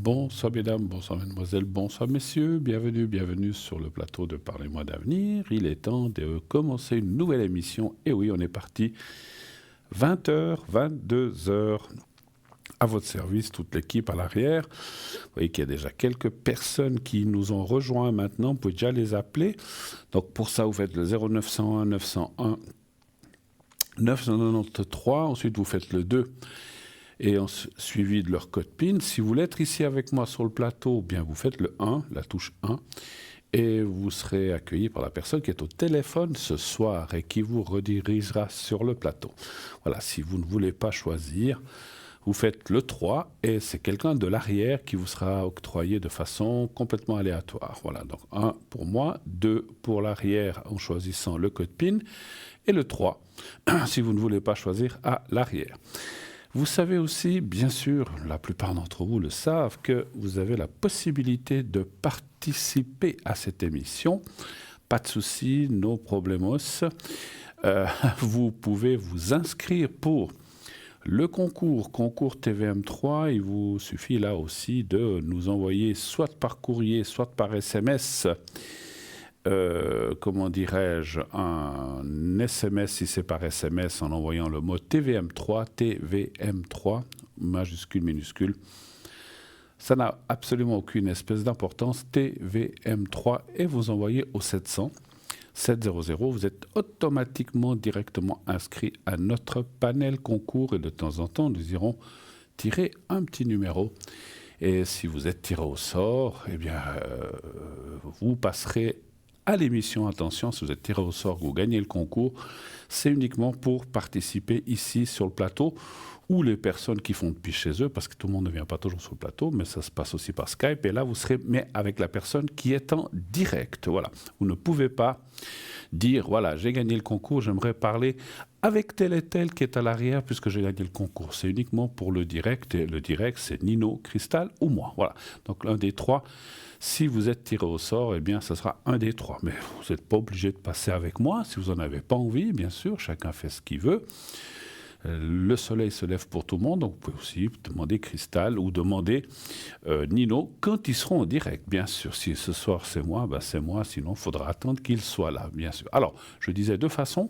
Bonsoir mesdames, bonsoir mesdemoiselles, bonsoir messieurs, bienvenue sur le plateau de Parlez-moi d'avenir. Il est temps de commencer une nouvelle émission. Et oui, on est parti 20h, 22h. À votre service, toute l'équipe à l'arrière. Vous voyez qu'il y a déjà quelques personnes qui nous ont rejoints maintenant. Vous pouvez déjà les appeler. Donc pour ça, vous faites le 0901 901 993. Ensuite, vous faites le 2 et suivi de leur code PIN. Si vous voulez être ici avec moi sur le plateau, bien vous faites le 1, la touche 1. Et vous serez accueilli par la personne qui est au téléphone ce soir et qui vous redirigera sur le plateau. Voilà, si vous ne voulez pas choisir, vous faites le 3 et c'est quelqu'un de l'arrière qui vous sera octroyé de façon complètement aléatoire. Voilà, donc 1 pour moi, 2 pour l'arrière en choisissant le code PIN et le 3 si vous ne voulez pas choisir à l'arrière. Vous savez aussi, bien sûr, la plupart d'entre vous le savent, que vous avez la possibilité de participer à cette émission. Pas de souci, no problemos. Vous pouvez vous inscrire pour le concours TVM3. Il vous suffit là aussi de nous envoyer soit par courrier, soit par SMS, comment dirais-je, un SMS si c'est par SMS en envoyant le mot TVM3, majuscule, minuscule. Ça n'a absolument aucune espèce d'importance, TVM3, et vous envoyez au 700. Vous êtes automatiquement directement inscrit à notre panel concours et de temps en temps, nous irons tirer un petit numéro. Et si vous êtes tiré au sort, eh bien, vous passerez à l'émission. Attention, si vous êtes tiré au sort, vous gagnez le concours, c'est uniquement pour participer ici sur le plateau ou les personnes qui font depuis chez eux, parce que tout le monde ne vient pas toujours sur le plateau, mais ça se passe aussi par Skype, et là, vous serez mais avec la personne qui est en direct. Voilà. Vous ne pouvez pas dire, voilà, j'ai gagné le concours, j'aimerais parler avec tel et tel qui est à l'arrière, puisque j'ai gagné le concours. C'est uniquement pour le direct, et le direct, c'est Nino, Cristal ou moi. Voilà. Donc, l'un des trois. Si vous êtes tiré au sort, eh bien, ce sera un des trois. Mais vous n'êtes pas obligé de passer avec moi, si vous n'en avez pas envie, bien sûr, chacun fait ce qu'il veut. Le soleil se lève pour tout le monde, donc vous pouvez aussi demander Cristal ou demander Nino quand ils seront en direct, bien sûr. Si ce soir c'est moi, ben c'est moi, sinon il faudra attendre qu'ils soient là, bien sûr. Alors, je disais deux façons.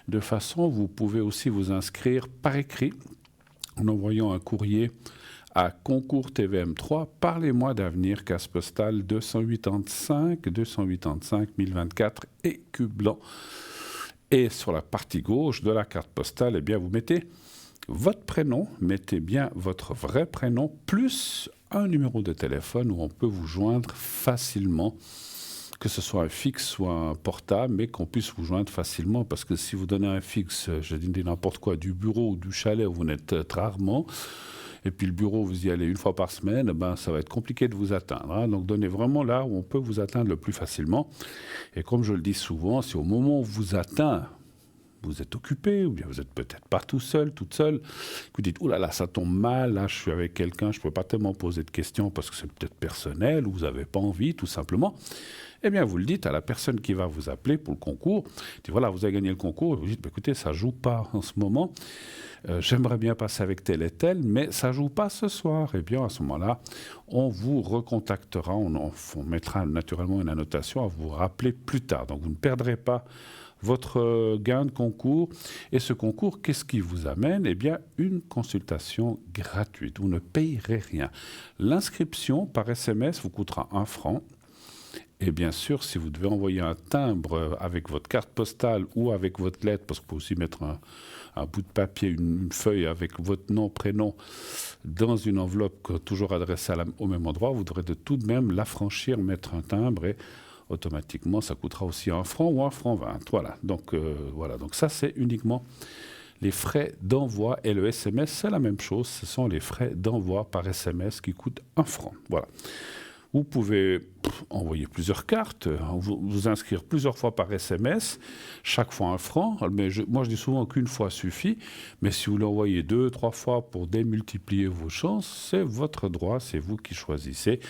De façon, vous pouvez aussi vous inscrire par écrit en envoyant un courrier à concours TVM3, Parlez-moi d'avenir, case postale 285 1024 écus blanc. Et sur la partie gauche de la carte postale, eh bien, vous mettez votre prénom, mettez bien votre vrai prénom, plus un numéro de téléphone où on peut vous joindre facilement, que ce soit un fixe ou un portable, mais qu'on puisse vous joindre facilement, parce que si vous donnez un fixe, je dis n'importe quoi, du bureau ou du chalet où vous n'êtes rarement, et puis le bureau, vous y allez une fois par semaine, ben, ça va être compliqué de vous atteindre. Hein. Donc donnez vraiment là où on peut vous atteindre le plus facilement. Et comme je le dis souvent, si au moment où on vous atteint, vous êtes occupé, ou bien vous n'êtes peut-être pas tout seul, toute seule, vous dites, oh là là, ça tombe mal, là je suis avec quelqu'un, je ne peux pas tellement poser de questions parce que c'est peut-être personnel, ou vous n'avez pas envie, tout simplement. Eh bien, vous le dites à la personne qui va vous appeler pour le concours. Dites, voilà, vous avez gagné le concours. Vous dites, bah, écoutez, ça ne joue pas en ce moment. J'aimerais bien passer avec tel et tel, mais ça ne joue pas ce soir. Eh bien, à ce moment-là, on vous recontactera. On mettra naturellement une annotation à vous rappeler plus tard. Donc, vous ne perdrez pas votre gain de concours. Et ce concours, qu'est-ce qui vous amène? Eh bien, une consultation gratuite. Vous ne payerez rien. L'inscription par SMS vous coûtera 1 franc. Et bien sûr, si vous devez envoyer un timbre avec votre carte postale ou avec votre lettre, parce que vous pouvez aussi mettre un bout de papier, une feuille avec votre nom, prénom, dans une enveloppe toujours adressée au même endroit, vous devrez de tout de même l'affranchir, mettre un timbre et automatiquement, ça coûtera aussi 1 franc ou 1 franc 20. Voilà. Donc ça, c'est uniquement les frais d'envoi. Et le SMS, c'est la même chose. Ce sont les frais d'envoi par SMS qui coûtent 1 franc. Voilà. Vous pouvez envoyer plusieurs cartes, vous inscrire plusieurs fois par SMS, chaque fois 1 franc. Mais moi, je dis souvent qu'une fois suffit. Mais si vous l'envoyez 2, 3 fois pour démultiplier vos chances, c'est votre droit, c'est vous qui choisissez.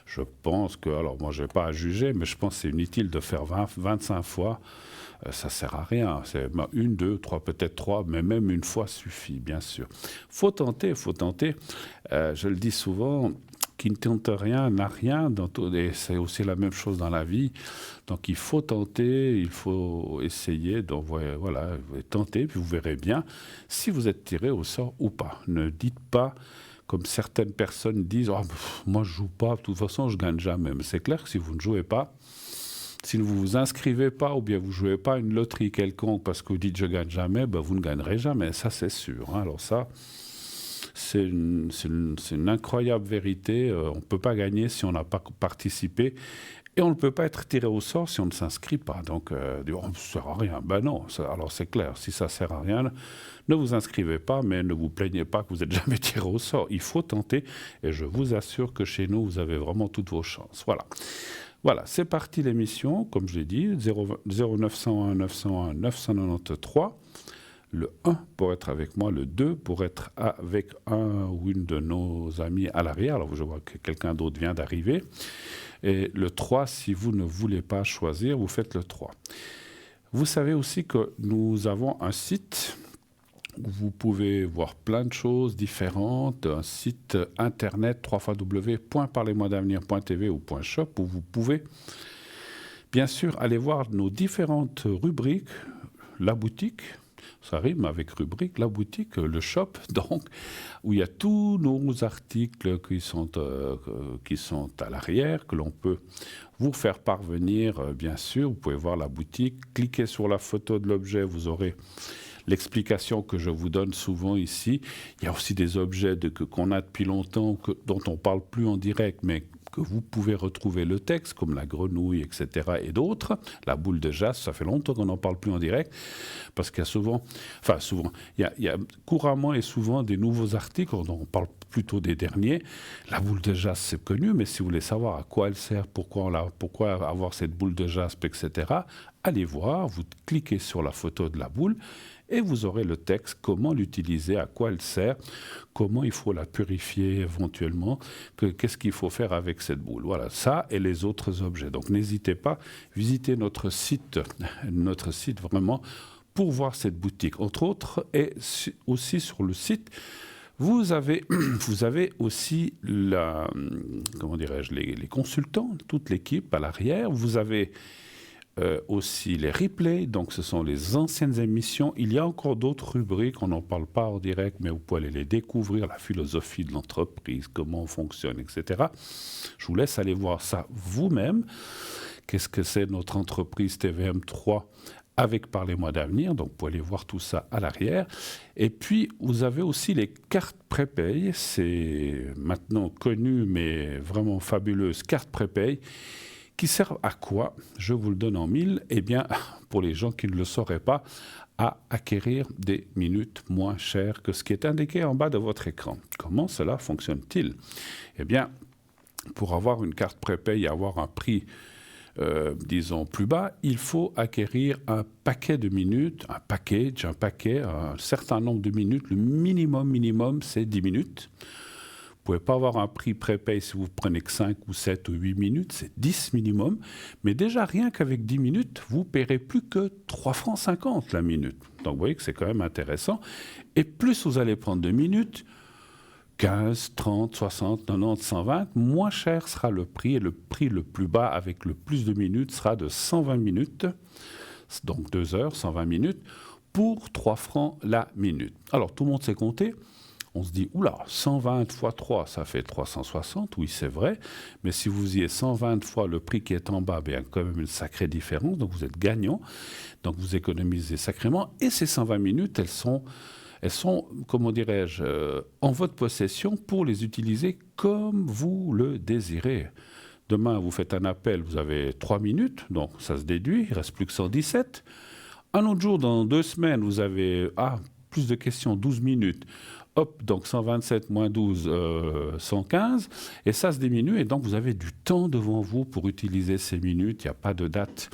Je pense que, alors moi, je n'ai pas à juger, mais je pense que c'est inutile de faire 25 fois. Ça ne sert à rien. C'est 1, 2, 3, peut-être 3, mais même une fois suffit, bien sûr. Faut tenter. Je le dis souvent. qui ne tente rien n'a rien. Et c'est aussi la même chose dans la vie. Donc il faut tenter, il faut essayer. Donc voilà, tentez, puis vous verrez bien si vous êtes tiré au sort ou pas. Ne dites pas, comme certaines personnes disent, oh, moi je joue pas, de toute façon je gagne jamais. Mais c'est clair que si vous ne jouez pas, si vous ne vous inscrivez pas ou bien vous ne jouez pas à une loterie quelconque parce que vous dites je ne gagne jamais, ben vous ne gagnerez jamais, ça c'est sûr. Hein. Alors ça, c'est une incroyable vérité. On ne peut pas gagner si on n'a pas participé et on ne peut pas être tiré au sort si on ne s'inscrit pas. Donc, oh, ça ne sert à rien. Ben non, alors c'est clair, si ça ne sert à rien, ne vous inscrivez pas, mais ne vous plaignez pas que vous n'êtes jamais tiré au sort. Il faut tenter et je vous assure que chez nous, vous avez vraiment toutes vos chances. Voilà. Voilà, c'est parti l'émission, comme je l'ai dit, 0901 901 993. Le 1 pour être avec moi, le 2 pour être avec un ou une de nos amis à l'arrière. Alors je vois que quelqu'un d'autre vient d'arriver. Et le 3, si vous ne voulez pas choisir, vous faites le 3. Vous savez aussi que nous avons un site où vous pouvez voir plein de choses différentes, un site internet www.parlez-moi-d'avenir.tv ou .shop où vous pouvez bien sûr aller voir nos différentes rubriques, la boutique, ça rime avec rubrique, la boutique, le shop, donc, où il y a tous nos articles qui sont à l'arrière, que l'on peut vous faire parvenir, bien sûr. Vous pouvez voir la boutique, cliquez sur la photo de l'objet, vous aurez l'explication que je vous donne souvent ici. Il y a aussi des objets qu'on a depuis longtemps, dont on ne parle plus en direct, mais que vous pouvez retrouver le texte, comme la grenouille, etc. et d'autres. La boule de jazz, ça fait longtemps qu'on n'en parle plus en direct, parce qu'il y a il y a couramment et souvent des nouveaux articles, on parle plutôt des derniers. La boule de jazz, c'est connu, mais si vous voulez savoir à quoi elle sert, pourquoi avoir cette boule de jaspe, etc., allez voir, vous cliquez sur la photo de la boule, et vous aurez le texte, comment l'utiliser, à quoi elle sert, comment il faut la purifier éventuellement, qu'est-ce qu'il faut faire avec cette boule. Voilà, ça et les autres objets. Donc n'hésitez pas, visitez notre site vraiment, pour voir cette boutique. Entre autres, et aussi sur le site, vous avez aussi les consultants, toute l'équipe à l'arrière. Vous avez aussi les replays, donc ce sont les anciennes émissions. Il y a encore d'autres rubriques, on n'en parle pas en direct, mais vous pouvez aller les découvrir, la philosophie de l'entreprise, comment on fonctionne, etc. Je vous laisse aller voir ça vous-même. Qu'est-ce que c'est notre entreprise TVM3 avec Parlez-moi d'avenir, donc vous pouvez aller voir tout ça à l'arrière. Et puis, vous avez aussi les cartes prépaye, c'est maintenant connu, mais vraiment fabuleuse, cartes prépaye, qui servent à quoi? Je vous le donne en mille. Eh bien, pour les gens qui ne le sauraient pas, à acquérir des minutes moins chères que ce qui est indiqué en bas de votre écran. Comment cela fonctionne-t-il? Eh bien, pour avoir une carte prépaye et avoir un prix, disons, plus bas, il faut acquérir un paquet de minutes, un certain nombre de minutes. Le minimum, c'est 10 minutes. Vous ne pouvez pas avoir un prix prépay si vous prenez que 5 ou 7 ou 8 minutes, c'est 10 minimum. Mais déjà, rien qu'avec 10 minutes, vous ne paierez plus que 3,50 francs la minute. Donc vous voyez que c'est quand même intéressant. Et plus vous allez prendre de minutes, 15, 30, 60, 90, 120, moins cher sera le prix. Et le prix le plus bas avec le plus de minutes sera de 120 minutes, donc 2 heures, 120 minutes, pour 3 francs la minute. Alors tout le monde sait compter. On se dit, oula, 120 fois 3, ça fait 360, oui c'est vrai, mais si vous y êtes 120 fois le prix qui est en bas, il y a quand même une sacrée différence, donc vous êtes gagnant, donc vous économisez sacrément, et ces 120 minutes, elles sont, comment dirais-je, en votre possession pour les utiliser comme vous le désirez. Demain, vous faites un appel, vous avez 3 minutes, donc ça se déduit, il ne reste plus que 117. Un autre jour, dans 2 semaines, vous avez plus de questions, 12 minutes. Hop, donc 127 moins 12, 115, et ça se diminue, et donc vous avez du temps devant vous pour utiliser ces minutes. Il n'y a pas de date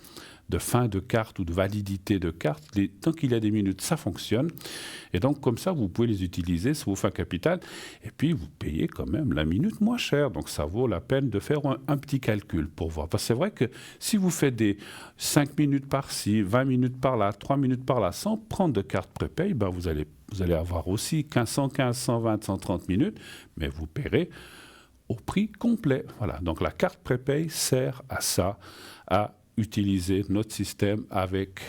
de fin de carte ou de validité de carte. Tant qu'il y a des minutes, ça fonctionne. Et donc, comme ça, vous pouvez les utiliser, ça vous fait un capital. Et puis, vous payez quand même la minute moins cher. Donc, ça vaut la peine de faire un petit calcul pour voir. Parce que c'est vrai que si vous faites des 5 minutes par-ci, 20 minutes par-là, 3 minutes par-là, sans prendre de carte prépay, vous allez avoir aussi 115, 120, 130 minutes, mais vous paierez au prix complet. Voilà. Donc la carte prépay sert à ça, à utiliser notre système avec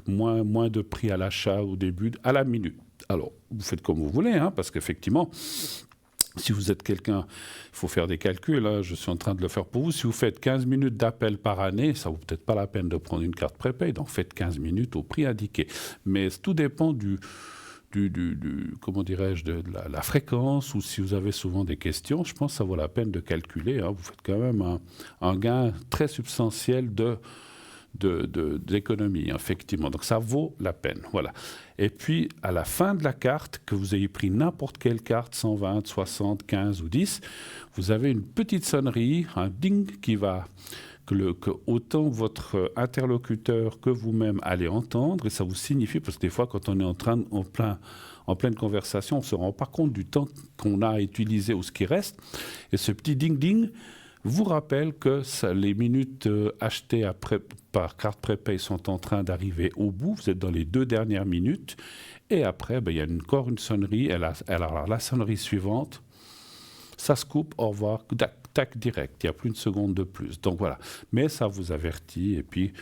moins de prix à l'achat au début, à la minute. Alors, vous faites comme vous voulez, hein, parce qu'effectivement, si vous êtes quelqu'un, il faut faire des calculs, là, je suis en train de le faire pour vous. Si vous faites 15 minutes d'appel par année, ça ne vaut peut-être pas la peine de prendre une carte prépay, donc faites 15 minutes au prix indiqué. Mais tout dépend comment dirais-je, de la fréquence, ou si vous avez souvent des questions, je pense que ça vaut la peine de calculer. Hein. Vous faites quand même un gain très substantiel d'économie, effectivement. Donc ça vaut la peine. Voilà. Et puis, à la fin de la carte, que vous ayez pris n'importe quelle carte, 120, 60, 15 ou 10, vous avez une petite sonnerie, un ding qui va... Que autant votre interlocuteur que vous-même allez entendre, et ça vous signifie, parce que des fois, quand on est en pleine conversation, on ne se rend pas compte du temps qu'on a utilisé ou ce qui reste, et ce petit ding-ding vous rappelle que les minutes achetées par carte prépay sont en train d'arriver au bout, vous êtes dans les 2 dernières minutes, et après, il y a encore une sonnerie, alors la sonnerie suivante, ça se coupe, au revoir, tac, direct, il n'y a plus une seconde de plus. Donc voilà, mais ça vous avertit, et puis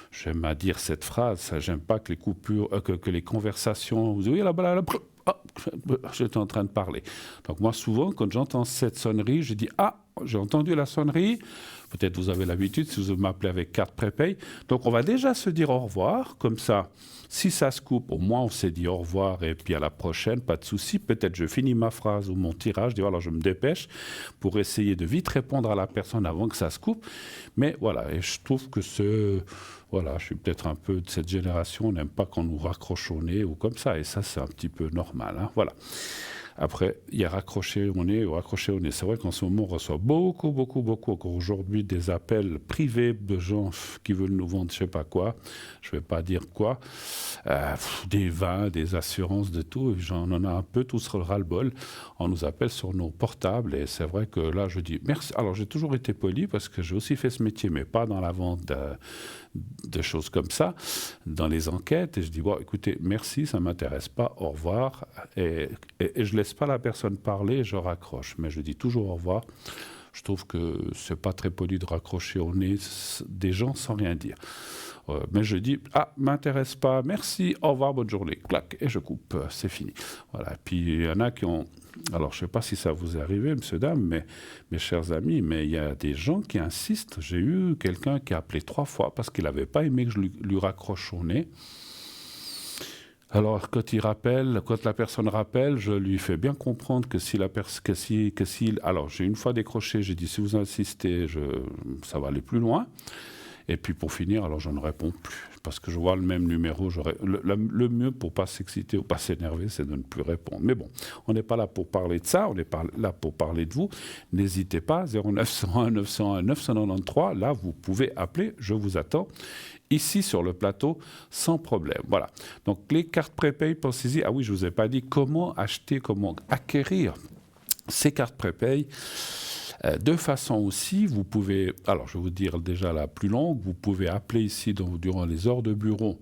j'aime à dire cette phrase, j'aime pas que les coupures, que les conversations, vous voyez là-bas, j'étais en train de parler. Donc moi souvent, quand j'entends cette sonnerie, je dis, j'ai entendu la sonnerie, peut-être vous avez l'habitude si vous m'appelez avec carte prépay, donc on va déjà se dire au revoir, comme ça, si ça se coupe, au moins on s'est dit au revoir et puis à la prochaine, pas de souci. Peut-être je finis ma phrase ou mon tirage, je dis voilà, je me dépêche pour essayer de vite répondre à la personne avant que ça se coupe. Mais voilà, et je trouve que voilà, je suis peut-être un peu de cette génération, on n'aime pas qu'on nous raccroche au nez ou comme ça, et ça c'est un petit peu normal. Hein, voilà. Après, il y a raccroché au nez ou raccroché au nez. C'est vrai qu'en ce moment, on reçoit beaucoup, encore aujourd'hui, des appels privés de gens qui veulent nous vendre je ne sais pas quoi, je ne vais pas dire quoi, des vins, des assurances, de tout. On en a un peu tous le ras-le-bol. On nous appelle sur nos portables et c'est vrai que là, je dis merci. Alors, j'ai toujours été poli parce que j'ai aussi fait ce métier, mais pas dans la vente de choses comme ça, dans les enquêtes, et je dis, bon, écoutez, merci, ça ne m'intéresse pas, au revoir, et je ne laisse pas la personne parler, je raccroche, mais je dis toujours au revoir. Je trouve que ce n'est pas très poli de raccrocher au nez des gens sans rien dire. Mais je dis, m'intéresse pas, merci, au revoir, bonne journée, clac, et je coupe, c'est fini. Voilà. Et puis il y en a qui ont... Alors, je ne sais pas si ça vous est arrivé, monsieur, dame, mais mes chers amis, mais il y a des gens qui insistent. J'ai eu quelqu'un qui a appelé 3 fois parce qu'il n'avait pas aimé que je lui raccroche au nez. Alors, quand la personne rappelle, je lui fais bien comprendre que alors, j'ai une fois décroché, j'ai dit, si vous insistez, ça va aller plus loin. Et puis pour finir, alors je ne réponds plus, parce que je vois le même numéro. Le mieux pour ne pas s'exciter ou pas s'énerver, c'est de ne plus répondre. Mais bon, on n'est pas là pour parler de ça, on est là pour parler de vous. N'hésitez pas, 0901 901 993, là vous pouvez appeler, je vous attends, ici sur le plateau, sans problème. Voilà, donc les cartes prépay, pensez-y. Ah oui, je ne vous ai pas dit comment acheter, comment acquérir ces cartes prépay. De façon aussi, vous pouvez, alors je vais vous dire déjà la plus longue, vous pouvez appeler ici durant les heures de bureau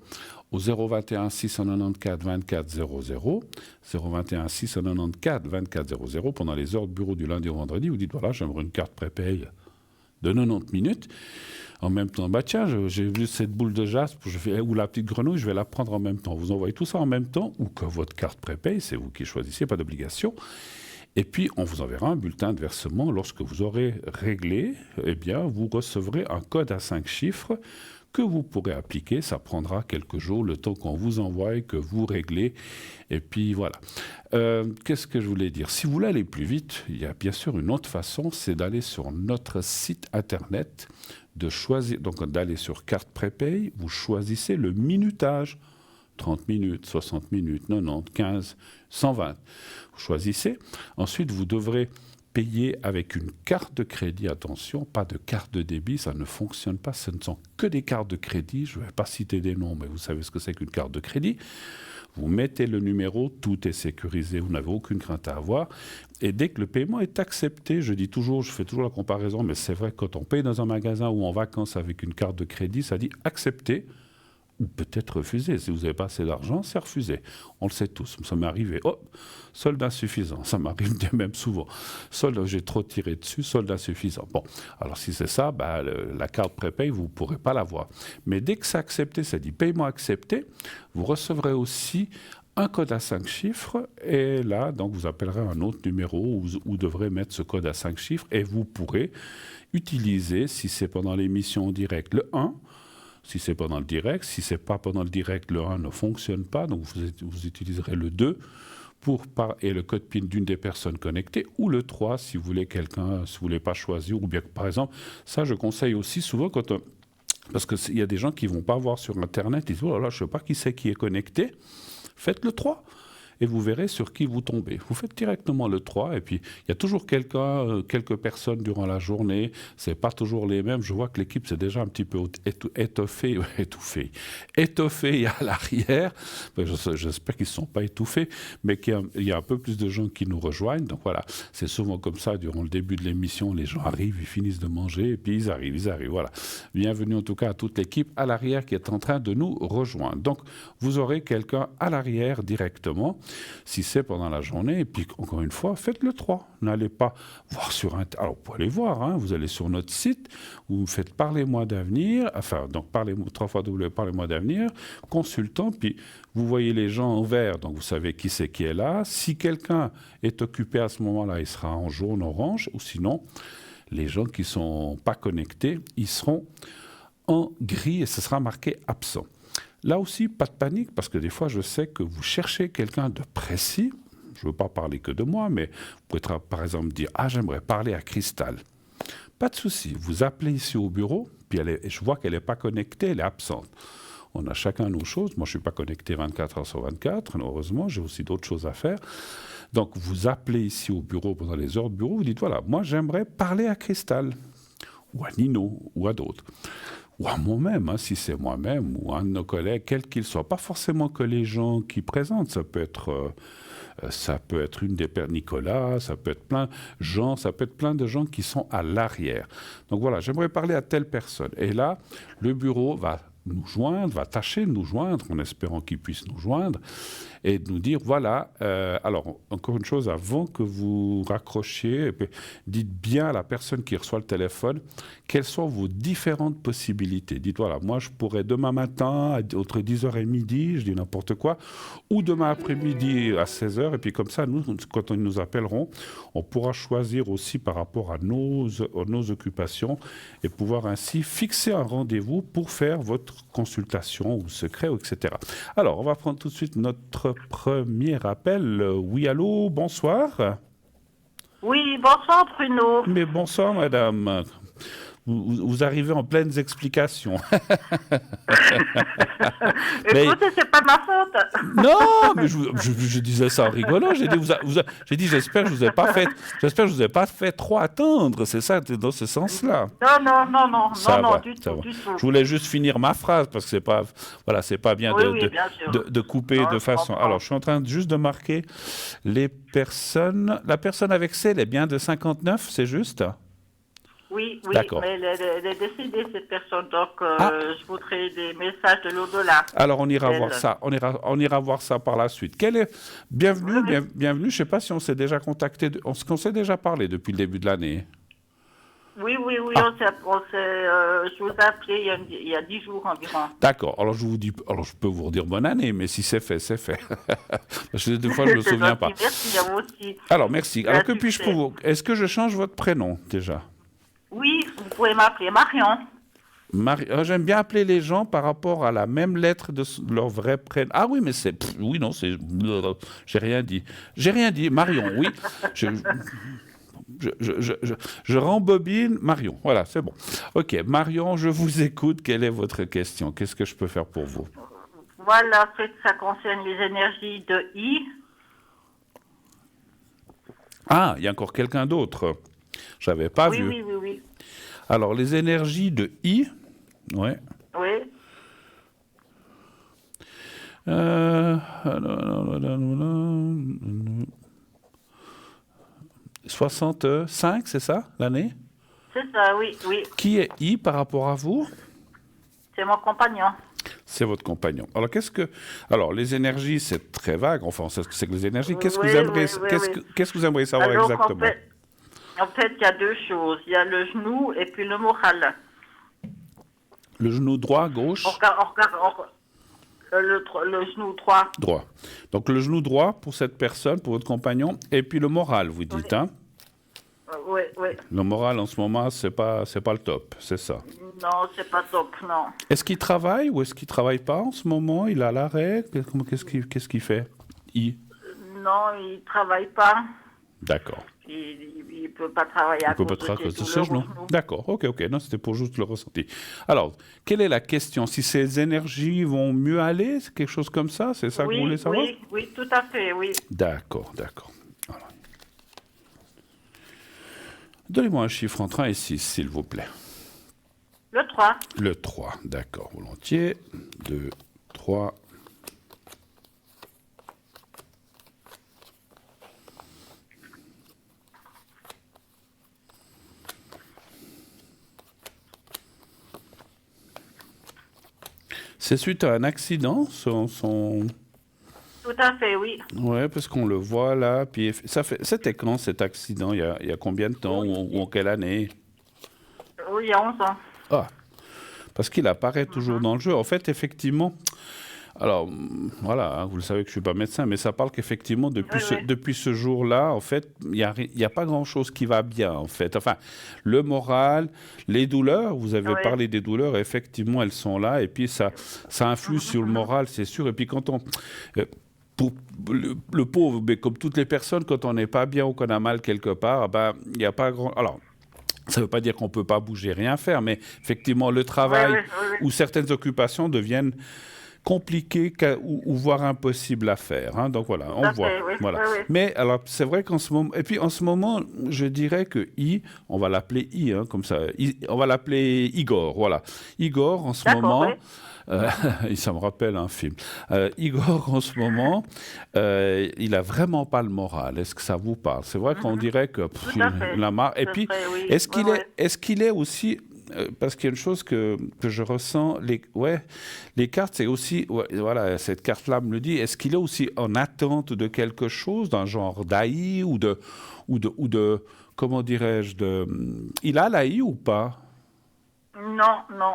au 021 694 24 00, 021 694 24 00, pendant les heures de bureau du lundi au vendredi, vous dites voilà, j'aimerais une carte prépay de 90 minutes. En même temps, tiens, j'ai vu cette boule de jaspe ou la petite grenouille, je vais la prendre en même temps. Vous envoyez tout ça en même temps, ou que votre carte prépay, c'est vous qui choisissez, pas d'obligation. Et puis, on vous enverra un bulletin de versement. Lorsque vous aurez réglé, eh bien, vous recevrez un code à 5 chiffres que vous pourrez appliquer. Ça prendra quelques jours, le temps qu'on vous envoie, que vous réglez. Et puis, voilà. Qu'est-ce que je voulais dire? Si vous voulez aller plus vite, il y a bien sûr une autre façon, c'est d'aller sur notre site Internet, donc d'aller sur carte prépay, vous choisissez le minutage. 30 minutes, 60 minutes, 90, 15, 120. Vous choisissez. Ensuite, vous devrez payer avec une carte de crédit. Attention, pas de carte de débit, ça ne fonctionne pas. Ce ne sont que des cartes de crédit. Je ne vais pas citer des noms, mais vous savez ce que c'est qu'une carte de crédit. Vous mettez le numéro, tout est sécurisé, vous n'avez aucune crainte à avoir. Et dès que le paiement est accepté, je fais toujours la comparaison, mais c'est vrai que quand on paye dans un magasin ou en vacances avec une carte de crédit, ça dit accepter. peut-être refusé. Si vous n'avez pas assez d'argent, c'est refusé. On le sait tous. Ça m'est arrivé. Oh, solde insuffisant. Ça m'arrive même souvent. Solde, j'ai trop tiré dessus, solde insuffisant. Bon, alors si c'est ça, la carte prépay, vous ne pourrez pas l'avoir. Mais dès que c'est accepté, ça dit paiement accepté, vous recevrez aussi un code à 5 chiffres. Et là, donc, vous appellerez un autre numéro où vous devrez mettre ce code à 5 chiffres et vous pourrez utiliser, si c'est pendant l'émission en direct, le 1. Si c'est pendant le direct, si ce n'est pas pendant le direct, le 1 ne fonctionne pas, donc vous utiliserez le 2 et le code PIN d'une des personnes connectées, ou le 3 si vous voulez quelqu'un, si vous ne voulez pas choisir, ou bien par exemple, ça je conseille aussi souvent parce qu'il y a des gens qui ne vont pas voir sur Internet, ils disent, oh là là, je ne sais pas qui c'est qui est connecté, faites le 3. Et vous verrez sur qui vous tombez. Vous faites directement le 3, et puis il y a toujours quelques personnes durant la journée, ce n'est pas toujours les mêmes. Je vois que l'équipe s'est déjà un petit peu étoffée à l'arrière. J'espère qu'ils ne se sont pas étouffés, mais qu'il y a un peu plus de gens qui nous rejoignent. Donc voilà, c'est souvent comme ça, durant le début de l'émission, les gens arrivent, ils finissent de manger, et puis ils arrivent. Voilà. Bienvenue en tout cas à toute l'équipe à l'arrière qui est en train de nous rejoindre. Donc vous aurez quelqu'un à l'arrière directement, si c'est pendant la journée. Et puis, encore une fois, faites le 3. N'allez pas voir sur Internet. Alors, vous pouvez aller voir, hein, vous allez sur notre site, vous faites Parlez-moi d'avenir, donc 3 fois Parlez-moi d'avenir, consultant, puis vous voyez les gens en vert, donc vous savez qui c'est qui est là. Si quelqu'un est occupé à ce moment-là, il sera en jaune, orange, ou sinon, les gens qui ne sont pas connectés, ils seront en gris et ce sera marqué absent. Là aussi, pas de panique, parce que des fois, je sais que vous cherchez quelqu'un de précis. Je ne veux pas parler que de moi, mais vous pouvez par exemple dire « Ah, j'aimerais parler à Cristal ». Pas de souci, vous appelez ici au bureau, puis je vois qu'elle n'est pas connectée, elle est absente. On a chacun nos choses. Moi, je ne suis pas connecté 24 heures sur 24, heureusement, j'ai aussi d'autres choses à faire. Donc, vous appelez ici au bureau pendant les heures de bureau, vous dites « Voilà, moi, j'aimerais parler à Cristal » ou à Nino, ou à d'autres. Ou à moi-même, hein, si c'est moi-même, ou un de nos collègues, quel qu'il soit. Pas forcément que les gens qui présentent, ça peut être une des pères Nicolas, ça peut être plein de gens qui sont à l'arrière. Donc voilà, j'aimerais parler à telle personne. Et là, le bureau va tâcher de nous joindre, en espérant qu'il puisse nous joindre, et nous dire, voilà, alors, encore une chose, avant que vous raccrochiez, dites bien à la personne qui reçoit le téléphone, quelles sont vos différentes possibilités. Dites, voilà, moi, je pourrais demain matin, entre 10h et midi, je dis n'importe quoi, ou demain après-midi à 16h, et puis comme ça, nous, quand ils nous appelleront, on pourra choisir aussi par rapport à nos occupations, et pouvoir ainsi fixer un rendez-vous pour faire votre consultation ou secret, etc. Alors, on va prendre tout de suite notre premier appel. Oui, allô, bonsoir. Oui, bonsoir Bruno. Mais bonsoir, madame. Vous arrivez en pleines explications. Écoutez, c'est pas ma faute. Non, mais je disais ça en rigolant. J'ai dit, j'espère que je vous ai pas fait trop attendre. C'est ça, dans ce sens-là. Non, du tout. Je voulais juste finir ma phrase parce que c'est pas bien de couper de façon. Alors, je suis en train juste de marquer les personnes. La personne avec C, elle est bien de 59, c'est juste? Oui, d'accord. Mais elle est décédée, cette personne, donc je voudrais des messages de l'au-delà. Alors, on ira voir ça. On ira voir ça par la suite. Bienvenue. Je ne sais pas si on s'est déjà contacté. On s'est déjà parlé depuis le début de l'année. Oui, je vous ai appelé il y a 10 jours environ. D'accord. Alors, je peux vous redire bonne année, mais si c'est fait, c'est fait. Parce que des fois, je ne me souviens pas. Merci à vous aussi. Alors, merci. Alors, que puis-je pour vous? Est-ce que je change votre prénom, déjà? Oui, vous pouvez m'appeler Marion. J'aime bien appeler les gens par rapport à la même lettre de leur vrai prénom. Ah oui, mais oui, non, j'ai rien dit. Marion, oui. Je rembobine Marion. Voilà, c'est bon. Ok, Marion, je vous écoute. Quelle est votre question? Qu'est-ce que je peux faire pour vous? Voilà, ça concerne les énergies de I. Ah, il y a encore quelqu'un d'autre. J'avais pas vu. Oui. Alors, les énergies de I, ouais. Oui. 65, c'est ça, l'année? C'est ça, oui. Qui est I par rapport à vous? C'est mon compagnon. C'est votre compagnon. Alors, les énergies, c'est très vague. Enfin, on sait ce que c'est que les énergies. Qu'est-ce que Oui, vous aimeriez, oui, oui, oui. qu'est-ce que vous aimeriez savoir Alors, exactement? en fait, il y a deux choses. Il y a le genou et puis le moral. Le genou droit, gauche? Le genou droit. Droit. Donc, le genou droit pour cette personne, pour votre compagnon, et puis le moral, vous dites, hein? Oui, oui. Le moral, en ce moment, c'est pas le top, c'est ça. Non, c'est pas top, non. Est-ce qu'il travaille ou est-ce qu'il travaille pas en ce moment? Il est à l'arrêt? Qu'est-ce qu'il fait? Non, il travaille pas. D'accord. Il peut pas travailler à Il peut cause pas travailler à de cause de ses ses genoux. genoux. D'accord, ok. Non, c'était pour juste le ressenti. Alors, quelle est la question? Si ces énergies vont mieux aller, c'est quelque chose comme ça? C'est ça que vous voulez savoir? Oui, tout à fait, oui. D'accord. Alors. Donnez-moi un chiffre entre 1 et 6, s'il vous plaît. Le 3. Le 3, d'accord, volontiers. 2, 3. C'est suite à un accident, Tout à fait, oui. Ouais, parce qu'on le voit là. Puis c'était quand cet accident? Il y a combien de temps ou en quelle année? Oui, il y a 11 ans. Ah, parce qu'il apparaît toujours dans le jeu. En fait, effectivement, alors voilà, hein, vous le savez que je suis pas médecin, mais ça parle qu'effectivement depuis ce jour-là, en fait, il y a pas grand-chose qui va bien, en fait. Enfin, le moral, les douleurs, vous avez parlé des douleurs, effectivement, elles sont là, et puis ça influe sur le moral, c'est sûr. Et puis quand pour le pauvre, mais comme toutes les personnes, quand on n'est pas bien ou qu'on a mal quelque part, ben il n'y a pas grand. Alors. Ça ne veut pas dire qu'on ne peut pas bouger, rien faire, mais effectivement, le travail ou certaines occupations deviennent compliquées ou voire impossibles à faire. Hein. Donc voilà, on voit. Voilà. Mais alors, c'est vrai qu'en ce moment, et puis en ce moment, je dirais que on va l'appeler hein, comme ça, on va l'appeler Igor. Voilà, Igor en ce moment. Ça me rappelle un film. Igor, en ce moment, il a vraiment pas le moral. Est-ce que ça vous parle? C'est vrai qu'on dirait que il a marre. Et puis, est-ce qu'il est aussi parce qu'il y a une chose que je ressens, les cartes, c'est aussi, voilà, cette carte-là me le dit. Est-ce qu'il est aussi en attente de quelque chose, d'un genre d'AI ou de, comment dirais-je, il a l'AI ou pas? Non.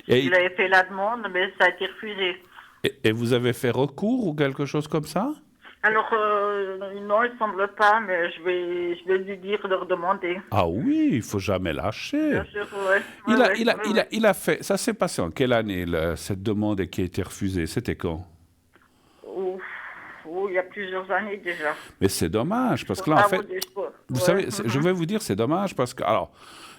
Il avait fait la demande, mais ça a été refusé. Et vous avez fait recours ou quelque chose comme ça? Alors, non, il ne semble pas, mais je vais lui dire de redemander. Ah oui, il ne faut jamais lâcher. Bien sûr, Il a fait... Ça s'est passé en quelle année, cette demande qui a été refusée? C'était quand? Il y a plusieurs années déjà. Mais c'est dommage, parce que là, en fait... Vous savez, je vais vous dire, c'est dommage, parce que... Alors,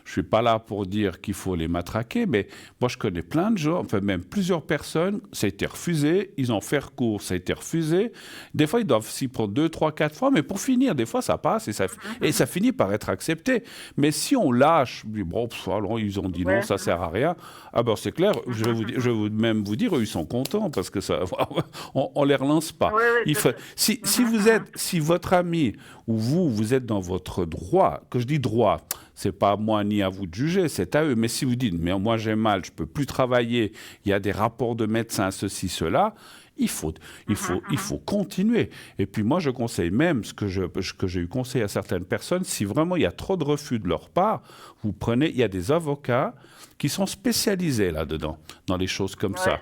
je ne suis pas là pour dire qu'il faut les matraquer, mais moi, je connais plein de gens, enfin même plusieurs personnes, ça a été refusé, ils ont fait recours, ça a été refusé. Des fois, ils doivent s'y prendre 2, 3, 4 fois, mais pour finir, des fois, ça passe et ça finit par être accepté. Mais si on lâche, bon, alors, ils ont dit non, ça ne sert à rien, ah ben c'est clair, je vais même vous dire, eux, ils sont contents, parce que ça, on ne les relance pas. Si votre ami ou vous êtes dans votre droit, que je dis droit, c'est pas à moi ni à vous de juger, c'est à eux. Mais si vous dites, mais moi j'ai mal, je peux plus travailler, il y a des rapports de médecins, ceci, cela, il faut continuer. Et puis moi, je conseille même ce que j'ai eu conseil à certaines personnes, si vraiment il y a trop de refus de leur part, vous prenez, il y a des avocats qui sont spécialisés là-dedans, dans les choses comme ça.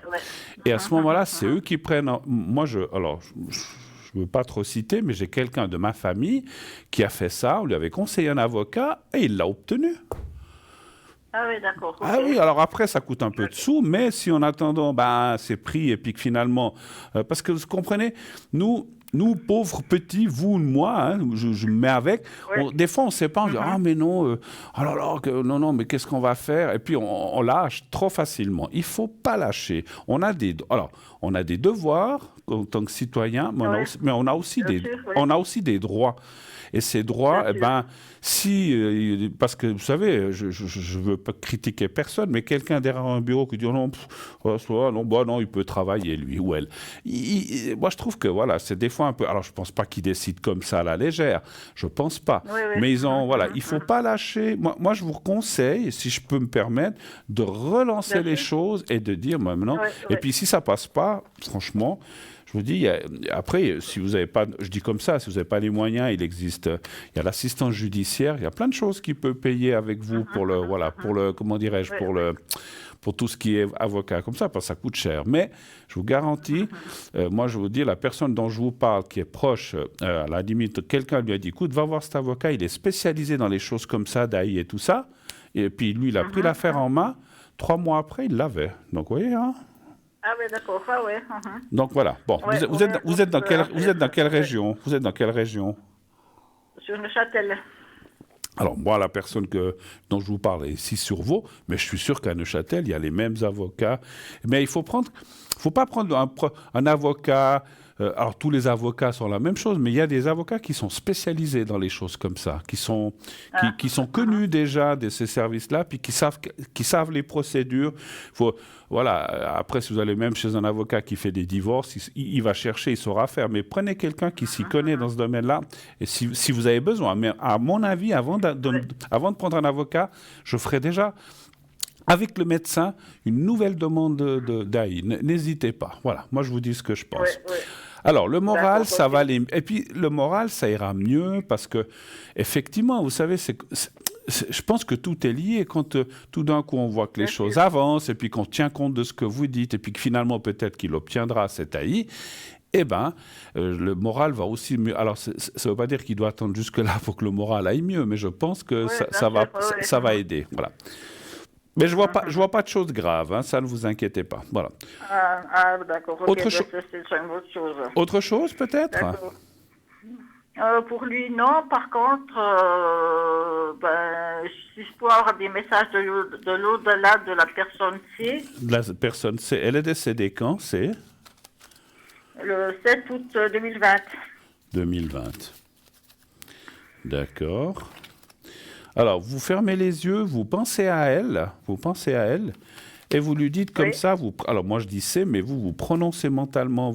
Et à ce moment-là, c'est eux qui prennent... Moi, je ne veux pas trop citer, mais j'ai quelqu'un de ma famille qui a fait ça. On lui avait conseillé un avocat et il l'a obtenu. Ah oui, d'accord. Okay. Ah oui, alors après, ça coûte un peu de sous, mais si en attendant, c'est pris et puis que finalement... parce que vous comprenez, nous, pauvres petits, vous, moi, hein, je me mets avec, des fois, on ne sait pas, on dit « Ah, mais non, non, mais qu'est-ce qu'on va faire ?» Et puis, on lâche trop facilement. Il ne faut pas lâcher. On a des devoirs en tant que citoyen, mais on a aussi des droits. Et ces droits, parce que vous savez, je ne veux pas critiquer personne, mais quelqu'un derrière un bureau qui dit non, il peut travailler lui ou elle. Moi, je trouve que voilà, c'est des fois un peu. Alors, je ne pense pas qu'ils décident comme ça à la légère. Je ne pense pas. Oui, oui. Mais voilà, il ne faut pas lâcher. Moi, je vous conseille, si je peux me permettre, de relancer Bien les sûr. choses et de dire maintenant. Oui, Et oui. puis, si ça ne passe pas, franchement, je vous dis, après, si vous n'avez pas, je dis comme ça, si vous n'avez pas les moyens, il existe, il y a l'assistance judiciaire, il y a plein de choses qui peut payer avec vous pour le, voilà, pour le, comment dirais-je, Oui, pour tout ce qui est avocat comme ça, parce que ça coûte cher. Mais je vous garantis, moi je vous dis, la personne dont je vous parle, qui est proche, à la limite, quelqu'un lui a dit, écoute, va voir cet avocat, il est spécialisé dans les choses comme ça, d'AI et tout ça. Et puis lui, il a pris l'affaire en main. 3 mois après, il l'avait. Donc, vous voyez, hein. Ah oui, d'accord. Ah ouais. Donc voilà. Bon, Ouais, vous êtes dans quelle, vous êtes dans quelle ouais. région? Vous êtes dans quelle région? Sur Neuchâtel. Alors moi, la personne dont je vous parle est ici sur Vaud, mais je suis sûr qu'à Neuchâtel, il y a les mêmes avocats. Mais il faut pas prendre un avocat. Alors tous les avocats sont la même chose, mais il y a des avocats qui sont spécialisés dans les choses comme ça, qui sont connus déjà de ces services-là, puis qui savent les procédures. Voilà. Après, si vous allez même chez un avocat qui fait des divorces, il va chercher, il saura faire. Mais prenez quelqu'un qui s'y connaît dans ce domaine-là, et si vous avez besoin. Mais à mon avis, avant de prendre un avocat, je ferai déjà avec le médecin une nouvelle demande d'AI. N'hésitez pas. Voilà, moi je vous dis ce que je pense. Ouais, ouais. Alors, le moral, D'accord, ça ok. va aller. Et puis, le moral, ça ira mieux parce que, effectivement, vous savez, je pense que tout est lié. Quand tout d'un coup, on voit que les Bien choses sûr. avancent et puis qu'on tient compte de ce que vous dites et puis que finalement, peut-être qu'il obtiendra cet AI, eh bien, le moral va aussi mieux. Alors, ça ne veut pas dire qu'il doit attendre jusque-là pour que le moral aille mieux, mais je pense que Oui, bien ça va, sûr, ouais, ça va aider. Voilà. Mais je vois pas de choses graves, hein, ça ne vous inquiétez pas. Voilà. D'accord. Ok, Autre, ben, cho- c'est une autre chose. autre chose, peut-être? D'accord. Pour lui, non. Par contre, ben, si je peux avoir des messages de l'au-delà de la personne C, La personne, elle est décédée quand? C'est le 7 août 2020. 2020. D'accord. Alors, vous fermez les yeux, vous pensez à elle, et vous lui dites comme Oui. ça, alors moi je dis c'est, mais vous prononcez mentalement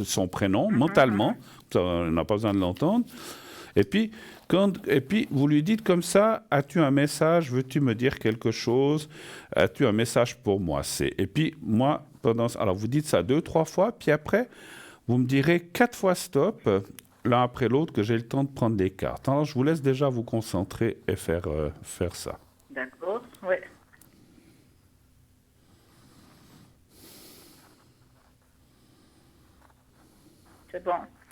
son prénom, mentalement, on n'a pas besoin de l'entendre, et puis, vous lui dites comme ça, as-tu un message, veux-tu me dire quelque chose, as-tu un message pour moi, et puis moi, alors vous dites ça 2, 3 fois, puis après, vous me direz 4 fois stop, l'un après l'autre, que j'ai le temps de prendre des cartes. Alors, je vous laisse déjà vous concentrer et faire ça. D'accord, oui. C'est bon.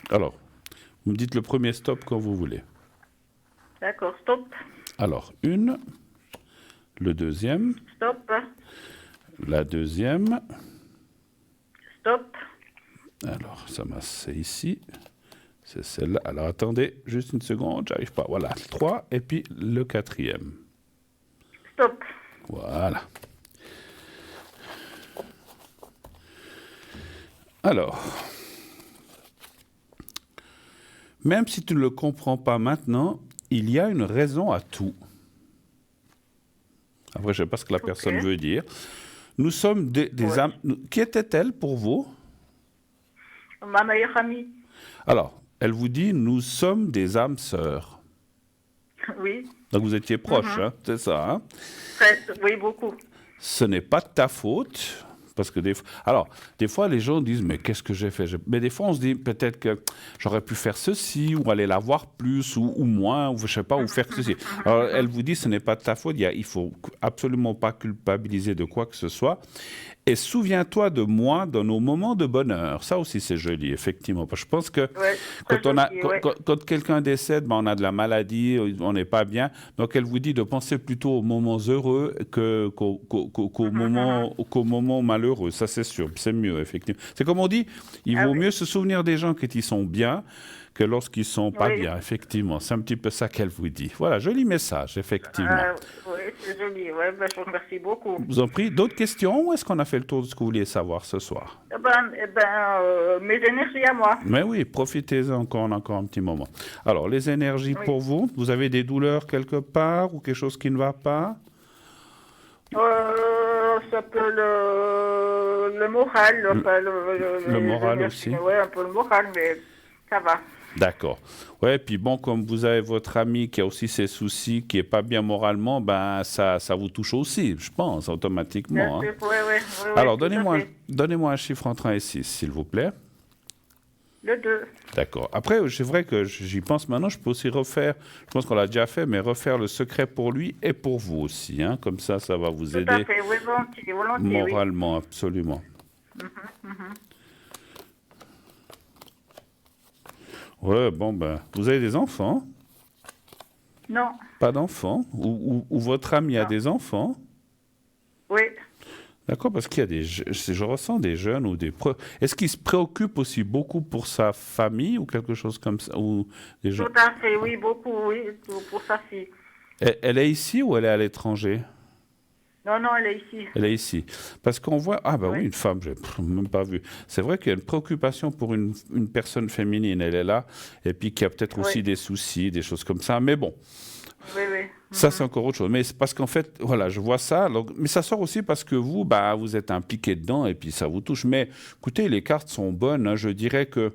Alors, vous me dites le premier stop quand vous voulez. D'accord, stop. Alors, le deuxième, Stop. la deuxième. Stop. Alors, c'est ici. C'est celle-là. Alors, attendez, juste une seconde, j'arrive pas. Voilà, 3, et puis le quatrième. Stop. Voilà. Alors, même si tu ne le comprends pas maintenant, il y a une raison à tout. Après, je ne sais pas ce que la personne veut dire. Nous sommes des âmes... Qui était-elle pour vous? Ma meilleure amie. Alors, elle vous dit, nous sommes des âmes sœurs. Oui. Donc vous étiez proches, hein, c'est ça, hein? Oui, beaucoup. Ce n'est pas de ta faute, parce que des fois les gens disent, mais qu'est-ce que j'ai fait? Mais des fois on se dit, peut-être que j'aurais pu faire ceci, ou aller la voir plus, ou moins, ou je sais pas, ou faire ceci. Alors elle vous dit, ce n'est pas de ta faute, il faut absolument pas culpabiliser de quoi que ce soit. Et souviens-toi de moi dans nos moments de bonheur. Ça aussi, c'est joli, effectivement. Parce que je pense que quand quelqu'un décède, on a de la maladie, on n'est pas bien. Donc, elle vous dit de penser plutôt aux moments heureux qu'aux moments malheureux. Ça, c'est sûr. C'est mieux, effectivement. C'est comme on dit, il vaut mieux se souvenir des gens qui sont bien que lorsqu'ils sont pas bien, effectivement. C'est un petit peu ça qu'elle vous dit. Voilà, joli message, effectivement. Oui, c'est joli. Ouais, ben, je vous remercie beaucoup. Je vous en prie. D'autres questions ou est-ce qu'on a fait le tour de ce que vous vouliez savoir ce soir? Mes énergies à moi. Mais oui, profitez-en encore un petit moment. Alors, les énergies pour vous, vous avez des douleurs quelque part ou quelque chose qui ne va pas? Ça peut le moral. Le moral aussi. Oui, un peu le moral, mais ça va. D'accord. Ouais, puis bon, comme vous avez votre ami qui a aussi ses soucis, qui est pas bien moralement, ben ça vous touche aussi, je pense, Bien automatiquement, hein. sûr, oui, oui, oui, oui, Alors, tout à fait. donnez-moi un chiffre entre 1 et 6, s'il vous plaît. Le 2. D'accord. Après, c'est vrai que j'y pense maintenant, je peux aussi refaire, je pense qu'on l'a déjà fait, mais refaire le secret pour lui et pour vous aussi, hein. Comme ça va vous Tout à aider fait, oui, volontiers, volontiers, oui. moralement, absolument. Ouais, bon, ben, vous avez des enfants? Non, Pas d'enfants? Ou votre ami a non, des enfants? oui. D'accord, parce qu'il y a je ressens des jeunes ou Est-ce qu'ils se préoccupent aussi beaucoup pour sa famille ou quelque chose comme ça, ou des gens... Tout à fait, oui, beaucoup, oui, pour sa fille. Elle est ici ou elle est à l'étranger? Non, non, elle est ici. Elle est ici. Parce qu'on voit, ah ben Oui, oui, une femme, j'ai même pas vu. C'est vrai qu'il y a une préoccupation pour une personne féminine, elle est là, et puis qu'il y a peut-être oui, aussi des soucis, des choses comme ça, mais bon. oui, oui. Ça, c'est encore autre chose. Mais c'est parce qu'en fait, voilà, je vois ça. Mais ça sort aussi parce que vous, bah, vous êtes impliqué dedans et puis ça vous touche. Mais écoutez, les cartes sont bonnes, hein. Je dirais que,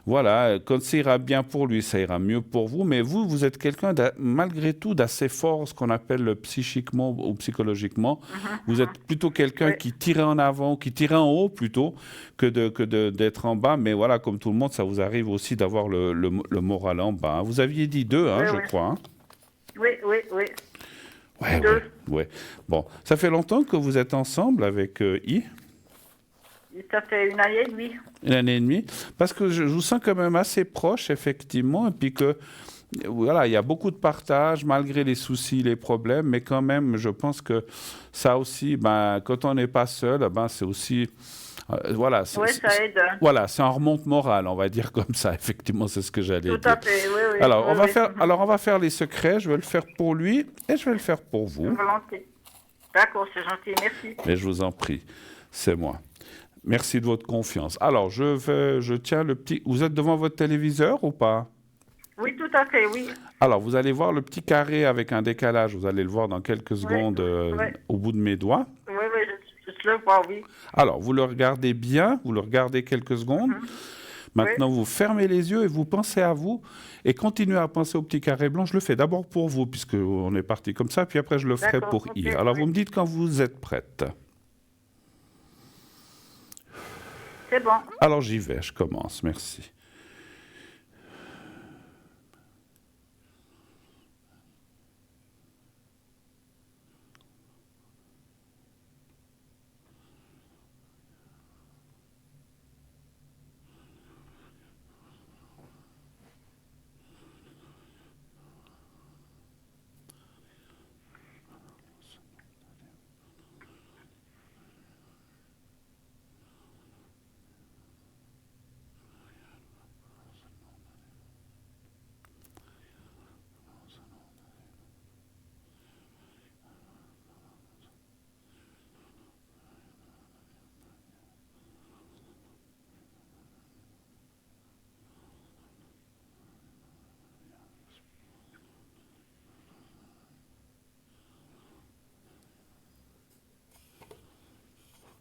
voilà, quand ça ira bien pour lui, ça ira mieux pour vous. Mais vous, vous êtes quelqu'un, malgré tout, d'assez fort, ce qu'on appelle psychiquement ou psychologiquement. Vous êtes plutôt quelqu'un Oui, qui tire en avant, qui tire en haut plutôt, d'être en bas. Mais voilà, comme tout le monde, ça vous arrive aussi d'avoir le moral en bas, hein. Vous aviez dit deux, hein, oui, je oui. crois, hein. Oui, oui, oui. Ouais, Deux. ouais, ouais. Bon, ça fait longtemps que vous êtes ensemble avec I, Ça fait 1 année et demie. une année et demie, parce que je vous sens quand même assez proche, effectivement, et puis que, voilà, il y a beaucoup de partage, malgré les soucis, les problèmes, mais quand même, je pense que ça aussi, ben, quand on n'est pas seul, ben, c'est aussi, voilà, Oui, ça aide. voilà, c'est un remonte morale, on va dire comme ça, effectivement, c'est ce que j'allais Tout dire. à fait, oui, oui, Alors, oui, oui. on va faire les secrets, je vais le faire pour lui, et je vais le faire pour vous. Volontiers. D'accord, c'est gentil, merci. Mais je vous en prie, c'est moi. Merci de votre confiance. Alors, je tiens le petit... Vous êtes devant votre téléviseur ou pas? Oui, tout à fait, oui. Alors, vous allez voir le petit carré avec un décalage. Vous allez le voir dans quelques Oui, secondes oui, au bout de mes doigts. oui, oui, je le vois, oui. Alors, vous le regardez bien, vous le regardez quelques secondes. Oui, Maintenant, vous fermez les yeux et vous pensez à vous et continuez à penser au petit carré blanc. Je le fais d'abord pour vous, puisqu'on est parti comme ça, puis après, je le ferai d'accord, pour ok, I. Alors, oui. vous me dites quand vous êtes prête. C'est bon. Alors, j'y vais, je commence. Merci.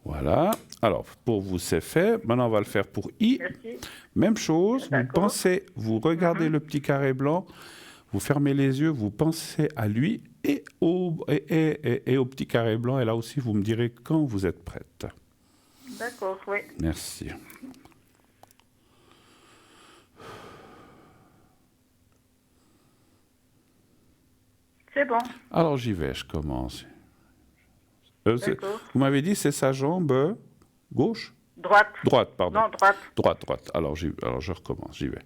Voilà. Alors, pour vous, c'est fait. Maintenant, on va le faire pour I. Merci. Même chose. Vous D'accord. pensez, vous regardez le petit carré blanc, vous fermez les yeux, vous pensez à lui et au petit carré blanc. Et là aussi, vous me direz quand vous êtes prête. D'accord, oui. Merci. C'est bon. Alors, j'y vais, je commence. D'accord. Vous m'avez dit, c'est sa jambe gauche? Droite. Droite, pardon. Non, droite. Droite, droite. Alors, alors je recommence, j'y vais.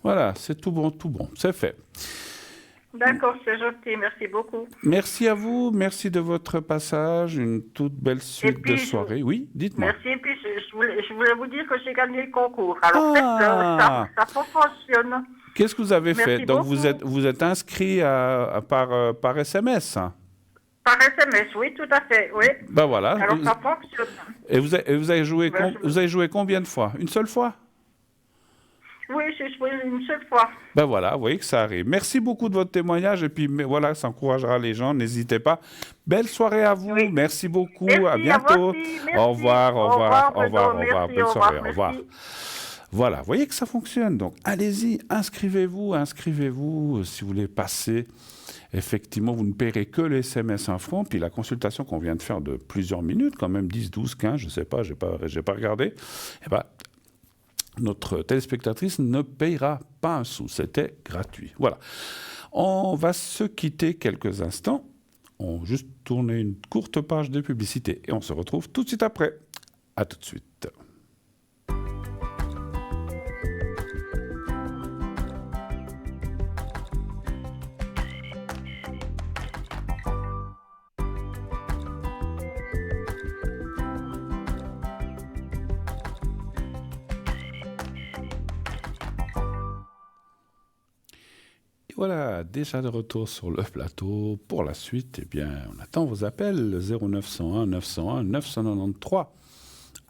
Voilà, c'est tout bon, c'est fait. D'accord, c'est gentil, merci beaucoup. Merci à vous, merci de votre passage, une toute belle suite de soirée. Oui, dites-moi. Merci, et puis je voulais vous dire que j'ai gagné le concours. Alors Ah, ça fonctionne. qu'est-ce que vous avez fait? Merci Donc beaucoup. vous êtes inscrit par SMS, hein? Par SMS, oui, tout à fait, oui. Ben voilà. Alors ça fonctionne. Et vous avez joué, Ben, vous avez joué combien de fois? Une seule fois? Oui, j'ai joué une seule fois. Ben voilà, vous voyez que ça arrive. Merci beaucoup de votre témoignage et puis voilà, ça encouragera les gens, n'hésitez pas. Belle soirée à vous, Oui. merci beaucoup, Merci, à bientôt. à vous aussi, merci. Au revoir, au revoir, au revoir, au revoir, Merci, belle soirée, au merci. revoir. Voilà, vous voyez que ça fonctionne. Donc allez-y, inscrivez-vous si vous voulez passer. Effectivement, vous ne paierez que les SMS 1 franc, puis la consultation qu'on vient de faire de plusieurs minutes, quand même 10, 12, 15, je ne sais pas, j'ai pas regardé, eh ben, notre téléspectatrice ne payera pas un sou, c'était gratuit. Voilà. On va se quitter quelques instants. On va juste tourner une courte page de publicité et on se retrouve tout de suite après. À tout de suite. Voilà, déjà de retour sur le plateau. Pour la suite, eh bien, on attend vos appels 0901 901 993.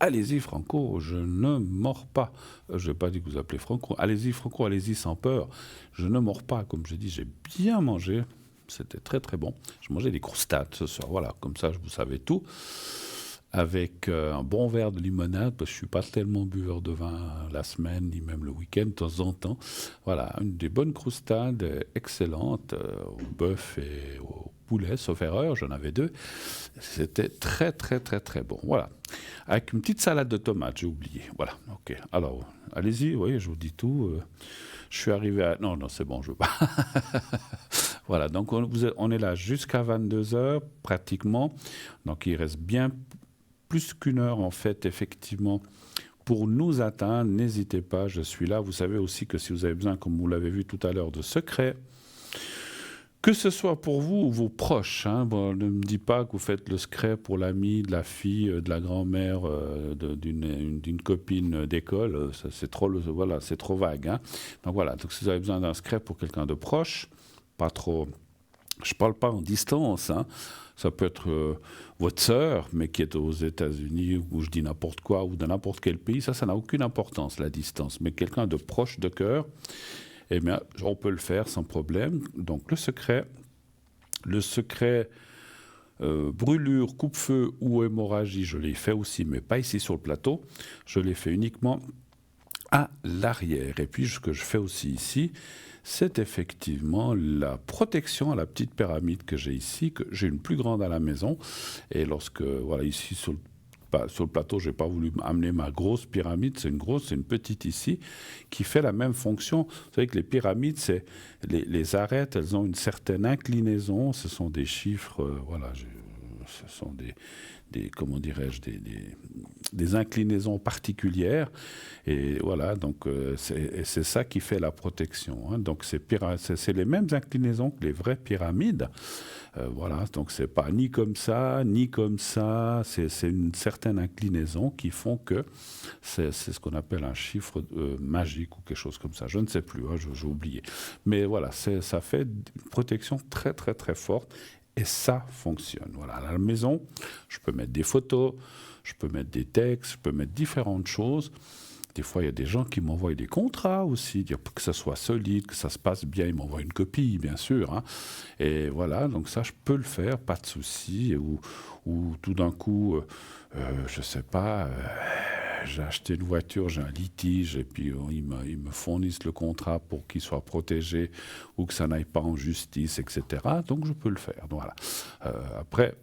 Allez-y, Franco, je ne mords pas. Je n'ai pas dit que vous appelez Franco. Allez-y, Franco, allez-y sans peur. Je ne mords pas. Comme je dis, j'ai bien mangé. C'était très, très bon. Je mangeais des croustades ce soir. Voilà, comme ça, vous savez tout. Avec un bon verre de limonade, parce que je ne suis pas tellement buveur de vin la semaine, ni même le week-end, de temps en temps. Voilà, une des bonnes croustades excellentes, au bœuf et au poulet, sauf erreur, j'en avais 2. C'était très, très, très, très bon. Voilà. Avec une petite salade de tomates, j'ai oublié. Voilà, ok. Alors, allez-y, oui, je vous dis tout. Je suis arrivé à... Non, c'est bon, je veux pas. Voilà, donc on est là jusqu'à 22h, pratiquement. Donc, il reste bien plus qu'une heure, en fait, effectivement, pour nous atteindre. N'hésitez pas, je suis là. Vous savez aussi que si vous avez besoin, comme vous l'avez vu tout à l'heure, de secrets, que ce soit pour vous ou vos proches, hein, bon, ne me dites pas que vous faites le secret pour l'ami, de la fille, de la grand-mère, d'une copine d'école. C'est trop, voilà, c'est trop vague. Hein. Donc voilà, donc si vous avez besoin d'un secret pour quelqu'un de proche, pas trop... Je ne parle pas en distance, hein. Ça peut être votre sœur, mais qui est aux États-Unis, ou je dis n'importe quoi, ou dans n'importe quel pays. Ça n'a aucune importance, la distance. Mais quelqu'un de proche de cœur, eh bien, on peut le faire sans problème. Donc le secret brûlure, coupe-feu ou hémorragie, je l'ai fait aussi, mais pas ici sur le plateau. Je l'ai fait uniquement à l'arrière. Et puis ce que je fais aussi ici, c'est effectivement la protection à la petite pyramide que j'ai ici, que j'ai une plus grande à la maison. Et lorsque, voilà, ici sur le plateau, je n'ai pas voulu amener ma grosse pyramide, c'est une petite ici, qui fait la même fonction. Vous savez que les pyramides, les arêtes, elles ont une certaine inclinaison, ce sont des chiffres, ce sont comment dirais-je, des inclinaisons particulières. Et voilà, donc c'est ça qui fait la protection. Hein. Donc c'est les mêmes inclinaisons que les vraies pyramides. Voilà, donc c'est pas ni comme ça, ni comme ça. C'est une certaine inclinaison qui font que c'est ce qu'on appelle un chiffre magique ou quelque chose comme ça. Je ne sais plus, hein, j'ai oublié. Mais voilà, ça fait une protection très, très, très forte. Et ça fonctionne. Voilà, à la maison, je peux mettre des photos, je peux mettre des textes, je peux mettre différentes choses. Des fois, il y a des gens qui m'envoient des contrats aussi, que ça soit solide, que ça se passe bien. Ils m'envoient une copie, bien sûr. Hein. Et voilà, donc ça, je peux le faire, pas de souci. Ou tout d'un coup, je ne sais pas... j'ai acheté une voiture, j'ai un litige, et puis ils me fournissent le contrat pour qu'il soit protégé ou que ça n'aille pas en justice, etc. Donc je peux le faire. Donc, voilà. Après,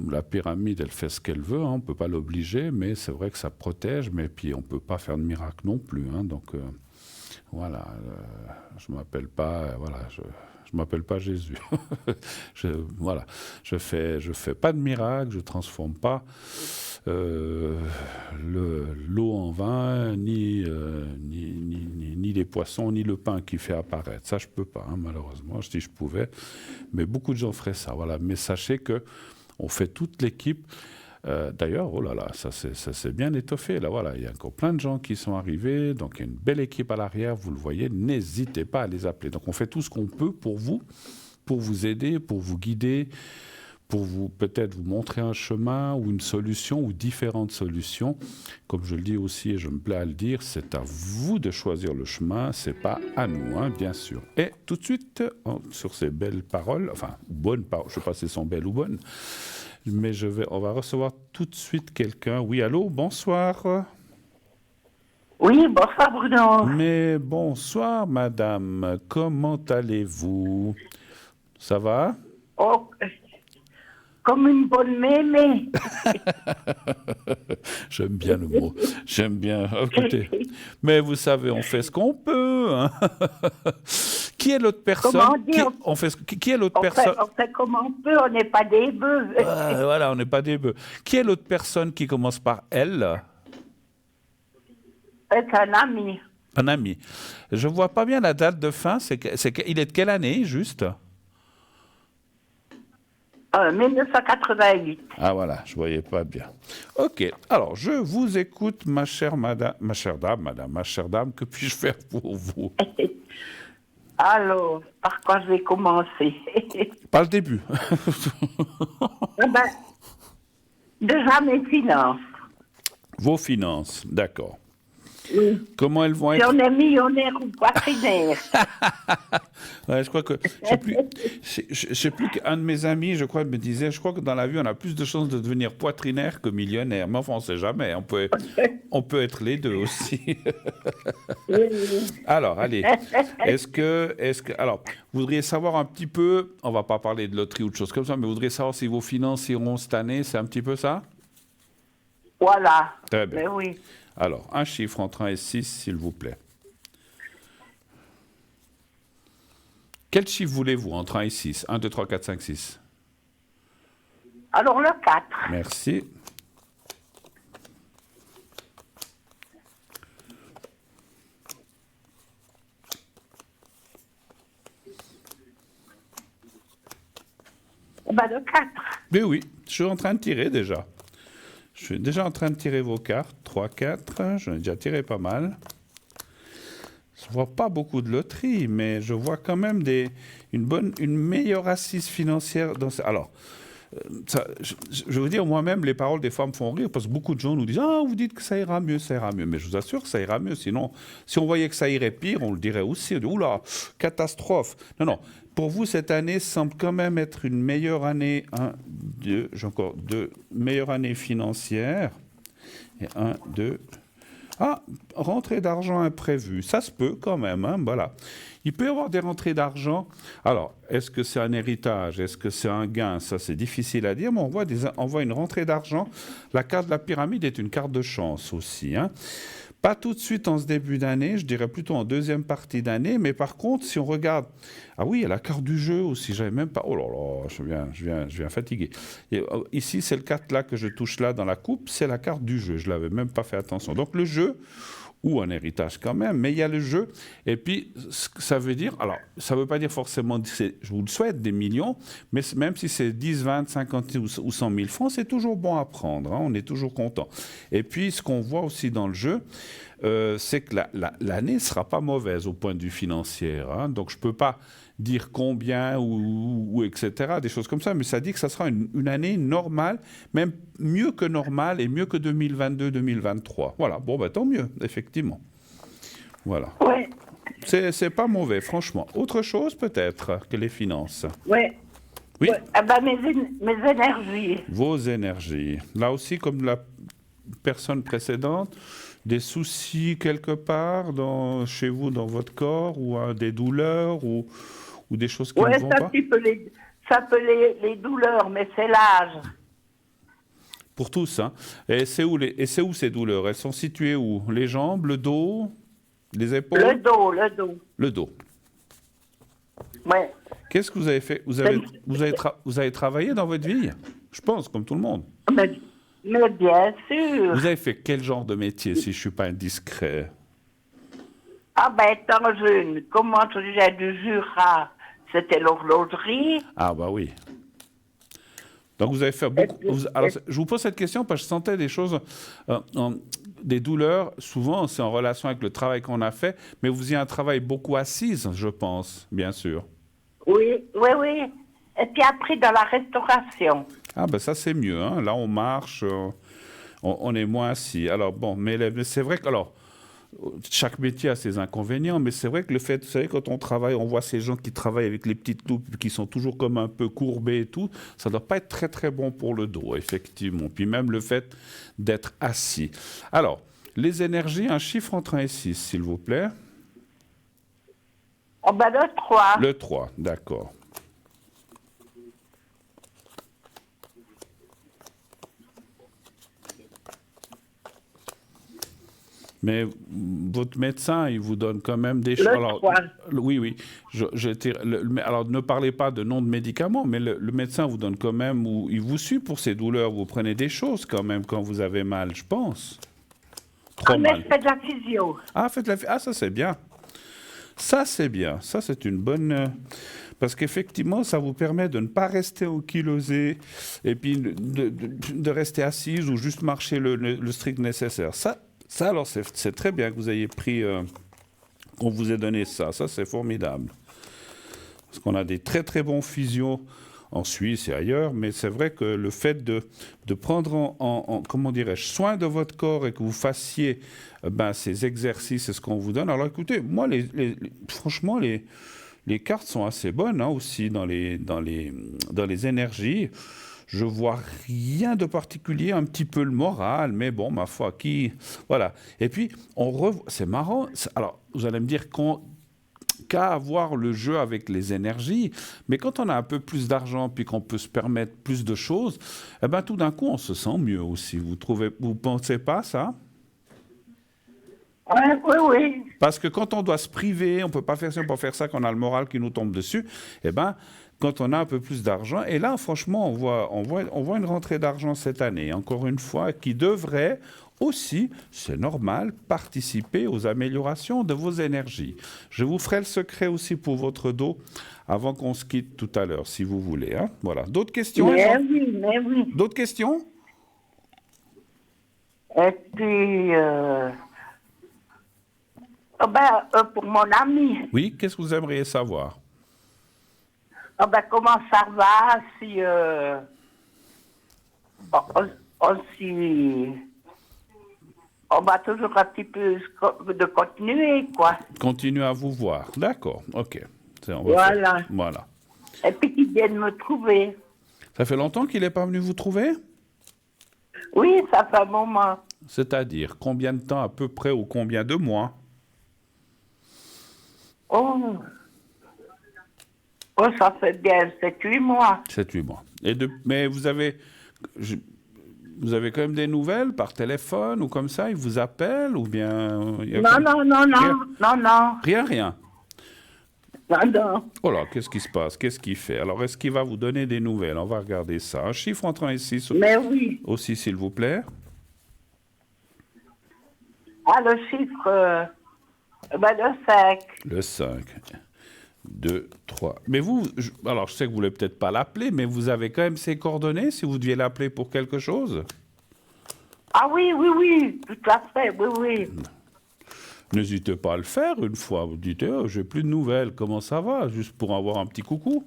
la pyramide, elle fait ce qu'elle veut, hein, on ne peut pas l'obliger, mais c'est vrai que ça protège, mais puis on ne peut pas faire de miracle non plus. Hein, donc voilà, je ne m'appelle pas, voilà, je Je m'appelle pas Jésus. Voilà, je fais pas de miracle, je transforme pas l'eau en vin, ni les poissons, ni le pain qui fait apparaître. Ça, je peux pas, hein, malheureusement. Si je pouvais, mais beaucoup de gens feraient ça. Voilà, mais sachez que on fait toute l'équipe. D'ailleurs, oh là là, ça s'est bien étoffé. Là, voilà, il y a encore plein de gens qui sont arrivés. Donc, il y a une belle équipe à l'arrière. Vous le voyez, n'hésitez pas à les appeler. Donc, on fait tout ce qu'on peut pour vous aider, pour vous guider, pour vous peut-être vous montrer un chemin ou une solution ou différentes solutions. Comme je le dis aussi et je me plais à le dire, c'est à vous de choisir le chemin, c'est pas à nous, hein, bien sûr. Et tout de suite, sur ces belles paroles, enfin bonnes paroles, je ne sais pas si elles sont belles ou bonnes, mais on va recevoir tout de suite quelqu'un. Oui, allô, bonsoir. Oui, bonsoir Bruno. Mais bonsoir madame, comment allez-vous? Ça va? Oh, comme une bonne mémé. J'aime bien le mot. J'aime bien. Écoutez, mais vous savez, on fait ce qu'on peut. Hein. Qui est l'autre personne? Comment dire? Qui est l'autre personne? On fait comme on peut, on n'est pas des bœufs. Voilà, on n'est pas des bœufs. Qui est l'autre personne qui commence par elle? C'est un ami. Un ami. Je vois pas bien la date de fin. Il est de quelle année, juste? 1988. Ah voilà, je voyais pas bien. Ok, alors je vous écoute, ma chère dame, que puis-je faire pour vous? Alors, par quoi je vais commencer? Pas le début. Déjà mes finances. Vos finances, d'accord. Oui. Comment elles vont Si être? on est millionnaire ou poitrinaire. Ouais, je crois que je sais plus qu'un de mes amis, je crois, me disait, je crois que dans la vie, on a plus de chances de devenir poitrinaire que millionnaire. Mais enfin, on ne sait jamais. On peut être les deux aussi. Alors, allez. Alors, vous voudriez savoir un petit peu, on va pas parler de loterie ou de choses comme ça, mais vous voudriez savoir si vos finances iront cette année, c'est un petit peu ça? Voilà. Très bien. Mais oui. Alors, un chiffre entre 1 et 6, s'il vous plaît. Quel chiffre voulez-vous entre 1 et 6? 1, 2, 3, 4, 5, 6. Alors le 4. Merci. Le 4. Mais oui, je suis en train de tirer déjà. Je suis déjà en train de tirer vos cartes. 3, 4, j'en ai déjà tiré pas mal. Je ne vois pas beaucoup de loteries, mais je vois quand même une meilleure assise financière. Alors, je veux dire, moi-même, les paroles des fois me font rire, parce que beaucoup de gens nous disent « Ah, vous dites que ça ira mieux, ça ira mieux. » Mais je vous assure que ça ira mieux. Sinon, si on voyait que ça irait pire, on le dirait aussi. On dit « Oula, catastrophe !» Non. Pour vous, cette année semble quand même être une meilleure année. 1, 2, j'ai encore 2. Meilleure année financière. Et 1, 2. Ah, rentrée d'argent imprévue. Ça se peut quand même, hein, voilà. Il peut y avoir des rentrées d'argent. Alors, est-ce que c'est un héritage? Est-ce que c'est un gain? Ça, c'est difficile à dire, mais on voit une rentrée d'argent. La carte de la pyramide est une carte de chance aussi, hein. Pas tout de suite en ce début d'année, je dirais plutôt en deuxième partie d'année, mais par contre, si on regarde... Ah oui, il y a la carte du jeu aussi, j'avais même pas... Oh là là, je viens fatigué. Et, ici, c'est le 4 là que je touche là dans la coupe, c'est la carte du jeu, je l'avais même pas fait attention. Donc le jeu, ou un héritage quand même, mais il y a le jeu, et puis ça veut dire... Alors, ça veut pas dire forcément, je vous le souhaite, des millions, mais même si c'est 10, 20, 50 ou 100 000 francs, c'est toujours bon à prendre, hein, on est toujours content. Et puis, ce qu'on voit aussi dans le jeu, c'est que l'année ne sera pas mauvaise au point de vue financier. Hein. Donc, je ne peux pas dire combien ou etc., des choses comme ça, mais ça dit que ça sera une année normale, même mieux que normale et mieux que 2022-2023. Voilà, bon, tant mieux, effectivement. Voilà. Ouais. C'est pas mauvais, franchement. Autre chose, peut-être, que les finances. Ouais. Oui. Ouais. Ah mes énergies. Vos énergies. Là aussi, comme la personne précédente, des soucis quelque part chez vous, dans votre corps, ou des douleurs, ou des choses qui ne vont pas? Ça peut les douleurs, mais c'est l'âge. Pour tous, hein. Et c'est où ces douleurs? Elles sont situées où? Les jambes, le dos, les épaules? Le dos. Le dos. Ouais. Qu'est-ce que vous avez fait? Vous avez travaillé dans votre vie? Je pense, comme tout le monde. Mais bien sûr. Vous avez fait quel genre de métier, si je ne suis pas indiscret? Ah ben, étant jeune, comment j'ai du Jura, c'était l'horlogerie. Ah bah oui. Donc vous avez fait beaucoup... alors, je vous pose cette question parce que je sentais des choses, des douleurs, souvent c'est en relation avec le travail qu'on a fait, mais vous faisiez un travail beaucoup assise, je pense, bien sûr. Oui, oui, oui. Et puis après, dans la restauration. Ah ben ça c'est mieux, hein. Là on marche, on est moins assis. Alors bon, mais c'est vrai que... Alors, chaque métier a ses inconvénients, mais c'est vrai que le fait, vous savez, quand on travaille, on voit ces gens qui travaillent avec les petites loupes, qui sont toujours comme un peu courbés et tout, ça ne doit pas être très très bon pour le dos, effectivement. Puis même le fait d'être assis. Alors, les énergies, un chiffre entre 1 et 6, s'il vous plaît. Oh ben le 3. Le 3, d'accord. Mais votre médecin, il vous donne quand même des choses. Oui, oui. Alors, ne parlez pas de nom de médicaments, mais le médecin vous donne quand même, ou il vous suit pour ces douleurs. Vous prenez des choses quand même quand vous avez mal, je pense. Trop mal. Faites de la physio. Ah, ça c'est bien. Ça c'est bien. Ça c'est une bonne... Parce qu'effectivement, ça vous permet de ne pas rester ankylosé et puis de rester assise ou juste marcher le strict nécessaire. Ça, alors, c'est très bien que vous ayez pris, qu'on vous ait donné ça. Ça, c'est formidable. Parce qu'on a des très, très bons physios en Suisse et ailleurs, mais c'est vrai que le fait de prendre comment dirais-je, soin de votre corps et que vous fassiez ces exercices, c'est ce qu'on vous donne. Alors, écoutez, moi, franchement, les cartes sont assez bonnes, hein, aussi dans les énergies. Je vois rien de particulier, un petit peu le moral, mais bon, ma foi, voilà. Et puis, c'est marrant. Alors, vous allez me dire qu'à avoir le jeu avec les énergies, mais quand on a un peu plus d'argent puis qu'on peut se permettre plus de choses, eh ben, tout d'un coup, on se sent mieux aussi. Vous pensez pas ça? Oui, oui. Parce que quand on doit se priver, on ne peut pas faire ça, on peut faire ça, qu'on a le moral qui nous tombe dessus, eh ben, quand on a un peu plus d'argent, et là, franchement, on voit une rentrée d'argent cette année, encore une fois, qui devrait aussi, c'est normal, participer aux améliorations de vos énergies. Je vous ferai le secret aussi pour votre dos avant qu'on se quitte tout à l'heure, si vous voulez. Hein. Voilà. D'autres questions? Mais oui. D'autres questions? Et puis... pour mon ami. Oui, qu'est-ce que vous aimeriez savoir? Comment ça va si on va toujours un petit peu de continuer, quoi. Continuez à vous voir. D'accord, ok. Voilà. Voilà. Et puis qu'il vienne me trouver. Ça fait longtemps qu'il n'est pas venu vous trouver? Oui, ça fait un moment. C'est-à-dire, combien de temps à peu près ou combien de mois? Oh, ça fait bien 7-8 mois. 7-8 mois. Mais vous avez quand même des nouvelles par téléphone ou comme ça? Il vous appelle ou bien... Non. Rien. Non. Oh là, qu'est-ce qui se passe? Qu'est-ce qu'il fait? Alors, est-ce qu'il va vous donner des nouvelles? On va regarder ça. Un chiffre entre 1 et 6 Mais oui. Aussi, s'il vous plaît. Ah, le chiffre... le 5. Le 5. 2, 3. Mais vous, alors je sais que vous ne voulez peut-être pas l'appeler, mais vous avez quand même ses coordonnées si vous deviez l'appeler pour quelque chose? Ah oui, tout à fait, oui. N'hésitez pas à le faire une fois. Vous dites, j'ai plus de nouvelles, comment ça va? Juste pour avoir un petit coucou.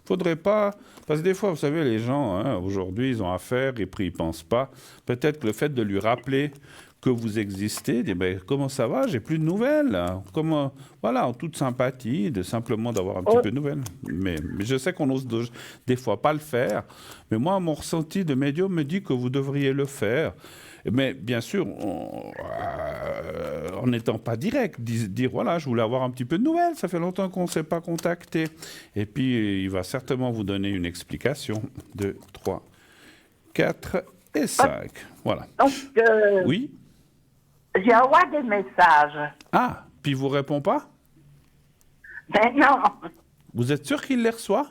Faudrait pas... Parce que des fois, vous savez, les gens, hein, aujourd'hui, ils ont affaire et puis ils ne pensent pas. Peut-être que le fait de lui rappeler que vous existez, dire, comment ça va? J'ai plus de nouvelles. Là. Comment... Voilà, en toute sympathie, simplement d'avoir un petit peu de nouvelles. Mais je sais qu'on n'ose des fois pas le faire. Mais moi, mon ressenti de médium me dit que vous devriez le faire. Mais bien sûr, en n'étant pas direct, dire voilà, je voulais avoir un petit peu de nouvelles, ça fait longtemps qu'on ne s'est pas contacté. Et puis, il va certainement vous donner une explication. 2, 3, 4 et 5. Voilà. Donc, oui? J'ai envoyé des messages. Ah, puis il ne vous répond pas? Ben non. Vous êtes sûr qu'il les reçoit?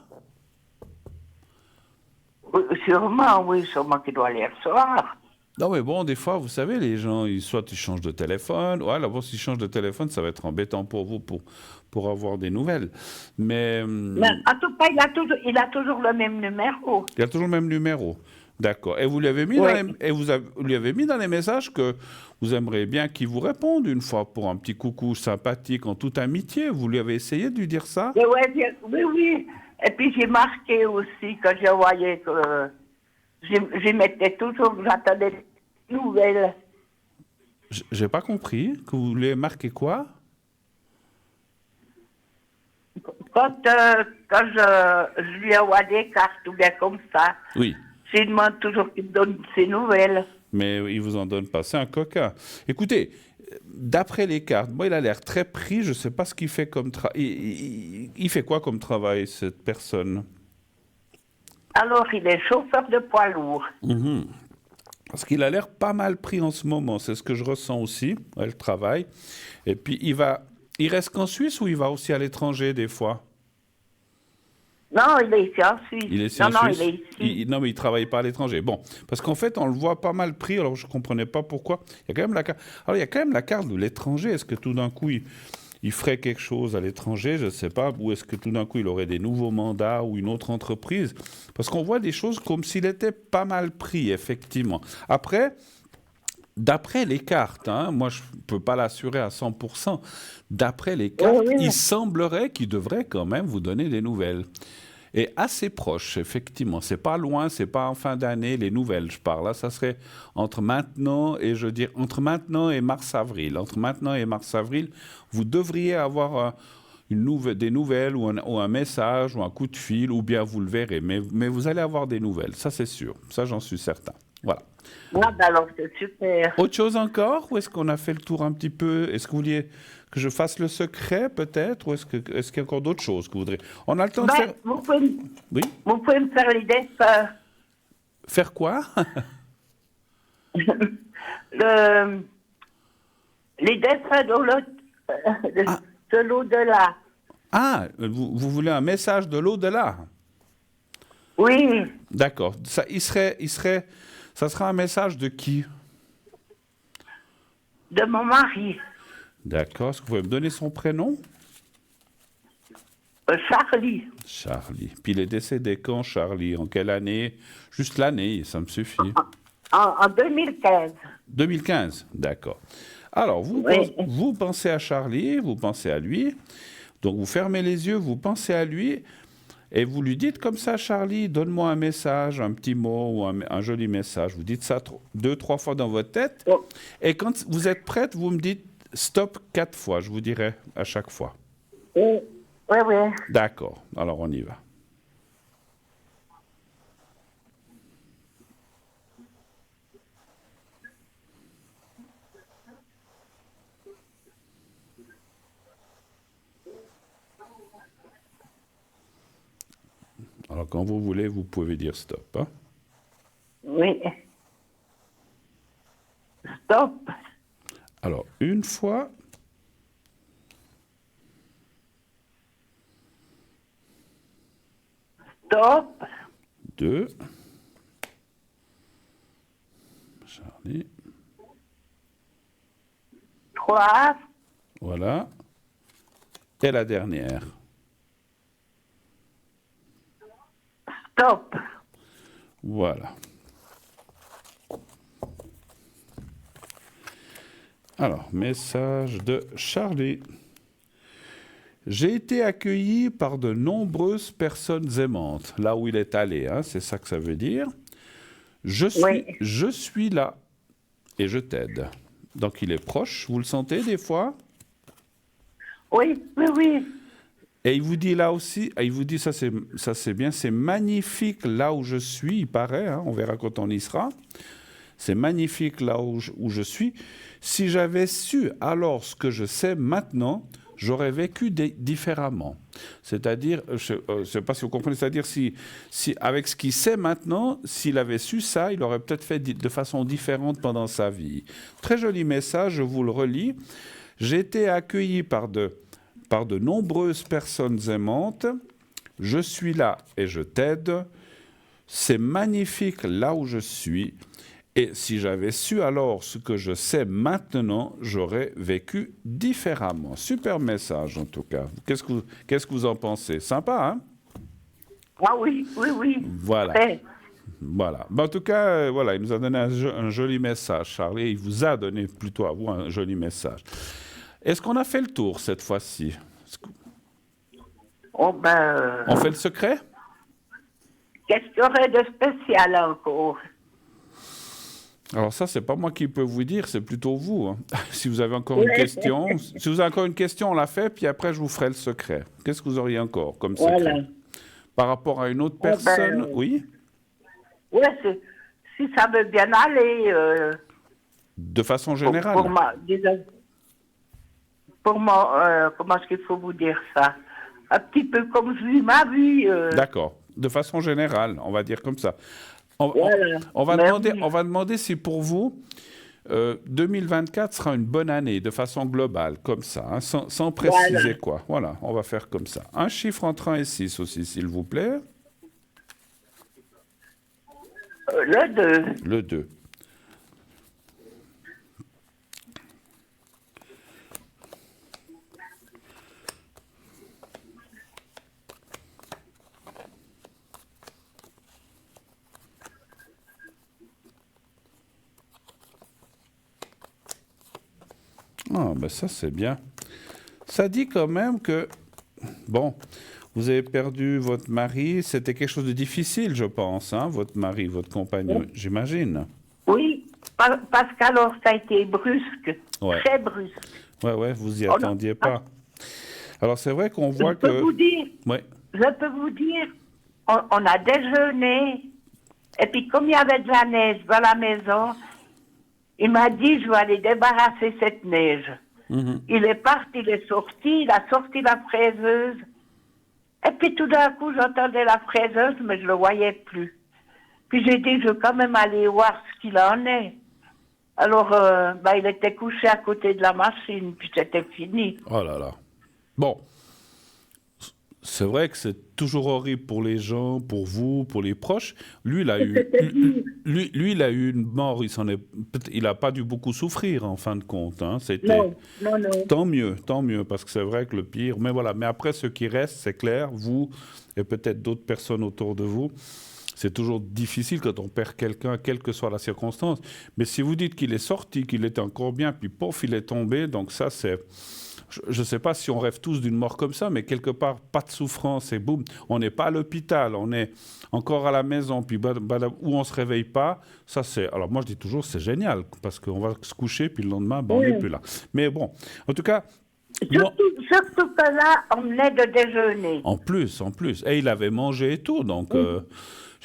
Sûrement qu'il doit les recevoir. Non, mais bon, des fois, vous savez, les gens, soit ils changent de téléphone. Ouais, là, bon, s'ils changent de téléphone, ça va être embêtant pour vous pour avoir des nouvelles. Mais Mais en tout cas, il a toujours le même numéro. il y a toujours le même numéro. D'accord. Et vous lui avez mis Oui. vous lui avez mis dans les messages que vous aimeriez bien qu'il vous réponde une fois pour un petit coucou sympathique en toute amitié. Vous lui avez essayé de lui dire ça? Et ouais, oui. Et puis j'ai marqué aussi que je voyais que j'y mettais toujours, j'attendais des nouvelles. J'ai pas compris. Que vous lui avez marqué quoi? Quand je lui envoie des cartes ou bien comme ça, Oui. je lui demande toujours qu'il me donne ses nouvelles. Mais il vous en donne pas. C'est un coquin. Écoutez, d'après les cartes, moi, il a l'air très pris. Je sais pas ce qu'il fait comme travail. Il fait quoi comme travail, cette personne? Alors, il est chauffeur de poids lourd. Parce qu'il a l'air pas mal pris en ce moment. C'est ce que je ressens aussi. Ouais, le travail. Et puis, il reste qu'en Suisse ou il va aussi à l'étranger des fois? Non, il est ici en Suisse. Il est ici non, en non, Suisse. il est ici. Non, mais il travaille pas à l'étranger. Bon, parce qu'en fait, on le voit pas mal pris. Alors, je comprenais pas pourquoi. Il y a quand même la carte. Alors, il y a quand même la carte de l'étranger. Est-ce que tout d'un coup, il ferait quelque chose à l'étranger? Je ne sais pas. Ou est-ce que tout d'un coup, il aurait des nouveaux mandats ou une autre entreprise? Parce qu'on voit des choses comme s'il était pas mal pris, effectivement. Après, d'après les cartes, hein, moi je ne peux pas l'assurer à 100%, d'après les cartes, Oui. il semblerait qu'il devrait quand même vous donner des nouvelles. Et assez proche, effectivement. C'est pas loin, c'est pas en fin d'année, les nouvelles, je parle. Là, ça serait entre maintenant et, je dirais, entre maintenant et mars-avril. Entre maintenant et mars-avril, vous devriez avoir des nouvelles ou un message ou un coup de fil, ou bien vous le verrez. Mais vous allez avoir des nouvelles, ça c'est sûr. Ça, j'en suis certain. Voilà. Ah, ben alors, c'est super. Autre chose encore? Ou est-ce qu'on a fait le tour un petit peu? Est-ce que vous vouliez que je fasse le secret, peut-être? Ou est-ce qu'il y a encore d'autres choses que vous voudrez? On a le temps de faire... Vous Oui? pouvez me faire les dessins. Faire quoi? Les dessins de l'au-delà. Ah, vous voulez un message de l'au-delà? Oui, D'accord. Ça sera un message de qui? de mon mari, D'accord. Est-ce que vous pouvez me donner son prénom? Charlie, Charlie. Puis il est décédé quand, Charlie? En quelle année? Juste l'année, ça me suffit. en 2015. 2015, d'accord. Alors, Oui. vous pensez à Charlie, vous pensez à lui. Donc, vous fermez les yeux, vous pensez à lui. Et vous lui dites comme ça, Charlie, donne-moi un message, un petit mot ou un joli message. Vous dites ça 2-3 fois dans votre tête. Oh. Et quand vous êtes prête, vous me dites stop 4 fois. Je vous dirai à chaque fois. Oui, oui. D'accord. Alors, on y va. Alors, quand vous voulez, vous pouvez dire stop. Hein? Oui. Stop. Alors, une fois, Stop. 2. Charlie. 3. Voilà. Et la dernière. Stop. Voilà. Alors, message de Charlie. J'ai été accueilli par de nombreuses personnes aimantes, là où il est allé, hein, c'est ça que ça veut dire. Oui. Je suis là et je t'aide. Donc il est proche, vous le sentez des fois? Oui. Et il vous dit là aussi, il vous dit ça c'est bien, c'est magnifique là où je suis, il paraît, hein, on verra quand on y sera. C'est magnifique là où je suis. Si j'avais su alors ce que je sais maintenant, j'aurais vécu différemment. C'est-à-dire, je ne sais pas si vous comprenez, c'est-à-dire si avec ce qu'il sait maintenant, s'il avait su ça, il aurait peut-être fait de façon différente pendant sa vie. Très joli message, je vous le relis. J'ai été accueilli par de nombreuses personnes aimantes. Je suis là et je t'aide. C'est magnifique là où je suis. Et si j'avais su alors ce que je sais maintenant, j'aurais vécu différemment. Super message en tout cas. Qu'est-ce que vous en pensez? Sympa, hein? Ah oui, oui, oui. Voilà. Très. Voilà. En tout cas, voilà, il nous a donné un joli message, Charlie. Il vous a donné plutôt à vous un joli message. Est-ce qu'on a fait le tour cette fois-ci? Oh ben, On fait le secret? qu'est-ce qu'il y aurait de spécial encore? Alors ça, c'est pas moi qui peux vous dire, c'est plutôt vous, hein. Si vous avez encore une question, si vous avez encore une question, on la fait, puis après je vous ferai le secret. Qu'est-ce que vous auriez encore comme secret? Voilà. Par rapport à une autre Oh ben, personne, oui? Ouais, si ça veut bien aller, De façon pour, générale. pour moi, comment est-ce qu'il faut vous dire ça? Un petit peu comme je vis ma vie. D'accord. De façon générale, on va dire comme ça. Voilà. On va Mais demander, oui. on va demander si pour vous, 2024 sera une bonne année, de façon globale, comme ça, hein, sans préciser Voilà. quoi. Voilà, on va faire comme ça. Un chiffre entre 1 et 6 aussi, s'il vous plaît. Le 2. Le 2. Ah, ben ça, c'est bien. Ça dit quand même que, bon, vous avez perdu votre mari. C'était quelque chose de difficile, je pense, hein, votre mari, votre compagnon, j'imagine. Oui, parce qu'alors ça a été brusque, Ouais. très brusque. Ouais, vous y Oh non. attendiez pas. Alors, c'est vrai qu'on voit Je peux que... vous dire, Ouais. on a déjeuné, et puis comme il y avait de la neige dans la maison, il m'a dit, je vais aller débarrasser cette neige. Mhm. Il est parti, il est sorti, il a sorti la fraiseuse. Et puis tout d'un coup, j'entendais la fraiseuse, mais je ne le voyais plus. Puis j'ai dit, je vais quand même aller voir ce qu'il en est. Alors, il était couché à côté de la machine, puis c'était fini. Oh là là. Bon, c'est vrai que c'est toujours horrible pour les gens, pour vous, pour les proches. Lui, il a eu, lui, il a eu une mort. Il n'a pas dû beaucoup souffrir en fin de compte, hein. C'était Non. tant mieux, parce que c'est vrai que le pire. Mais voilà. Mais après, ce qui reste, c'est clair, vous et peut-être d'autres personnes autour de vous. C'est toujours difficile quand on perd quelqu'un, quelle que soit la circonstance. Mais si vous dites qu'il est sorti, qu'il était encore bien, puis pouf, il est tombé, donc ça, c'est... Je ne sais pas si on rêve tous d'une mort comme ça, mais quelque part, pas de souffrance et boum, on n'est pas à l'hôpital, on est encore à la maison, puis où on ne se réveille pas, ça c'est... Alors moi, je dis toujours, c'est génial, parce qu'on va se coucher, puis le lendemain, on n'est plus là. Mais bon, en tout cas... Surtout que là, on venait de déjeuner. En plus. Et il avait mangé et tout, donc...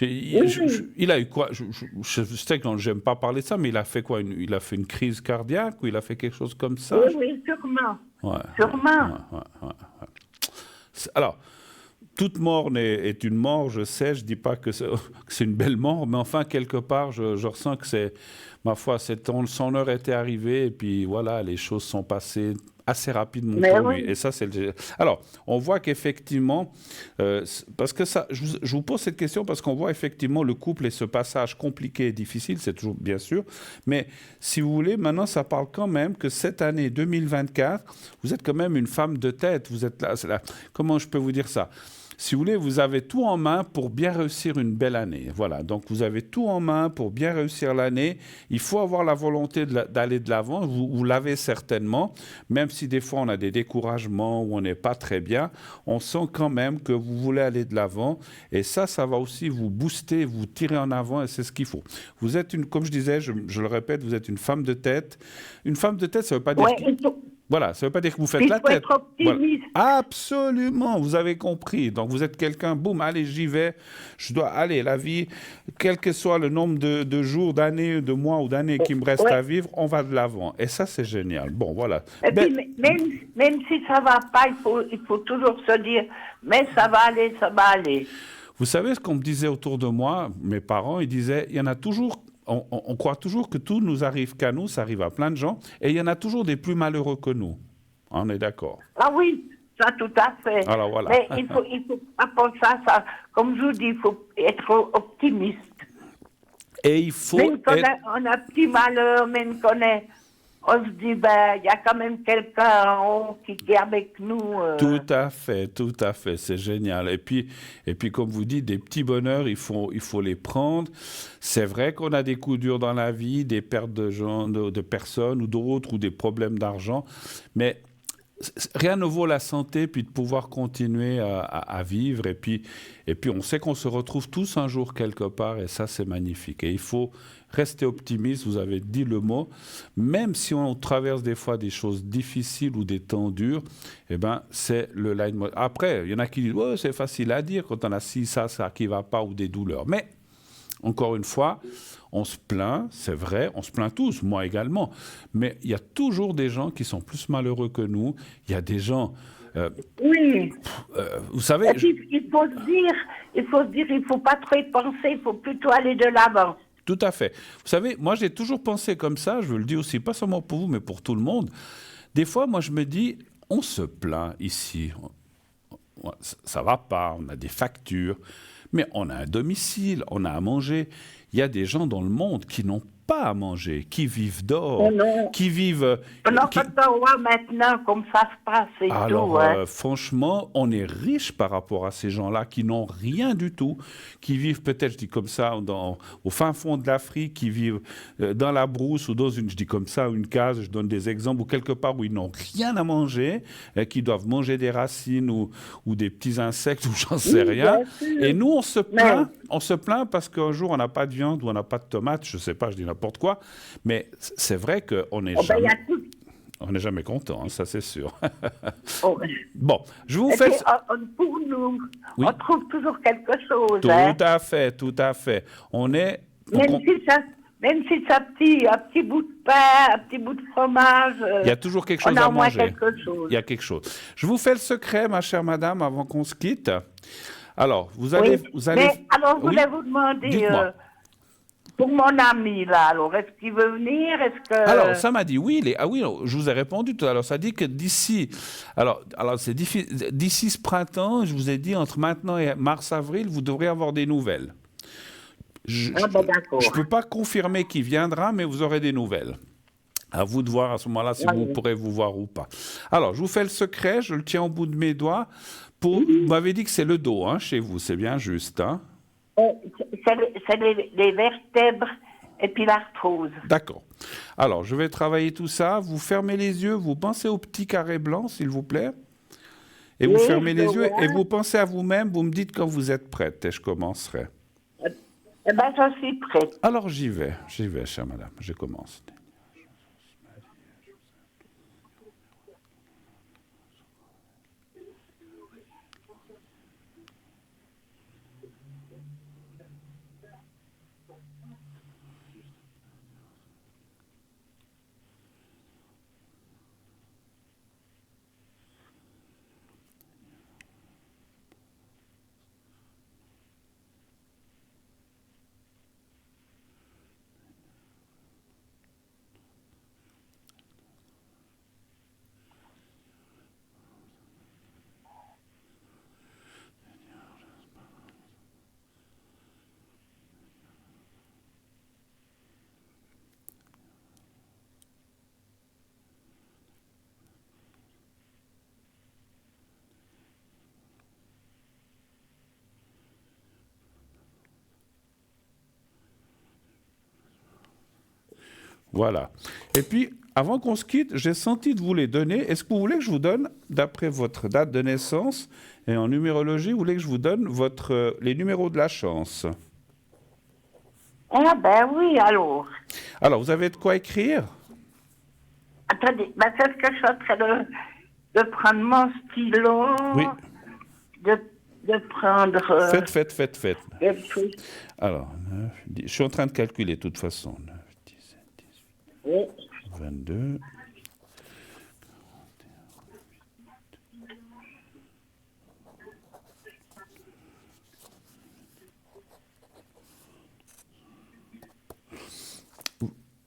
il a eu quoi? Je sais que j'aime pas parler de ça, mais il a fait quoi? Il a fait une crise cardiaque ou il a fait quelque chose comme ça? Oui, sûrement. Ouais, Sûrement. ouais. Alors, toute mort est une mort, je sais, je dis pas que c'est une belle mort, mais enfin, quelque part, je ressens que c'est, ma foi, son heure était arrivée, et puis voilà, les choses sont passées assez rapidement pour lui. Et ça, c'est Alors, on voit qu'effectivement, parce que ça, je vous pose cette question parce qu'on voit effectivement le couple et ce passage compliqué et difficile, c'est toujours bien sûr, mais si vous voulez, maintenant, ça parle quand même que cette année 2024, vous êtes quand même une femme de tête, vous êtes là, comment je peux vous dire ça? Si vous voulez, vous avez tout en main pour bien réussir une belle année. Voilà, donc vous avez tout en main pour bien réussir l'année. Il faut avoir la volonté d'aller de l'avant. Vous l'avez certainement, même si des fois on a des découragements ou on n'est pas très bien. On sent quand même que vous voulez aller de l'avant. Et ça va aussi vous booster, vous tirer en avant et c'est ce qu'il faut. Vous êtes comme je disais, je le répète, vous êtes une femme de tête. Une femme de tête, ça ne veut pas dire... Voilà, ça ne veut pas dire que vous faites la tête. Voilà. Absolument, vous avez compris. Donc vous êtes quelqu'un, boum, allez, j'y vais. Je dois aller, la vie, quel que soit le nombre de jours, d'années, de mois ou d'années qui me restent à vivre, on va de l'avant. Et ça, c'est génial. Bon, voilà. Et puis, même si ça ne va pas, il faut toujours se dire, mais ça va aller, ça va aller. Vous savez ce qu'on me disait autour de moi, mes parents, ils disaient, il y en a toujours... On croit toujours que tout nous arrive qu'à nous, ça arrive à plein de gens, et il y en a toujours des plus malheureux que nous. On est d'accord. Ah oui, ça, tout à fait. Alors voilà. Mais il faut pas penser à ça. Comme je vous dis, il faut être optimiste. Et il faut Mais être... on a un petit malheur, mais on se dit, ben, il y a quand même quelqu'un en haut qui est avec nous. Tout à fait, c'est génial. Et puis, comme vous dites, des petits bonheurs, il faut les prendre. C'est vrai qu'on a des coups durs dans la vie, des pertes de gens, de personnes ou d'autres, ou des problèmes d'argent, mais rien ne vaut la santé, puis de pouvoir continuer à vivre. Et puis, on sait qu'on se retrouve tous un jour quelque part, et ça, c'est magnifique. Et il faut rester optimiste, vous avez dit le mot, même si on traverse des fois des choses difficiles ou des temps durs, eh ben, c'est le line. Après, il y en a qui disent, ouais, c'est facile à dire quand on a ça qui ne va pas, ou des douleurs. Mais, encore une fois, on se plaint, c'est vrai, on se plaint tous, moi également, mais il y a toujours des gens qui sont plus malheureux que nous, il y a des gens... Oui. Vous savez... Et puis, il faut se dire, il faut pas trop y penser, il faut plutôt aller de l'avant. Tout à fait. Vous savez, moi j'ai toujours pensé comme ça, je le dis aussi, pas seulement pour vous, mais pour tout le monde. Des fois, moi je me dis, on se plaint ici, ça va pas, on a des factures, mais on a un domicile, on a à manger. Il y a des gens dans le monde qui n'ont pas à manger, qui vivent dehors, qui vivent... Alors, quand on voit maintenant comme ça se passe et Alors, tout, hein. franchement, on est riche par rapport à ces gens-là qui n'ont rien du tout, qui vivent peut-être, je dis comme ça, au fin fond de l'Afrique, qui vivent dans la brousse ou dans une, je dis comme ça, une case, je donne des exemples, ou quelque part où ils n'ont rien à manger, qui doivent manger des racines ou des petits insectes ou j'en sais rien. Et nous, on se plaint parce qu'un jour, on n'a pas de viande ou on n'a pas de tomates, je ne sais pas, je dis n'importe quoi, mais c'est vrai qu'on n'est jamais... On n'est jamais content, hein, ça c'est sûr. Bon, je vous fais... Pour nous, oui. on trouve toujours quelque chose. Tout à fait, tout à fait. On est... Même si c'est un petit bout de pain, un petit bout de fromage... il y a toujours quelque chose à manger. Il y a quelque chose. Je vous fais le secret, ma chère madame, avant qu'on se quitte. Alors, vous allez... Mais alors, je voulais vous demander... pour mon ami, là, alors, est-ce qu'il veut venir? Alors, ça m'a dit oui. Oui, je vous ai répondu tout à l'heure. Ça dit que d'ici... Alors c'est d'ici ce printemps, je vous ai dit, entre maintenant et mars-avril, vous devrez avoir des nouvelles. Je ne peux pas confirmer qui viendra, mais vous aurez des nouvelles. À vous de voir à ce moment-là si vous pourrez vous voir ou pas. Alors, je vous fais le secret, je le tiens au bout de mes doigts. Vous m'avez dit que c'est le dos, hein, chez vous, c'est bien juste, hein? C'est les vertèbres et puis l'arthrose. D'accord. Alors, je vais travailler tout ça. Vous fermez les yeux, vous pensez au petit carré blanc, s'il vous plaît. Et vous fermez les yeux et vous pensez à vous-même, vous me dites quand vous êtes prête et je commencerai. Eh bien, je suis prête. Alors, j'y vais, chère madame, je commence. Voilà. Et puis, avant qu'on se quitte, j'ai senti de vous les donner. Est-ce que vous voulez que je vous donne, d'après votre date de naissance et en numérologie, vous voulez que je vous donne les numéros de la chance? Ah ben oui, alors. Alors, vous avez de quoi écrire? Attendez, c'est ce que je suis en train de prendre mon stylo. Oui. De prendre... Faites. Alors, 9, 10, je suis en train de calculer de toute façon. 9, 17, 18, 22...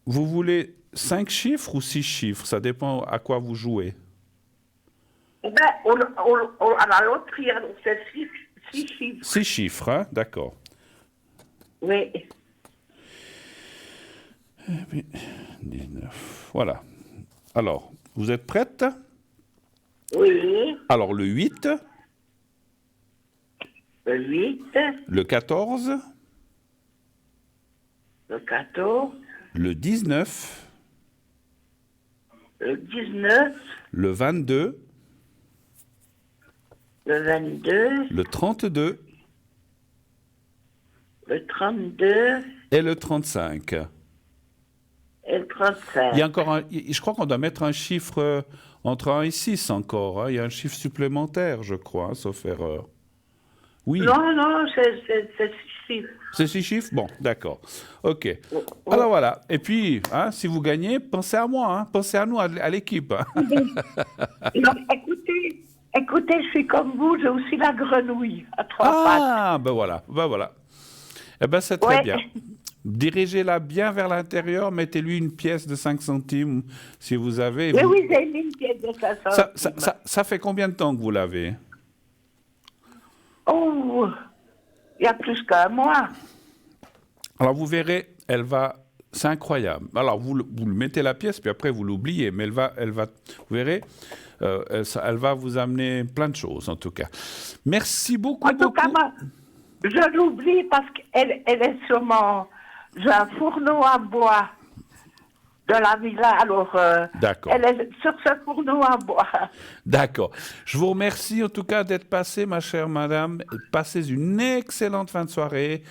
Vous voulez 5 chiffres ou 6 chiffres? Ça dépend à quoi vous jouez. Ben, à la loterie, alors c'est 6 chiffres. 6 chiffres, hein, d'accord. Oui. 19. Voilà. Alors, vous êtes prête? Oui. Alors, le 8, Le 8, le 14, le 14, le 19, le 19, le 22, le 22, le 32 le 32 et le 35. et le 35. Il y a encore je crois qu'on doit mettre un chiffre entre 1 et 6 encore, hein. Il y a un chiffre supplémentaire, je crois, hein, sauf erreur. Oui. Non, c'est 6 chiffres. C'est 6 chiffres? Bon, d'accord. OK. Oh. Alors voilà. Et puis, hein, si vous gagnez, pensez à moi, hein. Pensez à nous, à l'équipe. Hein. Non, écoutez, je suis comme vous, j'ai aussi la grenouille à 3 pattes. Ah, ben voilà, ben voilà. Eh ben c'est très bien. Dirigez-la bien vers l'intérieur, mettez-lui une pièce de 5 centimes si vous avez. Mais oui, j'ai mis une pièce de 5 centimes. Ça fait combien de temps que vous l'avez? Oh, il y a plus qu'un mois. Alors vous verrez, elle va... C'est incroyable. Alors vous le mettez la pièce, puis après vous l'oubliez, mais elle va, vous verrez, elle va vous amener plein de choses en tout cas. Merci beaucoup. En tout cas, moi, je l'oublie parce qu'elle est sûrement... J'ai un fourneau à bois de la villa, alors elle est sur ce fourneau à bois. D'accord. Je vous remercie en tout cas d'être passée, ma chère madame. Passez une excellente fin de soirée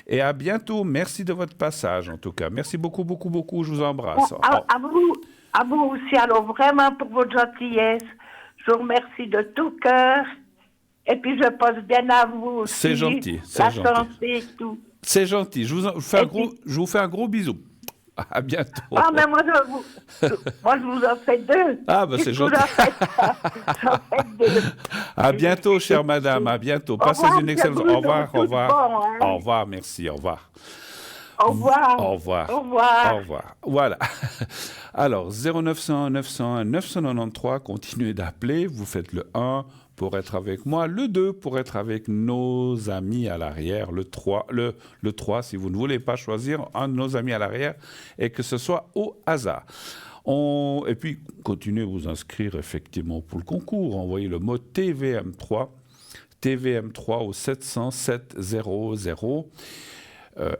et à bientôt. Merci de votre passage en tout cas. Merci beaucoup, beaucoup, beaucoup. Je vous embrasse. Bon, à vous aussi, alors vraiment pour votre gentillesse. Je vous remercie de tout cœur. Et puis je pense bien à vous aussi. C'est gentil. La santé et tout. C'est gentil. Je vous fais un gros bisou. À bientôt. Ah, mais moi, je vous en fais 2. Ah, ben c'est gentil. J'en fais 2. À bientôt, chère madame. À bientôt. Passez une excellente... Au revoir, au revoir. Bon, hein. Au revoir, merci, au revoir. Au revoir. Au revoir. Au revoir. Au revoir. Voilà. Alors, 0901 901 993, continuez d'appeler. Vous faites le 1 pour être avec moi, le 2 pour être avec nos amis à l'arrière, le 3 si vous ne voulez pas choisir un de nos amis à l'arrière et que ce soit au hasard. Et puis, continuez à vous inscrire effectivement pour le concours. Envoyez le mot TVM3 au 700 700.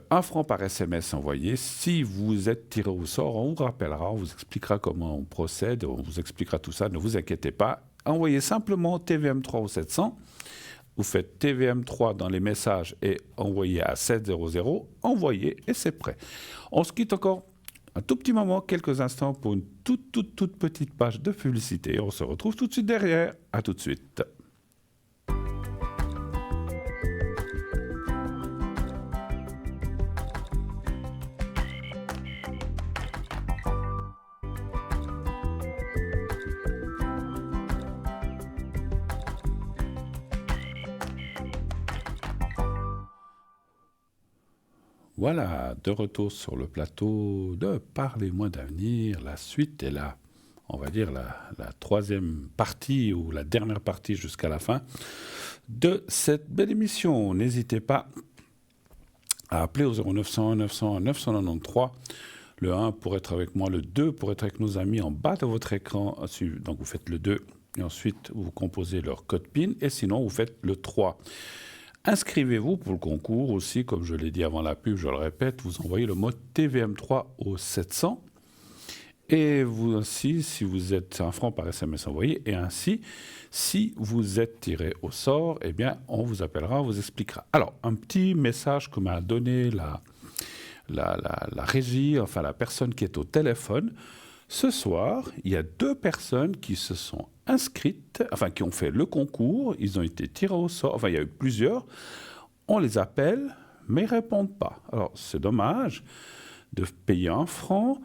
1 franc par SMS envoyé. Si vous êtes tiré au sort, on vous rappellera, on vous expliquera comment on procède, on vous expliquera tout ça, ne vous inquiétez pas. Envoyez simplement TVM3 au 700. Vous faites TVM3 dans les messages et envoyez à 700. Envoyez et c'est prêt. On se quitte encore un tout petit moment, quelques instants pour une toute petite page de publicité. On se retrouve tout de suite derrière. À tout de suite. Voilà, de retour sur le plateau de Parlez-moi d'avenir. La suite est là, on va dire la troisième partie ou la dernière partie jusqu'à la fin de cette belle émission. N'hésitez pas à appeler au 0901 901 993. Le 1 pour être avec moi, le 2 pour être avec nos amis en bas de votre écran. Donc vous faites le 2 et ensuite vous composez leur code PIN et sinon vous faites le 3. Inscrivez-vous pour le concours aussi, comme je l'ai dit avant la pub, je le répète, vous envoyez le mot TVM3 au 700. Et vous aussi, si vous êtes 1 franc par SMS envoyé, et ainsi, si vous êtes tiré au sort, eh bien, on vous appellera, on vous expliquera. Alors, un petit message que m'a donné la régie, enfin la personne qui est au téléphone. Ce soir, il y a 2 personnes qui se sont inscrites, enfin qui ont fait le concours, ils ont été tirés au sort, enfin il y a eu plusieurs, on les appelle, mais ils ne répondent pas. Alors c'est dommage de payer 1 franc,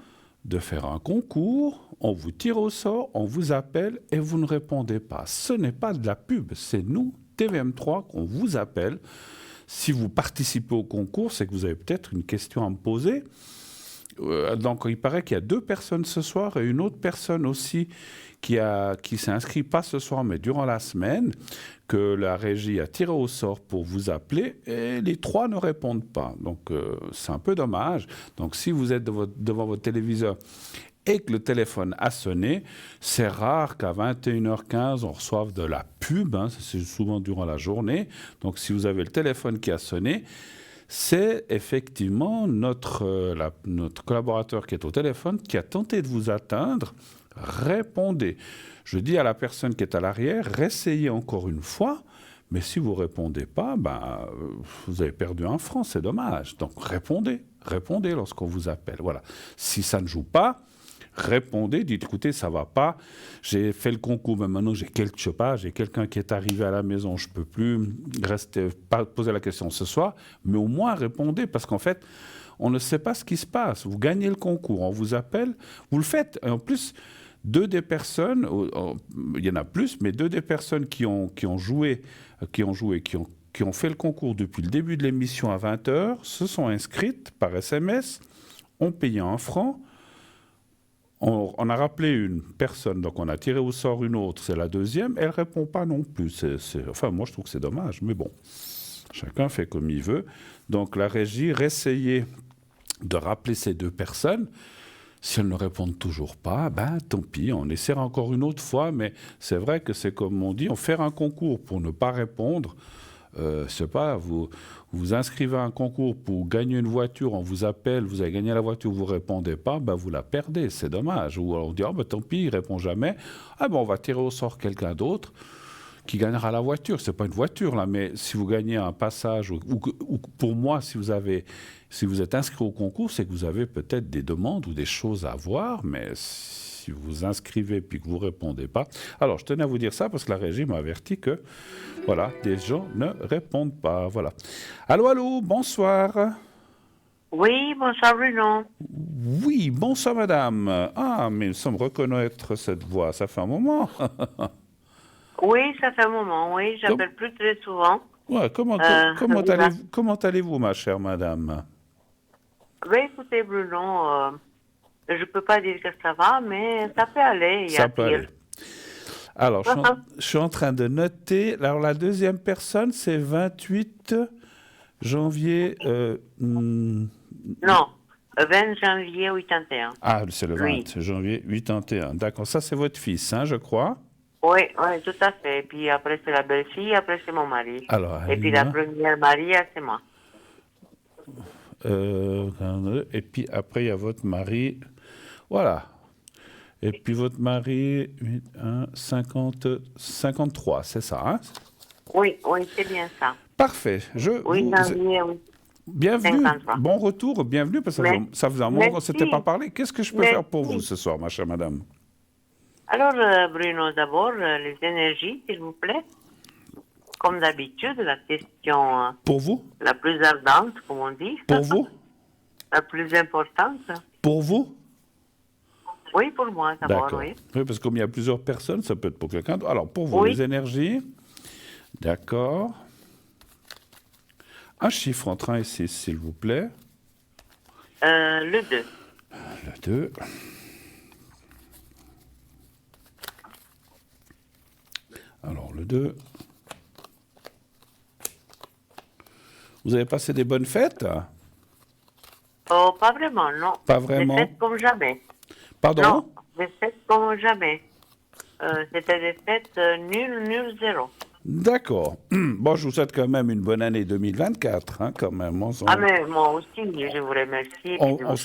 de faire un concours, on vous tire au sort, on vous appelle et vous ne répondez pas. Ce n'est pas de la pub, c'est nous, TVM3, qu'on vous appelle. Si vous participez au concours, c'est que vous avez peut-être une question à me poser. Donc, il paraît qu'il y a 2 personnes ce soir et une autre personne aussi qui s'est inscrite, pas ce soir, mais durant la semaine, que la régie a tiré au sort pour vous appeler et les 3 ne répondent pas. Donc, c'est un peu dommage. Donc, si vous êtes devant votre téléviseur et que le téléphone a sonné, c'est rare qu'à 21h15, on reçoive de la pub. Hein, c'est souvent durant la journée. Donc, si vous avez le téléphone qui a sonné, c'est effectivement notre collaborateur qui est au téléphone qui a tenté de vous atteindre. Répondez. Je dis à la personne qui est à l'arrière, réessayez encore une fois, mais si vous ne répondez pas, vous avez perdu 1 franc, c'est dommage. Donc répondez lorsqu'on vous appelle. Voilà. Si ça ne joue pas, répondez, dites écoutez, ça ne va pas, j'ai fait le concours, mais maintenant j'ai quelqu'un qui est arrivé à la maison, je ne peux plus poser la question ce soir, mais au moins répondez, parce qu'en fait, on ne sait pas ce qui se passe. Vous gagnez le concours, on vous appelle, vous le faites. Et en plus, 2 des personnes, il y en a plus, mais 2 des personnes qui ont fait le concours depuis le début de l'émission à 20h, se sont inscrites par SMS, ont payé 1 franc. On a rappelé une personne, donc on a tiré au sort une autre, c'est la deuxième, elle ne répond pas non plus. Enfin, moi je trouve que c'est dommage, mais bon, chacun fait comme il veut. Donc la régie, réessayez de rappeler ces 2 personnes. Si elles ne répondent toujours pas, tant pis, on essaiera encore une autre fois, mais c'est vrai que c'est comme on dit, on fait un concours pour ne pas répondre. Je sais pas, vous inscrivez à un concours pour gagner une voiture, on vous appelle, vous avez gagné la voiture, vous ne répondez pas, vous la perdez, c'est dommage. Ou alors on dit, tant pis, il ne répond jamais. On va tirer au sort quelqu'un d'autre qui gagnera la voiture. Ce n'est pas une voiture, là, mais si vous gagnez un passage, ou pour moi, si vous êtes inscrit au concours, c'est que vous avez peut-être des demandes ou des choses à voir, mais si vous vous inscrivez puis que vous ne répondez pas... Alors, je tenais à vous dire ça parce que la régie m'a averti que, voilà, des gens ne répondent pas. Voilà. Allô, bonsoir. Oui, bonsoir Bruno. Oui, bonsoir madame. Ah, mais nous sommes reconnaître cette voix, ça fait un moment. Oui, ça fait un moment, oui, j'appelle plus très souvent. Ouais, comment allez-vous, ma chère madame? Écoutez, Bruno, je ne peux pas dire que ça va, mais ça peut aller. Ça peut aller. Alors, je suis en train de noter. Alors, la deuxième personne, c'est 28 janvier... Non, 20 janvier 81. Ah, c'est le 20 janvier 81. D'accord, ça, c'est votre fils, hein, je crois? Oui, tout à fait. Et puis après, c'est la belle-fille, après, c'est mon mari. Alors, et puis la première mari, c'est moi. Et puis après, il y a votre mari. Voilà. Et puis votre mari, 53, c'est ça, hein? Oui, c'est bien ça. Parfait. Oui. Bienvenue. 53. Bon retour, bienvenue, parce que ça faisait un moment qu'on ne s'était pas parlé. Qu'est-ce que je peux faire pour vous ce soir, ma chère madame? Alors, Bruno, d'abord, les énergies, s'il vous plaît. Comme d'habitude, la question... pour vous? La plus ardente, comme on dit. Pour vous? La plus importante. Pour vous? Oui, pour moi, d'abord, oui, parce que comme il y a plusieurs personnes, ça peut être pour quelqu'un d'autre. Alors, pour vous, les énergies. D'accord. Un chiffre entre 1 et 6, s'il vous plaît. Le 2. Le 2. Alors, le 2. Vous avez passé des bonnes fêtes? Oh, pas vraiment, non. Pas vraiment? Des fêtes comme jamais. Pardon? Non, des fêtes comme jamais. C'était des fêtes nul, zéro. D'accord. Bon, je vous souhaite quand même une bonne année 2024, hein, quand même. Mais moi aussi, je vous remercie. On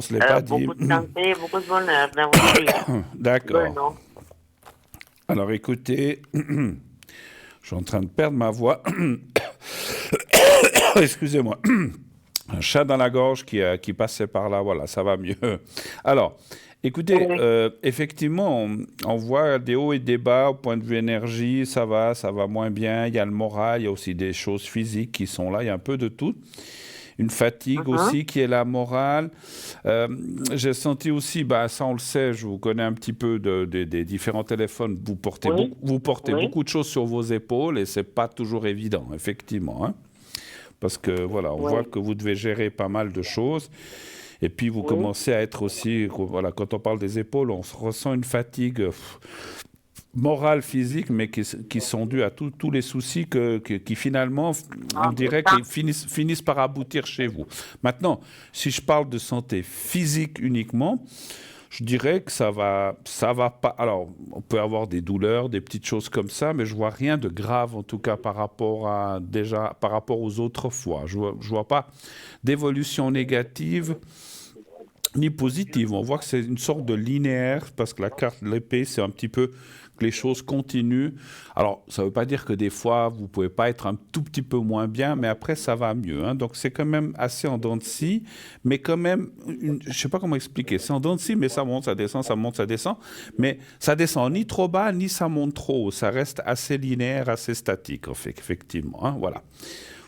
se l'est pas dit. Beaucoup de santé, beaucoup de bonheur dans votre vie. D'accord. Alors, écoutez, je suis en train de perdre ma voix. Excusez-moi. Un chat dans la gorge qui passait par là, voilà, ça va mieux. Alors, écoutez, effectivement, on voit des hauts et des bas au point de vue énergie, ça va moins bien, il y a le moral, il y a aussi des choses physiques qui sont là, il y a un peu de tout. Une fatigue aussi qui est la morale. J'ai senti aussi, ça on le sait, je vous connais un petit peu des différents téléphones, vous portez beaucoup de choses sur vos épaules et c'est pas toujours évident, effectivement, hein. Parce que voilà, on voit que vous devez gérer pas mal de choses. Et puis vous Oui. commencez à être aussi, voilà, quand on parle des épaules, on ressent une fatigue morale, physique, mais qui sont dues à tous les soucis qui finalement, on Ah, c'est dirait ça. qu'ils finissent par aboutir chez vous. Maintenant, si je parle de santé physique uniquement, je dirais que ça va pas. Alors, on peut avoir des douleurs, des petites choses comme ça, mais je vois rien de grave en tout cas par rapport aux autres fois. Je vois pas d'évolution négative ni positive. On voit que c'est une sorte de linéaire parce que la carte de l'épée, c'est un petit peu que les choses continuent. Alors, ça ne veut pas dire que des fois, vous ne pouvez pas être un tout petit peu moins bien, mais après, ça va mieux. Hein. Donc, c'est quand même assez en dents de scie, mais quand même, je ne sais pas comment expliquer. C'est en dents de scie, mais ça monte, ça descend, ça monte, ça descend. Mais ça descend ni trop bas, ni ça monte trop haut. Ça reste assez linéaire, assez statique, en fait, effectivement. Hein, voilà.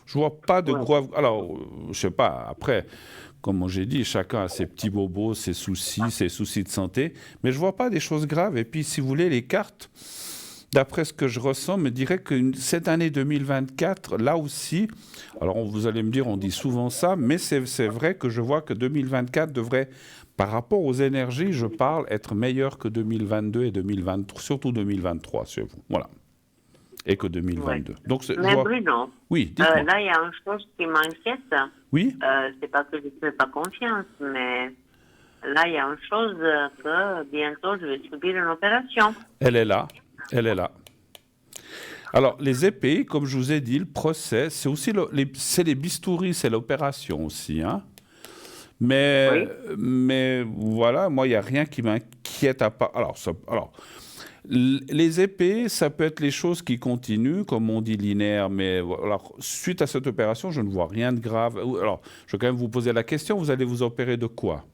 Je vois pas de Ouais. gros. Alors, je sais pas. Après, comme j'ai dit, chacun a ses petits bobos, ses soucis de santé. Mais je vois pas des choses graves. Et puis, si vous voulez, les cartes, d'après ce que je ressens, me dirait que cette année 2024, là aussi, alors vous allez me dire, on dit souvent ça, mais c'est vrai que je vois que 2024 devrait, par rapport aux énergies, je parle, être meilleur que 2022 et 2023, surtout 2023 chez vous. Voilà. Et que Ouais. 2022. Donc, je Mais vois. Bruno, Oui, dites-moi. là, il y a une chose qui m'inquiète. Oui? C'est pas que je ne fais pas confiance, mais là, il y a une chose que bientôt, je vais subir une opération. Elle est là. Elle est là. Alors, les épées, comme je vous ai dit, le procès, c'est aussi c'est les bistouris, c'est l'opération aussi. Hein. Mais, Oui. mais voilà, moi, il n'y a rien qui m'inquiète à part. Alors, les épées, ça peut être les choses qui continuent, comme on dit linéaire, mais alors, suite à cette opération, je ne vois rien de grave. Alors, je vais quand même vous poser la question, vous allez vous opérer de quoi?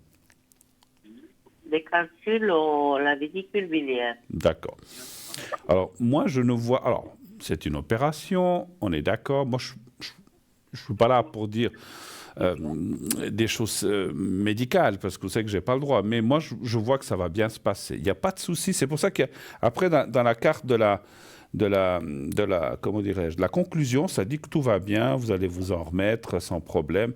Des calculs la vésicule biliaire. D'accord. Alors, moi, je ne vois. Alors, c'est une opération, on est d'accord. Moi, je ne suis pas là pour dire euh, des choses médicales, parce que vous savez que je n'ai pas le droit. Mais moi, je vois que ça va bien se passer. Il n'y a pas de souci. C'est pour ça qu'après, dans la carte comment dirais-je, de la conclusion, ça dit que tout va bien, vous allez vous en remettre sans problème.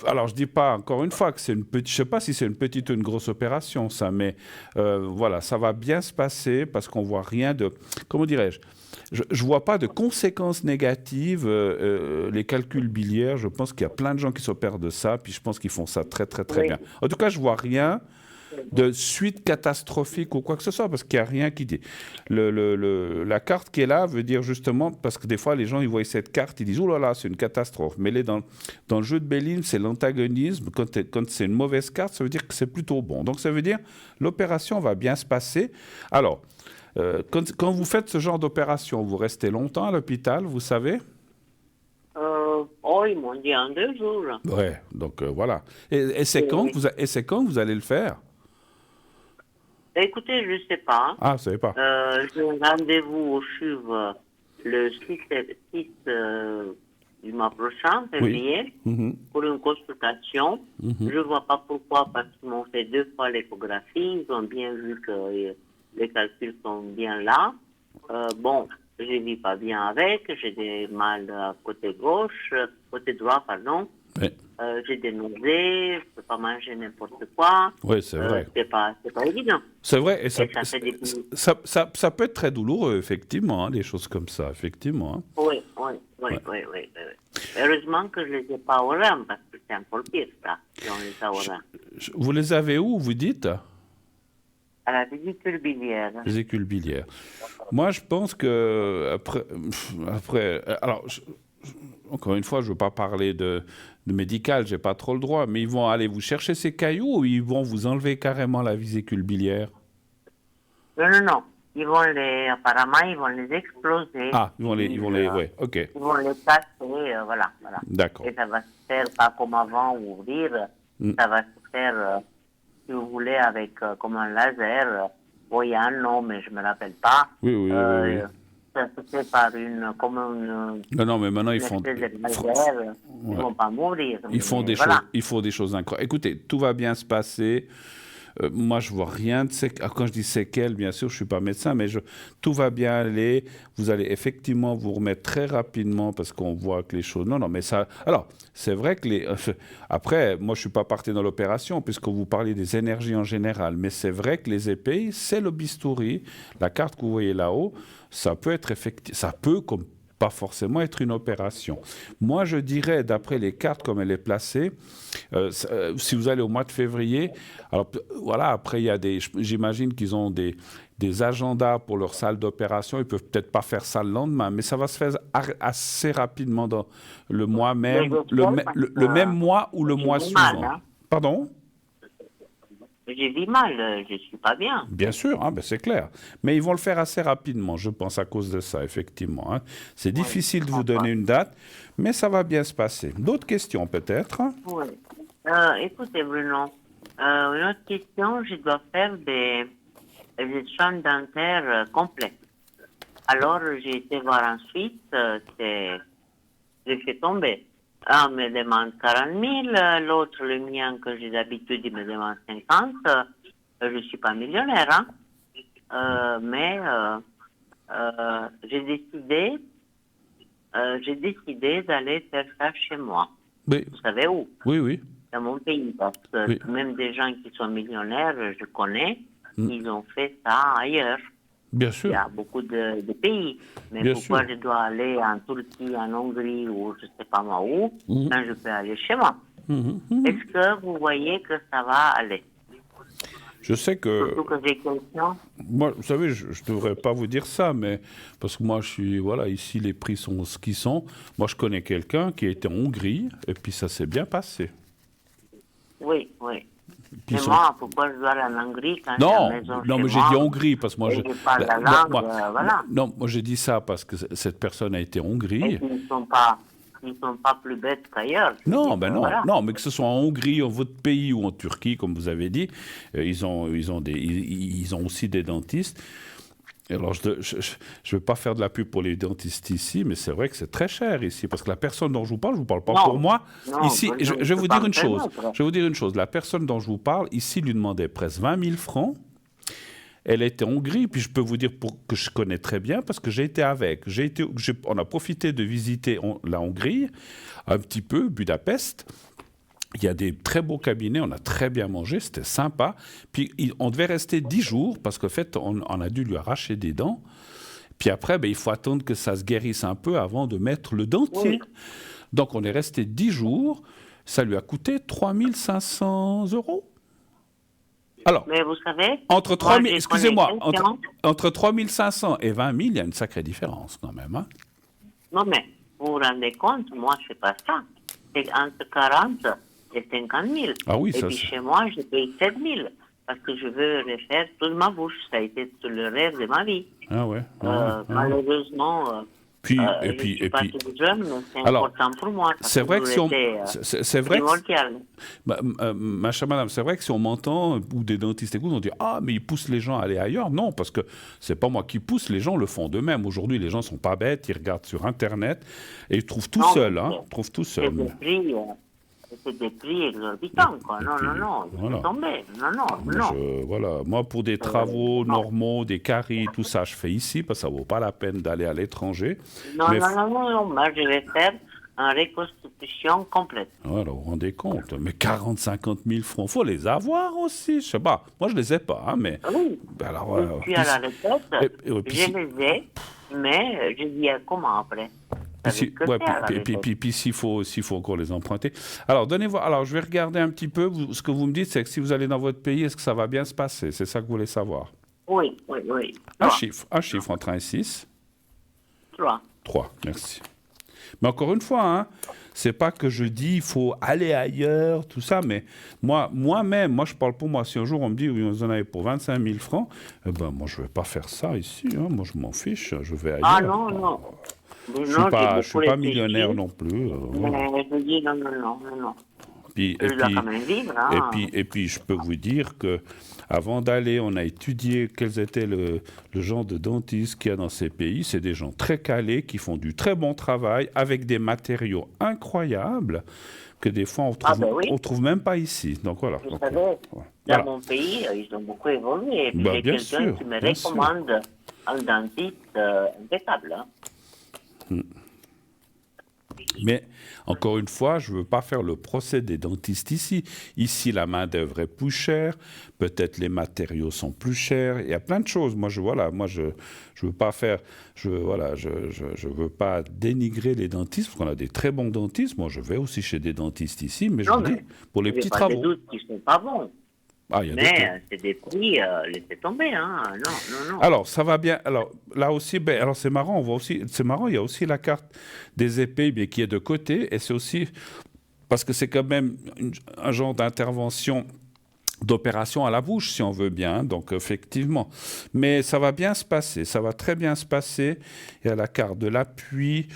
Alors, je dis pas, encore une fois, que c'est une petite, je sais pas si c'est une petite ou une grosse opération, ça, mais voilà, ça va bien se passer parce qu'on voit rien de, comment dirais-je, je vois pas de conséquences négatives. Les calculs biliaires, je pense qu'il y a plein de gens qui s'opèrent de ça, puis je pense qu'ils font ça très, très, très Oui. bien. En tout cas, je vois rien de suite catastrophique ou quoi que ce soit, parce qu'il n'y a rien qui dit. La carte qui est là veut dire justement, parce que des fois les gens ils voient cette carte, ils disent oh là là, c'est une catastrophe. Mais dans le jeu de Béline, c'est l'antagonisme. Quand c'est une mauvaise carte, ça veut dire que c'est plutôt bon. Donc ça veut dire l'opération va bien se passer. Alors, quand vous faites ce genre d'opération, vous restez longtemps à l'hôpital, vous savez? Ils m'ont dit en 2 jours. Ouais, donc voilà. Et c'est quand Oui. que vous allez le faire? Écoutez, je ne sais pas. Ah, vous savez pas. J'ai un rendez-vous au CHUV le 6 du mois prochain, Oui. février, Mhm. pour une consultation. Je ne vois pas pourquoi, parce qu'ils m'ont fait 2 fois l'échographie. Ils ont bien vu que les calculs sont bien là. Bon, je ne vis pas bien avec. J'ai des mal côté gauche, côté droit, pardon. Oui. J'ai des nausées, je ne peux pas manger n'importe quoi. Oui, c'est vrai. C'est pas évident. C'est vrai, et Et ça fait des... ça peut être très douloureux, effectivement, hein, des choses comme ça, effectivement. Hein. Oui. Ouais. Heureusement que je ne les ai pas au rein, parce que c'est encore pire, ça, si on les a au rein. Vous les avez où, vous dites? À la vésicule biliaire. Vésicule biliaire. Moi, je pense que alors, encore une fois, je ne veux pas parler de médical, j'ai pas trop le droit, mais ils vont aller vous chercher ces cailloux ou ils vont vous enlever carrément la vésicule biliaire? Non. Apparemment, ils vont les exploser. Ah, ouais, ok, Ils vont les casser, voilà. d'accord. Et ça va se faire pas comme avant, ouvrir. Ça va se faire, si vous voulez, avec comme un laser. Il y a un nom, mais je ne me rappelle pas. Oui. Ça se fait par Non, mais maintenant, une espèce de laser. Ils ne vont pas mourir. Ils font des choses incroyables. Écoutez, tout va bien se passer. moi, je vois rien de séquelles. Quand je dis séquelles, bien sûr, je suis pas médecin, mais tout va bien aller. Vous allez effectivement vous remettre très rapidement parce qu'on voit que les choses. Non, non, mais ça. Alors, c'est vrai que après, moi, je suis pas parti dans l'opération puisque vous parlez des énergies en général, mais c'est vrai que les épées, c'est le bistouri. La carte que vous voyez là-haut, ça peut être ça peut comme pas forcément être une opération. Moi, je dirais, d'après les cartes comme elle est placée, si vous allez au mois de février, alors voilà, après, il y a j'imagine qu'ils ont des agendas pour leur salle d'opération. Ils peuvent peut-être pas faire ça le lendemain, mais ça va se faire assez rapidement dans le mois même, le même mois ou le mois suivant. Hein. Pardon? J'ai dit mal, je suis pas bien. Bien sûr, hein, ben c'est clair. Mais ils vont le faire assez rapidement, je pense, à cause de ça, effectivement. Hein. C'est difficile de vous donner une date, mais ça va bien se passer. D'autres questions, peut-être? Oui. Écoutez, Bruno, une autre question, je dois faire des soins dentaires complets. Alors, j'ai été voir ensuite, j'ai fait tomber. Un me demande 40 000, l'autre, le mien, que j'ai d'habitude, il me demande 50. Je ne suis pas millionnaire, hein. Mais j'ai décidé d'aller faire ça chez moi. Oui. Vous savez où? Oui, oui. Dans mon pays, parce que même des gens qui sont millionnaires, je connais, ils ont fait ça ailleurs. Bien sûr. Il y a beaucoup de pays. Mais Bien pourquoi sûr. je dois aller en Turquie, en Hongrie ou je ne sais pas moi où, quand je peux aller chez moi? Est-ce que vous voyez que ça va aller? Je sais que... Surtout que j'ai quelqu'un... Moi, vous savez, je ne devrais pas vous dire ça, mais parce que moi, voilà, ici, les prix sont ce qu'ils sont. Moi, je connais quelqu'un qui a été en Hongrie, et puis ça s'est bien passé. Oui, oui. Mais moi, pourquoi je dois aller en Hongrie quand non, j'ai la maison non, chez mais j'ai moi, dit Hongrie, parce que moi... je parle la langue, voilà. Non, moi, j'ai dit ça parce que cette personne a été en Hongrie. Et ils ne sont pas plus bêtes qu'ailleurs. Non, ben non, voilà. non, mais que ce soit en Hongrie, en votre pays ou en Turquie, comme vous avez dit, ils ont aussi des dentistes. Alors, je ne vais pas faire de la pub pour les dentistes ici, mais c'est vrai que c'est très cher ici, parce que la personne dont je vous parle pas pour moi. Non, ici, je vais vous dire une chose. Je vais vous dire une chose. La personne dont je vous parle ici lui demandait presque 20 000 francs. Elle était en Hongrie, puis je peux vous dire que je connais très bien, parce que j'ai été avec. On a profité de visiter la Hongrie, un petit peu, Budapest. Il y a des très beaux cabinets, on a très bien mangé, c'était sympa. Puis on devait rester 10 jours, parce qu'en fait, on a dû lui arracher des dents. Puis après, il faut attendre que ça se guérisse un peu avant de mettre le dentier. Oui. Donc on est resté 10 jours, ça lui a coûté 3 500 €. Alors, mais vous savez, entre 3 000, excusez-moi, entre 3 500 et 20 000, il y a une sacrée différence quand même. Hein? Non, mais vous vous rendez compte, moi, je ne fais pas ça. C'est entre 40 et 50 000. Ah oui, et ça, puis chez moi, je paye 7 000 parce que je veux refaire toute ma bouche. Ça a été tout le rêve de ma vie. Ah ouais. Malheureusement... Puis, je suis pas tout jeune, mais c'est important pour moi. C'est vrai que si on... C'est vrai que... ma chère madame, c'est vrai que si on m'entend, ou des dentistes écoutent, on dit « Ah, mais ils poussent les gens à aller ailleurs ». Non, parce que c'est pas moi qui pousse, les gens le font d'eux-mêmes. Aujourd'hui, les gens sont pas bêtes, ils regardent sur Internet et ils trouvent tout seuls. Hein, trouvent tout seuls. C'est des prix exorbitants, quoi. Non, voilà. Tomber. Non. Voilà, moi, pour des travaux normaux, des caries, tout ça, je fais ici, parce que ça vaut pas la peine d'aller à l'étranger. Non, moi, je vais faire une reconstitution complète. Voilà, vous vous rendez compte. Mais 40-50 000 francs, il faut les avoir aussi, je sais pas. Moi, je les ai pas, hein, mais... Oui, alors, puis à la retraite, je les ai, mais je dis comment après. Puis s'il faut encore les emprunter. Alors, alors, je vais regarder un petit peu. Ce que vous me dites, c'est que si vous allez dans votre pays, est-ce que ça va bien se passer? C'est ça que vous voulez savoir? Oui. Un chiffre entre 1 et 6? 3. 3, merci. Mais encore une fois, hein, c'est pas que je dis il faut aller ailleurs, tout ça, mais moi-même, je parle pour moi. Si un jour on me dit oui, vous en avez pour 25 000 francs, moi je vais pas faire ça ici. Hein. Moi je m'en fiche, je vais ailleurs. Ah non. Je suis pas millionnaire non plus. Mais je dis non. Puis, Je dois quand même vivre. Hein. et puis, je peux vous dire que avant d'aller, on a étudié quels étaient le genre de dentistes qu'il y a dans ces pays. C'est des gens très calés qui font du très bon travail avec des matériaux incroyables que des fois on trouve même pas ici. Donc voilà. Vous Donc, savez, voilà. dans mon pays, ils ont beaucoup évolué. Et puis Bah, j'ai bien quelqu'un sûr, qui me bien sûr. recommande un dentiste impeccable. Hein. Mais encore une fois, je ne veux pas faire le procès des dentistes ici. Ici, la main-d'œuvre est plus chère, peut-être les matériaux sont plus chers. Il y a plein de choses. Moi, je veux pas faire, je veux pas dénigrer les dentistes parce qu'on a des très bons dentistes. Moi, je vais aussi chez des dentistes ici, mais je vous dis pour les petits travaux. Il n'y a pas de doute qu'ils ne sont pas bons. Ah, il y a Mais c'est des prix, laissez tomber, hein. Non. Alors, ça va bien. Alors, là aussi, alors c'est marrant, c'est marrant, il y a aussi la carte des épées qui est de côté, et c'est aussi, parce que c'est quand même un genre d'intervention, d'opération à la bouche, si on veut bien, hein, donc effectivement. Mais ça va bien se passer, ça va très bien se passer. Il y a la carte de l'appui,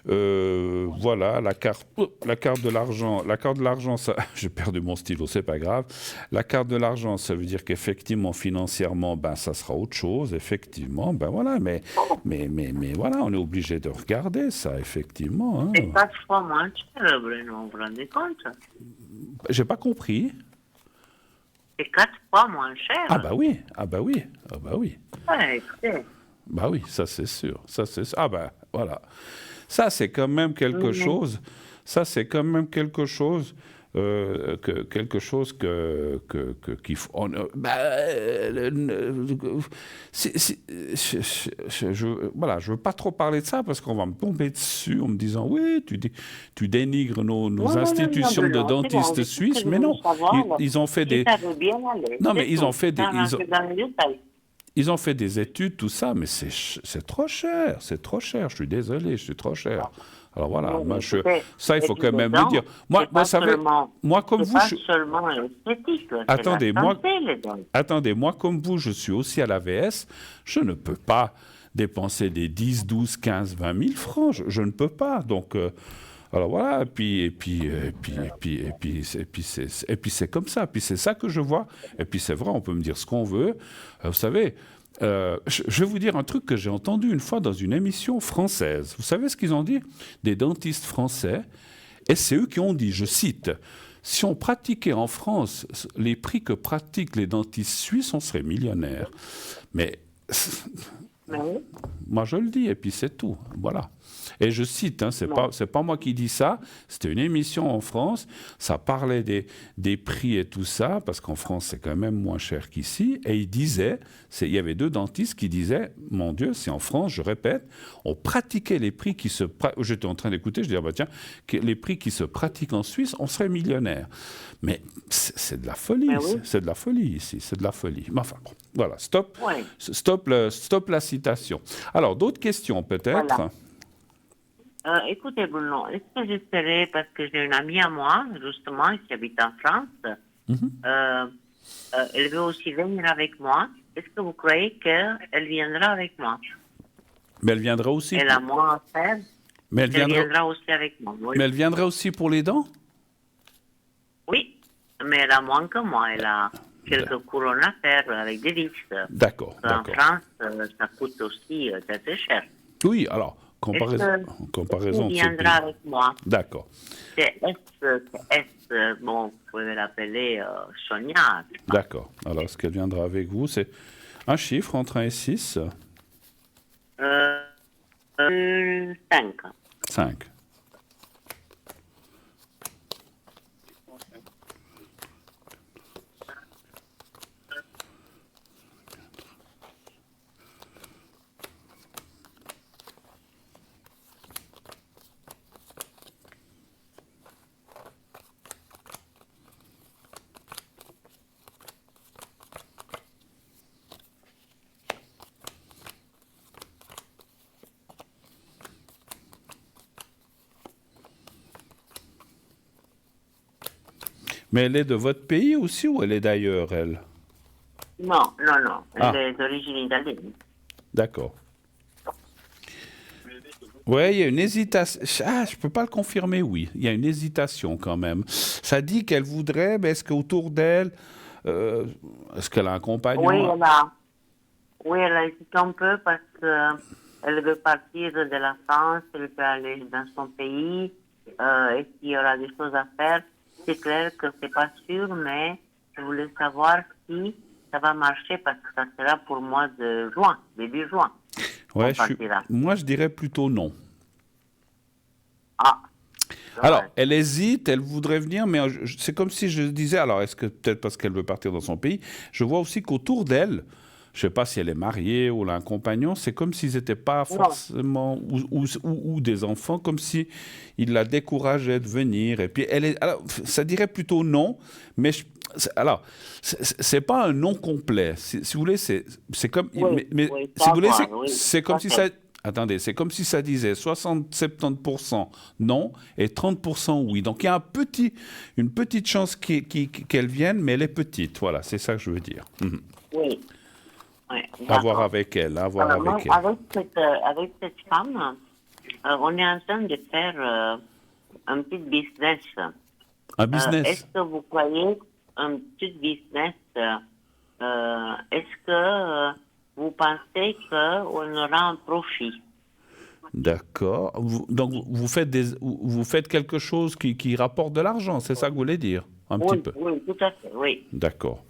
voilà, la carte de l'argent. La carte de l'argent, ça, j'ai perdu mon stylo, c'est pas grave. La carte de l'argent, ça veut dire qu'effectivement, financièrement, ben, ça sera autre chose, effectivement, ben voilà, mais voilà, on est obligé de regarder ça, effectivement. Hein. C'est 4 fois moins cher, Bruno, vous vous rendez compte? J'ai pas compris. C'est 4 fois moins cher. Ah bah oui. Ouais, écoutez. Bah oui, ça c'est sûr. Ah bah voilà. Ça c'est quand même quelque chose. Ça c'est quand même quelque chose. Je veux pas trop parler de ça parce qu'on va me tomber dessus en me disant oui, tu dénigres nos institutions de dentistes suisses, mais non, ils ont fait des, non mais ils ont fait des, ils ont fait des études, tout ça, mais c'est trop cher, je suis désolé, je suis trop cher. Alors voilà, ça il faut quand même le dire. Moi, comme vous, seulement esthétique. Attendez, moi comme vous, je suis aussi à l'AVS, je ne peux pas dépenser des 10, 12, 15, 20 000 francs, je ne peux pas. Donc alors voilà, et puis c'est comme ça. Puis c'est ça que je vois. Et puis c'est vrai, on peut me dire ce qu'on veut. Vous savez. Je vais vous dire un truc que j'ai entendu une fois dans une émission française. Vous savez ce qu'ils ont dit? Des dentistes français, et c'est eux qui ont dit, je cite, « Si on pratiquait en France les prix que pratiquent les dentistes suisses, on serait millionnaire. » Mais moi je le dis, et puis c'est tout. Voilà. Et je cite, hein, c'est pas moi qui dis ça, c'était une émission en France, ça parlait des prix et tout ça, parce qu'en France c'est quand même moins cher qu'ici, et il y avait deux dentistes qui disaient, mon Dieu, si en France, je répète, on pratiquait les prix qui se... J'étais en train d'écouter, je disais, tiens, les prix qui se pratiquent en Suisse, on serait millionnaire. Mais c'est de la folie, c'est de la folie ici, c'est de la folie. Mais enfin, bon, voilà, stop la citation. Alors, d'autres questions peut-être? Voilà. Écoutez, Bruno, est-ce que j'essaierai, parce que j'ai une amie à moi, justement, qui habite en France, elle veut aussi venir avec moi. Est-ce que vous croyez qu'elle viendra avec moi? Mais elle viendra aussi. Elle a moins à faire. Mais elle viendra aussi avec moi. Oui. Mais elle viendra aussi pour les dents? Oui, mais elle a moins que moi. Elle a quelques couronnes à faire avec des vis. D'accord. En France, ça coûte aussi très cher. Oui, alors, comparaison. Elle viendra avec moi. D'accord. C'est S, bon, vous pouvez l'appeler Sonia. D'accord. Alors, est-ce qu'elle viendra avec vous? C'est un chiffre entre 1 et 6? 5. 5. Mais elle est de votre pays aussi ou elle est d'ailleurs, elle? Non. Elle est d'origine italienne. D'accord. Ouais, il y a une hésitation. Ah, je peux pas le confirmer, oui. Il y a une hésitation quand même. Ça dit qu'elle voudrait, mais est-ce qu'autour d'elle, euh, est-ce qu'elle a un Oui, compagnon? oui, elle a hésité un peu parce que elle veut partir de la France, elle veut aller dans son pays, et qu'il y aura des choses à faire. C'est clair que c'est pas sûr, mais je voulais savoir si ça va marcher parce que ça sera pour le mois de juin, début juin, Ouais, qu'on partira. moi je dirais plutôt non. Ah, Alors, dommage. elle hésite, elle voudrait venir, mais c'est comme si je disais, alors est-ce que peut-être parce qu'elle veut partir dans son pays, je vois aussi qu'autour d'elle, je sais pas si elle est mariée ou elle a un compagnon, c'est comme s'ils n'étaient pas Non, forcément, ou des enfants, comme si ils la décourageaient de venir. Et puis, alors, ça dirait plutôt non, mais alors, c'est pas un non complet. Si vous voulez, c'est comme, oui, mais oui, si vous ça voulez, va, oui, c'est tout comme à si ça, fait. attendez, c'est comme si ça disait 60-70% non et 30% oui. Donc il y a une petite chance qu'elle vienne, mais elle est petite. Voilà, c'est ça que je veux dire. Mhm. Oui, oui, À voir d'accord. avec elle, à voir Moi, avec elle. avec cette femme, on est en train de faire un petit business. Un Est-ce business, que vous croyez un petit business, est-ce que vous pensez qu'on aura un profit? d'accord. Donc vous faites quelque chose qui rapporte de l'argent, c'est ça que vous voulez dire? Un petit Oui, peu. oui, tout à fait, oui. D'accord.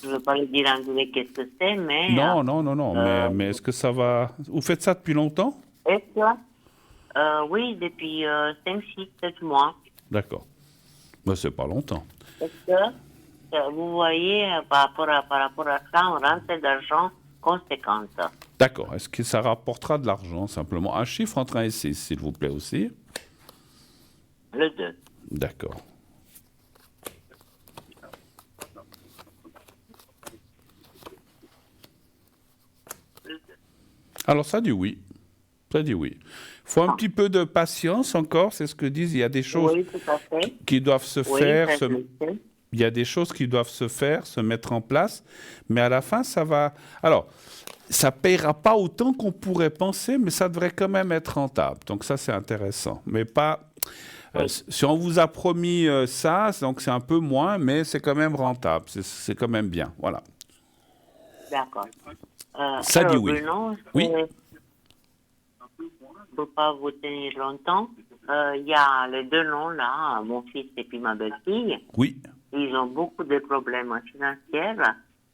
Je ne veux pas le dire en anglais qu'est-ce que c'est, mais Non, non, non, non, euh, mais est-ce que ça va... Vous faites ça depuis longtemps? est-ce que, oui, depuis 5, 6, 7 mois, D'accord. Ben, c'est pas longtemps. est-ce que vous voyez par rapport à ça, on rentre d'argent conséquente? D'accord. Est-ce que ça rapportera de l'argent, simplement? Un chiffre entre 1 et 6, s'il vous plaît aussi. Le 2. D'accord. Alors, ça dit oui. Ça dit oui. Il faut un petit peu de patience encore, c'est ce que disent. Il y a des choses Oui, tout à fait. qui doivent se Oui, faire, ça je le sais. il y a des choses qui doivent se faire, se mettre en place, mais à la fin, ça va... Alors, ça ne payera pas autant qu'on pourrait penser, mais ça devrait quand même être rentable. Donc ça, c'est intéressant. Mais pas... Oui, si on vous a promis ça, donc c'est un peu moins, mais c'est quand même rentable. C'est quand même bien. Voilà. d'accord. Ça dit Alors, oui. Bruno, Oui, ne peux pas vous tenir longtemps. Il y a les deux noms là, mon fils et puis ma belle-fille. oui, Ils ont beaucoup de problèmes financiers.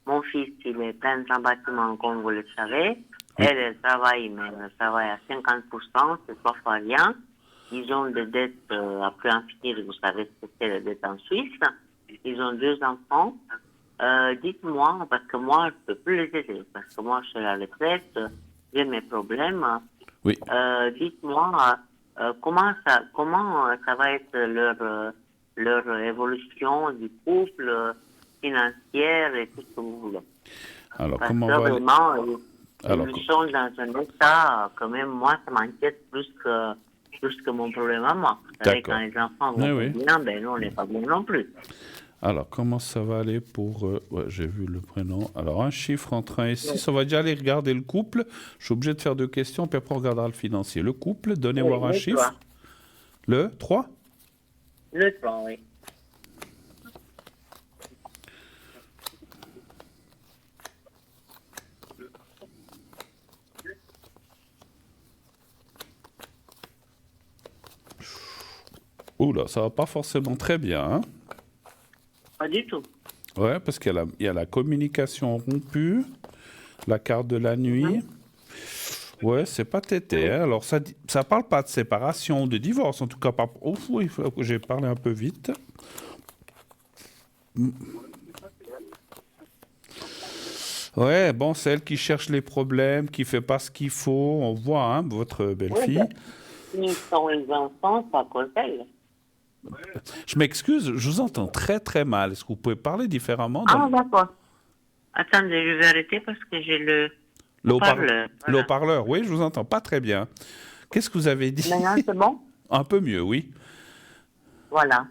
Mon fils, il est plein en bâtiment, comme vous le savez. oui. Elle travaille, mais elle travaille à 50%, c'est 3 fois rien. Ils ont des dettes à plus en finir, vous savez ce que c'est les dettes en Suisse. Ils ont 2 enfants. Dites-moi, parce que moi, je ne peux plus les aider, parce que moi, je suis à la retraite, j'ai mes problèmes. Oui. Dites-moi, comment ça va être leur évolution du couple, financière et tout ce que vous voulez. Alors, Parce comment que va... vraiment, Alors, ils sont dans un état, quand même, moi, ça m'inquiète plus que mon problème à moi. Vous savez, quand d'accord. les enfants Oui, vont pas oui. bien, ben nous, on n'est pas bien non plus. Alors, comment ça va aller pour... ouais, j'ai vu le prénom. Alors, un chiffre entre 1 et 6. On va déjà aller regarder le couple. Je suis obligé de faire 2 questions, puis après on regardera le financier. Le couple, donnez Oui, voir un le 3. chiffre. Le 3. Le 3, oui. Oula, ça va pas forcément très bien, hein? Pas du tout. Ouais, parce il y a la communication rompue, la carte de la nuit. Ouais, c'est pas tété, hein. Alors, ça parle pas de séparation, de divorce, en tout cas pas... Oh, oui, il faut que j'ai parlé un peu vite. Ouais, bon, c'est elle qui cherche les problèmes, qui fait pas ce qu'il faut. On voit, hein, votre Oui, belle-fille. ben, s'ils sont les enfants, c'est à cause d'elle. Je m'excuse, je vous entends très très mal. Est-ce que vous pouvez parler différemment Ah, d'accord. Attendez, je vais arrêter parce que j'ai le le haut-parleur. le Voilà. haut-parleur? Oui, je vous entends pas très bien. Qu'est-ce que vous avez dit? Maintenant, c'est bon? Un peu mieux, oui. Voilà.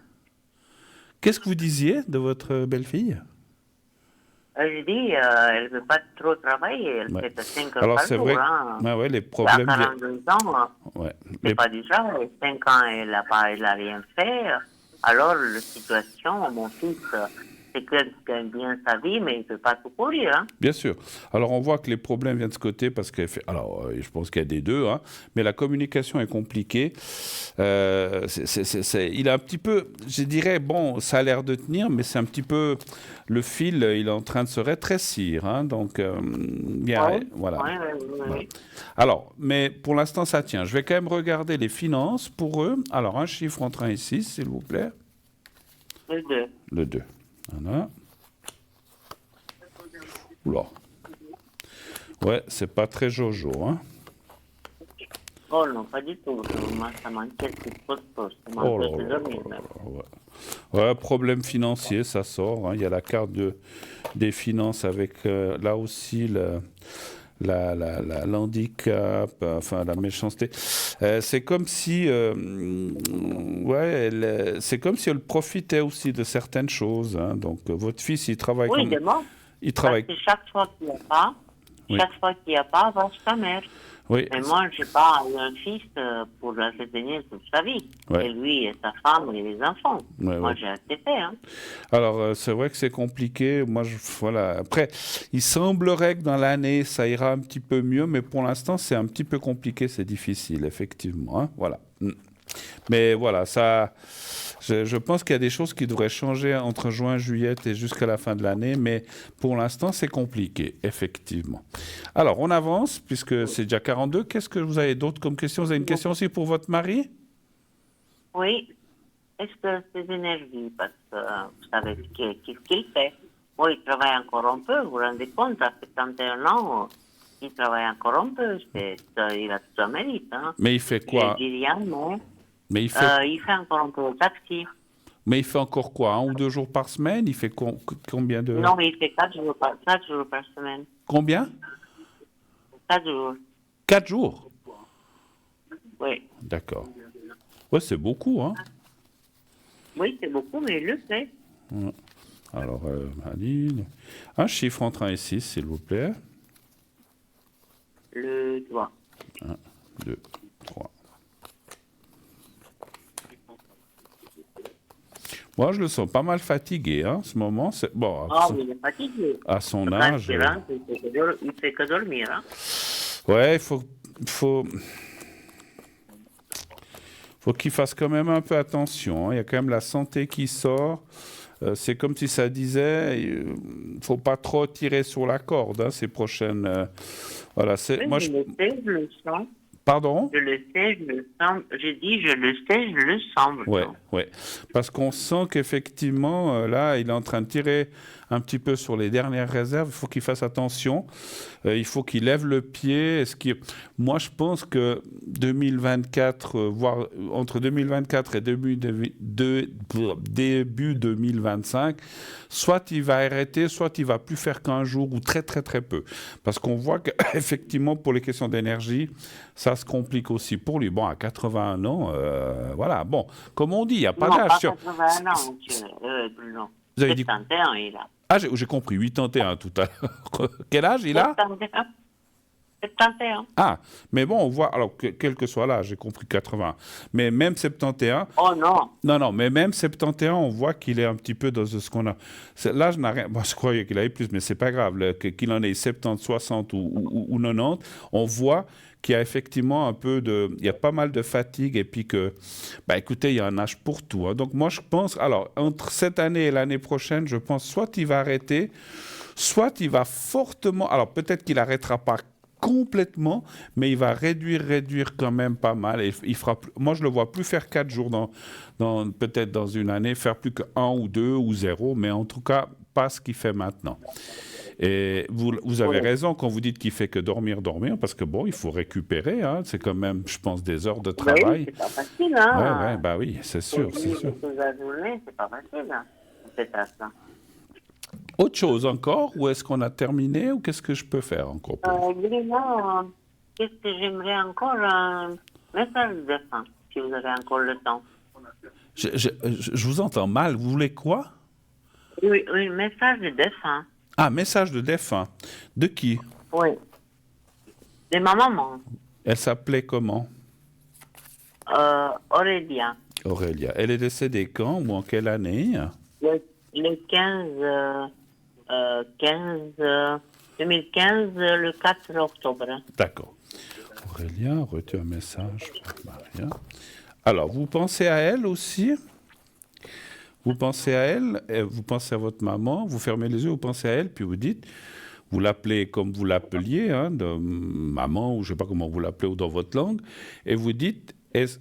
Qu'est-ce que vous disiez de votre belle-fille? Je dis, elle ne veut pas trop travailler, elle Ouais. fait que 5 heures Alors, par c'est jour. vrai Hein. que ouais, les À problèmes... 42 ans, Ouais. c'est pas du travail. 5 ans, elle a rien fait. Alors, la situation, mon fils, c'est qu'il gagne bien sa vie, mais il ne peut pas tout courir. Hein. Bien sûr. Alors, on voit que les problèmes viennent de ce côté parce qu'elle fait. Alors, je pense qu'il y a des deux, hein, mais la communication est compliquée. Il a un petit peu, je dirais, bon, ça a l'air de tenir, mais c'est un petit peu. Le fil, il est en train de se rétrécir. Hein, donc, voilà. Oui. Alors, mais pour l'instant, ça tient. Je vais quand même regarder les finances pour eux. Alors, un chiffre entre 1 et 6, s'il vous plaît. Le 2. Le 2. Voilà. Oula. Ouais, c'est pas très jojo, hein. Oh non, pas du tout. Moi, ça m'inquiète plus trop. Ça Oh là m'empêche de là dormir. là là, ouais. Ouais, problème financier, ça sort. Hein. Il y a la carte des finances avec là aussi l'handicap, enfin la méchanceté. C'est comme si, c'est comme si elle profitait aussi de certaines choses. Hein. Donc votre fils, il travaille Oui, comme, de moi. il Parce travaille. que chaque fois qu'il n'y a pas, Oui. va chez sa mère. Oui. Mais moi, je n'ai pas un fils pour l'entretenir toute sa vie. Ouais. Et lui, et sa femme, et les enfants. Ouais, Moi, ouais. j'ai accepté. Hein. Alors, c'est vrai que c'est compliqué. Moi, voilà. Après, il semblerait que dans l'année, ça ira un petit peu mieux, mais pour l'instant, c'est un petit peu compliqué, c'est difficile, effectivement. Hein. Voilà. Mais voilà, ça, je pense qu'il y a des choses qui devraient changer entre juin, juillet et jusqu'à la fin de l'année, mais pour l'instant, c'est compliqué, effectivement. Alors, on avance, puisque c'est déjà 42. Qu'est-ce que vous avez d'autre comme question? Vous avez une question aussi pour votre mari? Oui. Est-ce que c'est énergie? Parce que vous savez ce qu'il fait. Moi, il travaille encore un peu. Vous vous rendez compte, à 71 ans, il travaille encore un peu. Il a tout son mérite. Hein. Mais il fait quoi? Je dis rien, mais il fait encore un peu de taxi. Mais il fait encore quoi? 1 ou 2 jours par semaine? Il fait combien de... Non, mais il fait 4 jours par semaine. Combien? 4 jours. 4 jours? Oui. D'accord. Ouais, c'est beaucoup, hein? Oui, c'est beaucoup, mais il le fait. Ouais. Alors, Aline, un chiffre entre 1 et 6, s'il vous plaît. Le doigt. 1, 2, 3. Moi, je le sens pas mal fatigué, hein, en ce moment. Bon, Oui, il est fatigué. à son âge. Il fait que dormir. Hein. Ouais, faut qu'il fasse quand même un peu attention. Hein. Il y a quand même la santé qui sort. C'est comme si ça disait, il faut pas trop tirer sur la corde hein, ces prochaines. Voilà, Oui, moi, je le sais, je le sens. Pardon? Je le sais, je le sens. Je dis, je le sais, je le sens. Ouais. Parce qu'on sent qu'effectivement, là, il est en train de tirer un petit peu sur les dernières réserves. Il faut qu'il fasse attention. Il faut qu'il lève le pied. Moi, je pense que 2024, voire entre 2024 et début 2025, soit il va arrêter, soit il va plus faire qu'un jour ou très, très, très peu. Parce qu'on voit qu'effectivement, pour les questions d'énergie, ça se complique aussi pour lui. Bon, à 81 ans, voilà. Bon, comme on dit, il n'y a pas d'âge. Non, pas 81 ans, monsieur. Non. Vous avez dit... 71, il a. Ah, j'ai compris, 81 tout à l'heure. Quel âge il a? 71. Ah, mais bon, on voit, alors, quel que soit l'âge, j'ai compris 80. Mais même 71... Oh non. Non, mais même 71, on voit qu'il est un petit peu dans ce qu'on a... L'âge n'a rien... Bon, je croyais qu'il avait plus, mais c'est pas grave. Qu'il en ait 70, 60 ou 90, on voit qu'il y a effectivement un peu de... Il y a pas mal de fatigue et puis que... écoutez, il y a un âge pour tout. Hein. Donc moi, je pense... Alors, entre cette année et l'année prochaine, je pense soit il va arrêter, soit il va fortement... Alors, peut-être qu'il n'arrêtera pas complètement, mais il va réduire quand même pas mal. Et il fera moi, je le vois plus faire 4 jours peut-être dans une année, faire plus que 1 ou 2 ou 0, mais en tout cas, pas ce qu'il fait maintenant. Et vous avez raison quand vous dites qu'il fait que dormir, parce que bon, il faut récupérer, hein, c'est quand même, je pense, des heures de travail. Oui, c'est pas facile, hein. Ouais, oui, c'est sûr. La journée, c'est pas facile, hein, cette tâche-là. Autre chose encore, ou est-ce qu'on a terminé, ou qu'est-ce que je peux faire encore qu'est-ce que j'aimerais encore un message de fin, si vous avez encore le temps. Je vous entends mal, vous voulez quoi? Oui, message de fin. Ah, message de défunt. De qui? Oui. De ma maman, Elle s'appelait comment? Aurélia. Aurélia. Elle est décédée quand ou en quelle année? Le 2015, le 4 octobre. D'accord. Aurélia, reçu un message pour Maria. Alors, vous pensez à elle aussi? Vous pensez à elle, vous pensez à votre maman, vous fermez les yeux, vous pensez à elle, puis vous dites, vous l'appelez comme vous l'appeliez, hein, de maman, ou je ne sais pas comment vous l'appelez, ou dans votre langue, et vous dites,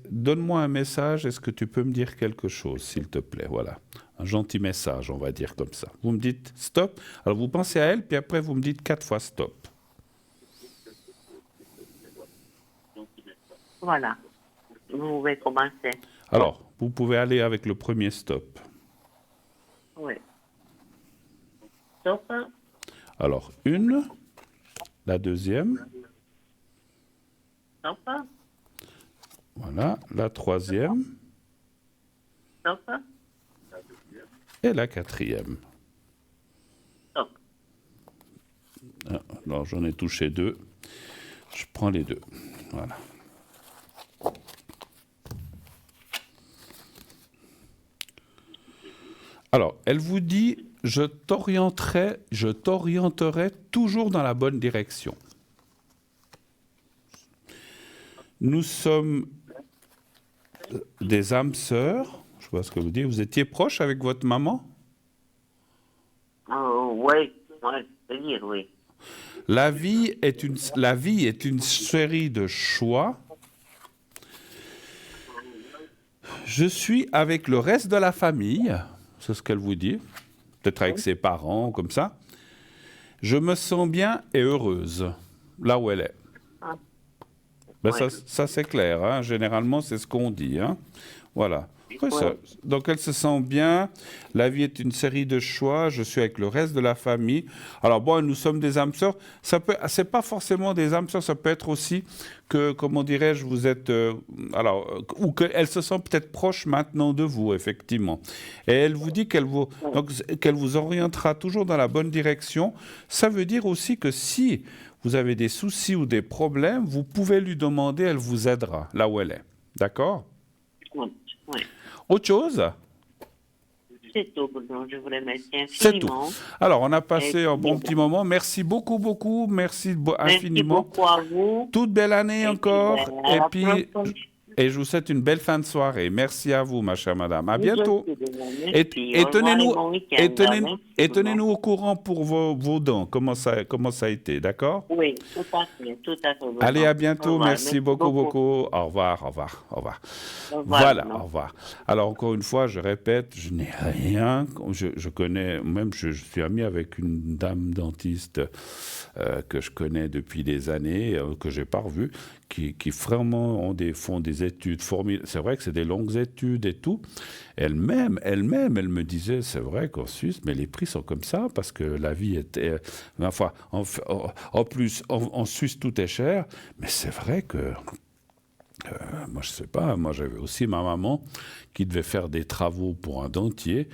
donne-moi un message, est-ce que tu peux me dire quelque chose, s'il te plaît? Voilà, un gentil message, on va dire comme ça. Vous me dites stop, alors vous pensez à elle, puis après vous me dites 4 fois stop. Voilà. Vous pouvez commencer. Alors, vous pouvez aller avec le premier stop. Oui. Stop. Alors, une, la deuxième, Stop. voilà, la troisième Stop. et la quatrième. Stop. Ah, alors, j'en ai touché 2. Je prends les 2. Voilà. Alors, elle vous dit, je t'orienterai toujours dans la bonne direction. Nous sommes des âmes sœurs. Je vois ce que vous dites. Vous étiez proche avec votre maman? Oui, je peux dire oui. La vie est une série de choix. Je suis avec le reste de la famille. C'est ce qu'elle vous dit, peut-être avec ses parents, comme ça. Je me sens bien et heureuse, là où elle est. Ben Ouais. ça c'est clair, hein. Généralement c'est ce qu'on dit. Hein. Voilà. Après, donc elle se sent bien, la vie est une série de choix, je suis avec le reste de la famille. Alors bon, nous sommes des âmes sœurs, c'est pas forcément des âmes sœurs, ça peut être aussi que, comment dirais-je, vous êtes, ou qu'elle se sent peut-être proche maintenant de vous, effectivement. Et elle vous dit qu'elle vous orientera toujours dans la bonne direction. Ça veut dire aussi que si vous avez des soucis ou des problèmes, vous pouvez lui demander, elle vous aidera là où elle est. D'accord? Oui. Oui. Autre chose? C'est tout, Bruno. Je vous remercie C'est tout. infiniment. Alors, on a passé un bon petit moment. Merci beaucoup. Merci infiniment. Merci beaucoup à vous. Toute belle année Et encore. puis, à la prochaine. Et je vous souhaite une belle fin de soirée. Merci à vous, ma chère madame. À bientôt. Merci. Et Au revoir et bon week-end. Merci, tenez-nous au courant pour vos dents. Comment ça a été, d'accord? Oui, tout à fait. Bruno. Allez, à Au bientôt. revoir. Merci beaucoup. Au revoir. Au revoir, Voilà, Bruno. au revoir. Alors, encore une fois, je répète, je n'ai rien. Je connais, même je suis ami avec une dame dentiste que je connais depuis des années, que je n'ai pas revue, qui vraiment font des études formidables. C'est vrai que c'est des longues études et tout. Elle-même, elle me disait, c'est vrai qu'en Suisse, mais les prix sont comme ça, parce que la vie était... Enfin, en plus, en Suisse, tout est cher, mais c'est vrai que... moi, je sais pas, moi j'avais aussi ma maman qui devait faire des travaux pour un dentier.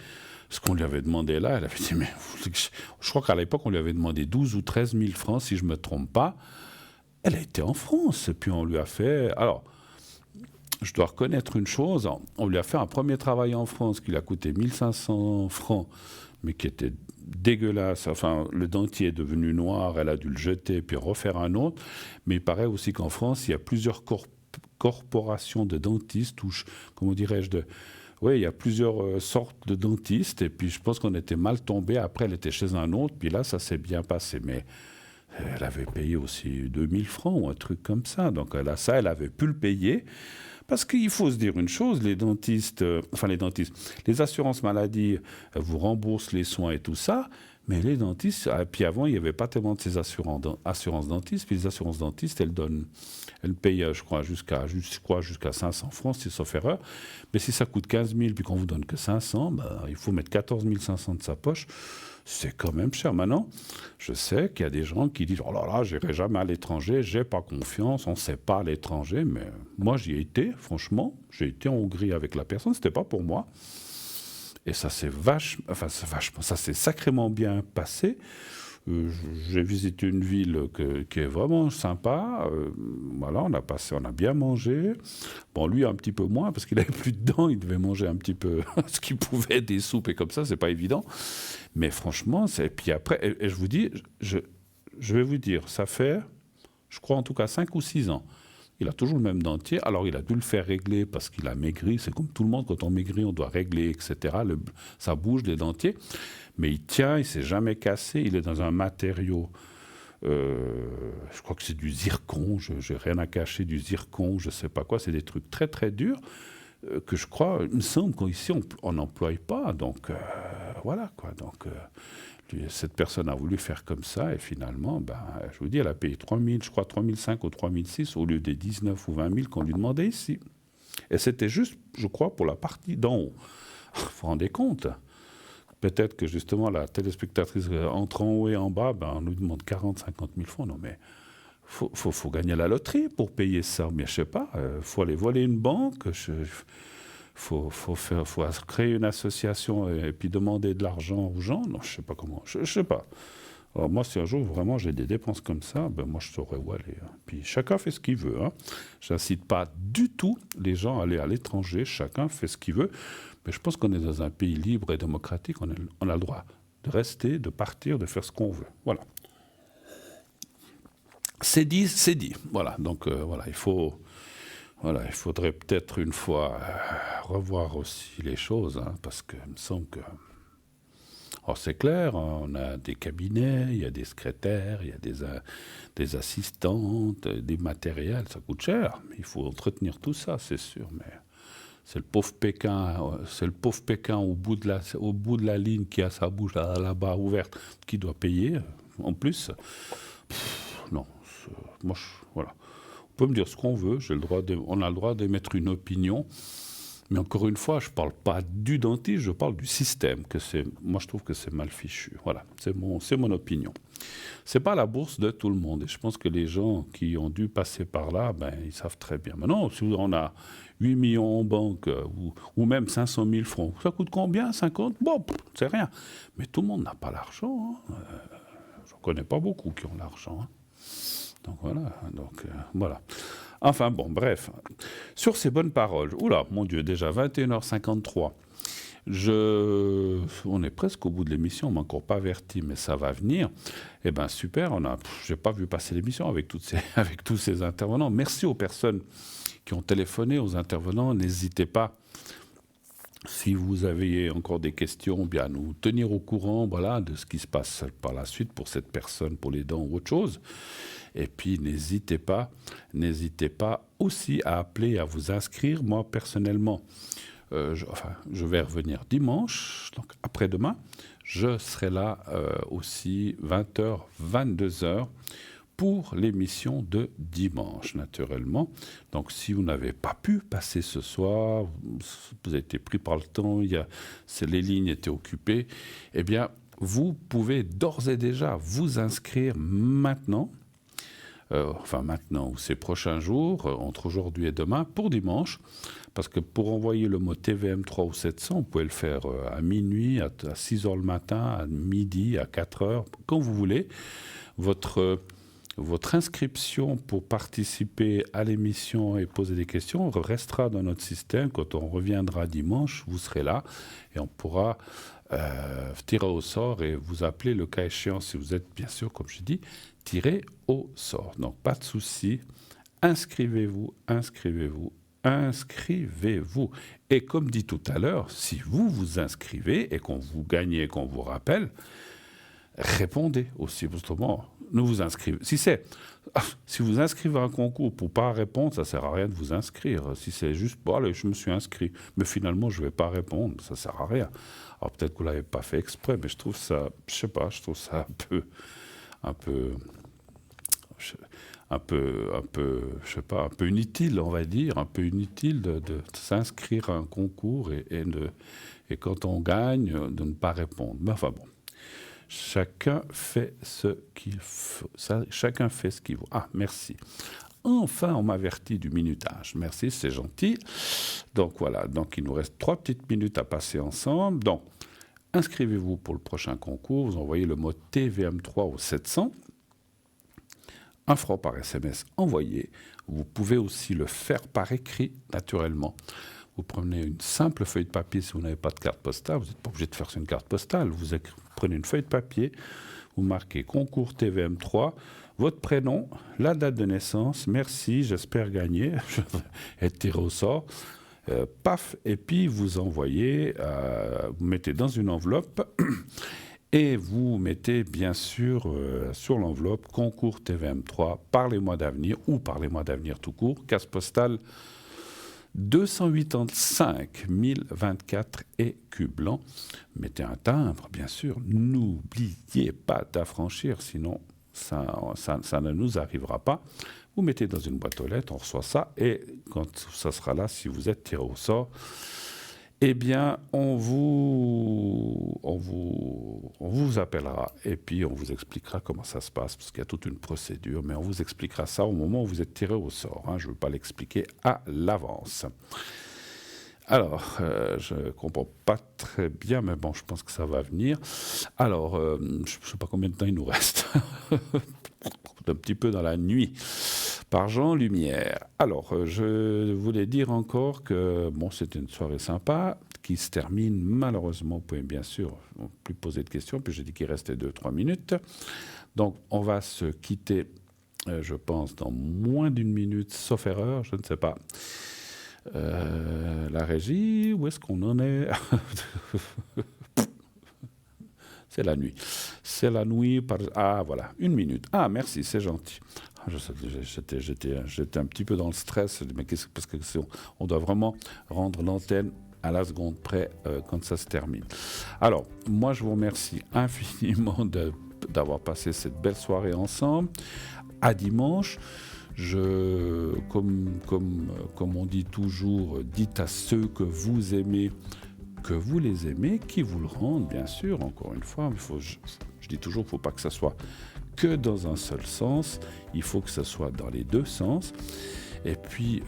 Ce qu'on lui avait demandé là, elle avait dit, mais je crois qu'à l'époque, on lui avait demandé 12 ou 13 000 francs, si je ne me trompe pas. Elle a été en France, et puis on lui a fait... Alors, je dois reconnaître une chose, on lui a fait un premier travail en France qui lui a coûté 1500 francs, mais qui était dégueulasse. Enfin, le dentier est devenu noir, elle a dû le jeter, puis refaire un autre. Mais il paraît aussi qu'en France, il y a plusieurs corporations de dentistes, ou comment dirais-je, oui, il y a plusieurs sortes de dentistes, et puis je pense qu'on était mal tombé. Après, elle était chez un autre, puis là, ça s'est bien passé. Mais elle avait payé aussi 2000 francs ou un truc comme ça. Donc là, ça, elle avait pu le payer. Parce qu'il faut se dire une chose, les assurances maladie vous remboursent les soins et tout ça, mais les dentistes, puis avant, il n'y avait pas tellement de ces assurances dentistes, puis les assurances dentistes, elles payent, je crois, jusqu'à 500 francs, si sauf erreur. Mais si ça coûte 15 000, puis qu'on vous donne que 500, il faut mettre 14 500 de sa poche. C'est quand même cher. Maintenant, je sais qu'il y a des gens qui disent « Oh là là, j'irai jamais à l'étranger, j'ai pas confiance, on ne sait pas à l'étranger. » Mais moi, j'y ai été, franchement. J'ai été en Hongrie avec la personne, c'était pas pour moi. Et ça s'est ça s'est sacrément bien passé. J'ai visité une ville qui est vraiment sympa. Voilà, on a bien mangé. Bon, lui un petit peu moins parce qu'il avait plus de dents. Il devait manger un petit peu ce qu'il pouvait, des soupes et comme ça, c'est pas évident. Mais franchement, puis après, et je vous dis, je vais vous dire, ça fait, je crois en tout cas 5 ou 6 ans. Il a toujours le même dentier. Alors, il a dû le faire régler parce qu'il a maigri. C'est comme tout le monde, quand on maigrit, on doit régler, etc. Ça bouge, les dentiers. Mais il tient, il ne s'est jamais cassé. Il est dans un matériau, je crois que c'est du zircon. Je n'ai rien à cacher, du zircon, je ne sais pas quoi. C'est des trucs très, très durs que je crois, il me semble qu'ici, on n'emploie pas. Donc, voilà, quoi. Donc, cette personne a voulu faire comme ça et finalement, je vous dis, elle a payé 3 000, je crois 3 500 ou 3 600 au lieu des 19 ou 20 000 qu'on lui demandait ici. Et c'était juste, je crois, pour la partie d'en haut. Vous vous rendez compte? Peut-être que justement la téléspectatrice entre en haut et en bas, on nous demande 40, 50 000 francs. Non mais, faut gagner la loterie pour payer ça. Mais je sais pas, faut aller voler une banque, faut créer une association et puis demander de l'argent aux gens. Non, je sais pas comment. Je sais pas. Alors moi, si un jour vraiment j'ai des dépenses comme ça, moi je saurais où aller. Hein. Puis chacun fait ce qu'il veut. Hein. J'incite pas du tout les gens à aller à l'étranger. Chacun fait ce qu'il veut. Mais je pense qu'on est dans un pays libre et démocratique. On a le droit de rester, de partir, de faire ce qu'on veut. Voilà. C'est dit, c'est dit. Voilà. Donc voilà, il faudrait peut-être une fois revoir aussi les choses, hein, parce qu'il me semble que. Alors c'est clair, hein, on a des cabinets, il y a des secrétaires, il y a des assistantes, des matériels, ça coûte cher. Mais il faut entretenir tout ça, c'est sûr. Mais c'est le pauvre Pékin au bout de la ligne qui a sa bouche là-bas ouverte, qui doit payer en plus. Non, moi, voilà. On peut me dire ce qu'on veut, on a le droit d'émettre une opinion. Mais encore une fois, je ne parle pas du dentiste, je parle du système. Moi, je trouve que c'est mal fichu. Voilà, c'est mon opinion. Ce n'est pas la bourse de tout le monde. Et je pense que les gens qui ont dû passer par là, ils savent très bien. Maintenant, si on a 8 millions en banque ou même 500 000 francs, ça coûte combien? 50? Bon, c'est rien. Mais tout le monde n'a pas l'argent. Hein. Je ne connais pas beaucoup qui ont l'argent. Hein. Donc voilà. Enfin bon, bref. Sur ces bonnes paroles, oula, mon Dieu, déjà 21h53. On est presque au bout de l'émission, on m'a encore pas averti, mais ça va venir. Eh bien, super, j'ai pas vu passer l'émission avec tous ces intervenants. Merci aux personnes qui ont téléphoné, aux intervenants. N'hésitez pas, si vous avez encore des questions, bien nous tenir au courant, voilà, de ce qui se passe par la suite pour cette personne, pour les dents ou autre chose. Et puis, n'hésitez pas aussi à appeler, à vous inscrire. Moi, personnellement, je vais revenir dimanche, donc après-demain. Je serai là aussi 20h, 22h pour l'émission de dimanche, naturellement. Donc, si vous n'avez pas pu passer ce soir, vous avez été pris par le temps, les lignes étaient occupées, eh bien, vous pouvez d'ores et déjà vous inscrire maintenant. Maintenant ou ces prochains jours, entre aujourd'hui et demain, pour dimanche, parce que pour envoyer le mot TVM3 ou 700, vous pouvez le faire à minuit, à 6h le matin, à midi, à 4h, quand vous voulez. Votre inscription pour participer à l'émission et poser des questions restera dans notre système. Quand on reviendra dimanche, vous serez là et on pourra tirer au sort et vous appeler le cas échéant si vous êtes, bien sûr, comme je dis, tiré au sort. Donc, pas de souci. Inscrivez-vous. Et comme dit tout à l'heure, si vous vous inscrivez et qu'on vous gagnez et qu'on vous rappelle, répondez aussi. Autrement, ne vous inscrivez. Si vous inscrivez à un concours pour ne pas répondre, ça ne sert à rien de vous inscrire. Si c'est juste, allez, je me suis inscrit, mais finalement, je ne vais pas répondre, ça ne sert à rien. Alors peut-être que vous ne l'avez pas fait exprès, mais je trouve ça, je sais pas, je trouve ça un peu inutile, on va dire, un peu inutile de s'inscrire à un concours et quand on gagne, de ne pas répondre. Mais enfin bon, chacun fait ce qu'il faut. Chacun fait ce qu'il veut. Ah, merci. Enfin, on m'avertit du minutage. Merci, c'est gentil. Donc voilà, donc il nous reste 3 petites minutes à passer ensemble. Donc, inscrivez-vous pour le prochain concours. Vous envoyez le mot TVM3 au 700. 1 franc par SMS envoyé. Vous pouvez aussi le faire par écrit, naturellement. Vous prenez une simple feuille de papier si vous n'avez pas de carte postale. Vous n'êtes pas obligé de faire sur une carte postale. Vous prenez une feuille de papier, vous marquez concours TVM3, votre prénom, la date de naissance, merci, j'espère gagner, je vais être tiré au sort. Paf, et puis vous envoyez, vous mettez dans une enveloppe et vous mettez bien sûr sur l'enveloppe concours TVM3 par les mois d'avenir ou par les mois d'avenir tout court, case postale 285 024 écus blancs. Mettez un timbre, bien sûr. N'oubliez pas d'affranchir, sinon ça ne nous arrivera pas. Vous mettez dans une boîte aux lettres, on reçoit ça, et quand ça sera là, si vous êtes tiré au sort, eh bien, on vous appellera et puis on vous expliquera comment ça se passe, parce qu'il y a toute une procédure, mais on vous expliquera ça au moment où vous êtes tiré au sort. Je ne veux pas l'expliquer à l'avance. Alors, je ne comprends pas très bien, mais bon, je pense que ça va venir. Alors, je ne sais pas combien de temps il nous reste. Un petit peu dans la nuit. Par Jean Lumière. Alors, je voulais dire encore que bon, c'était une soirée sympa qui se termine malheureusement. Vous pouvez bien sûr plus poser de questions, puis j'ai dit qu'il restait 2-3 minutes. Donc, on va se quitter, je pense, dans moins d'une minute, sauf erreur, je ne sais pas. La régie, où est-ce qu'on en est? C'est la nuit. C'est la nuit par... Ah, voilà, 1 minute. Ah, merci, c'est gentil. J'étais un petit peu dans le stress, mais parce qu'on doit vraiment rendre l'antenne à la seconde près quand ça se termine. Alors, moi, je vous remercie infiniment d'avoir passé cette belle soirée ensemble. À dimanche. Comme on dit toujours, dites à ceux que vous aimez que vous les aimez, qui vous le rendent, bien sûr, encore une fois. Je dis toujours, il ne faut pas que ça soit que dans un seul sens, il faut que ça soit dans les deux sens. Et puis,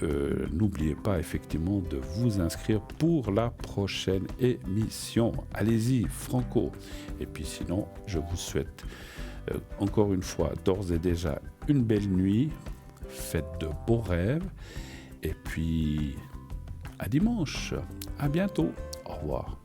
n'oubliez pas effectivement de vous inscrire pour la prochaine émission. Allez-y, franco. Et puis sinon, je vous souhaite encore une fois, d'ores et déjà, une belle nuit. Faites de beaux rêves. Et puis, à dimanche. À bientôt. Au revoir.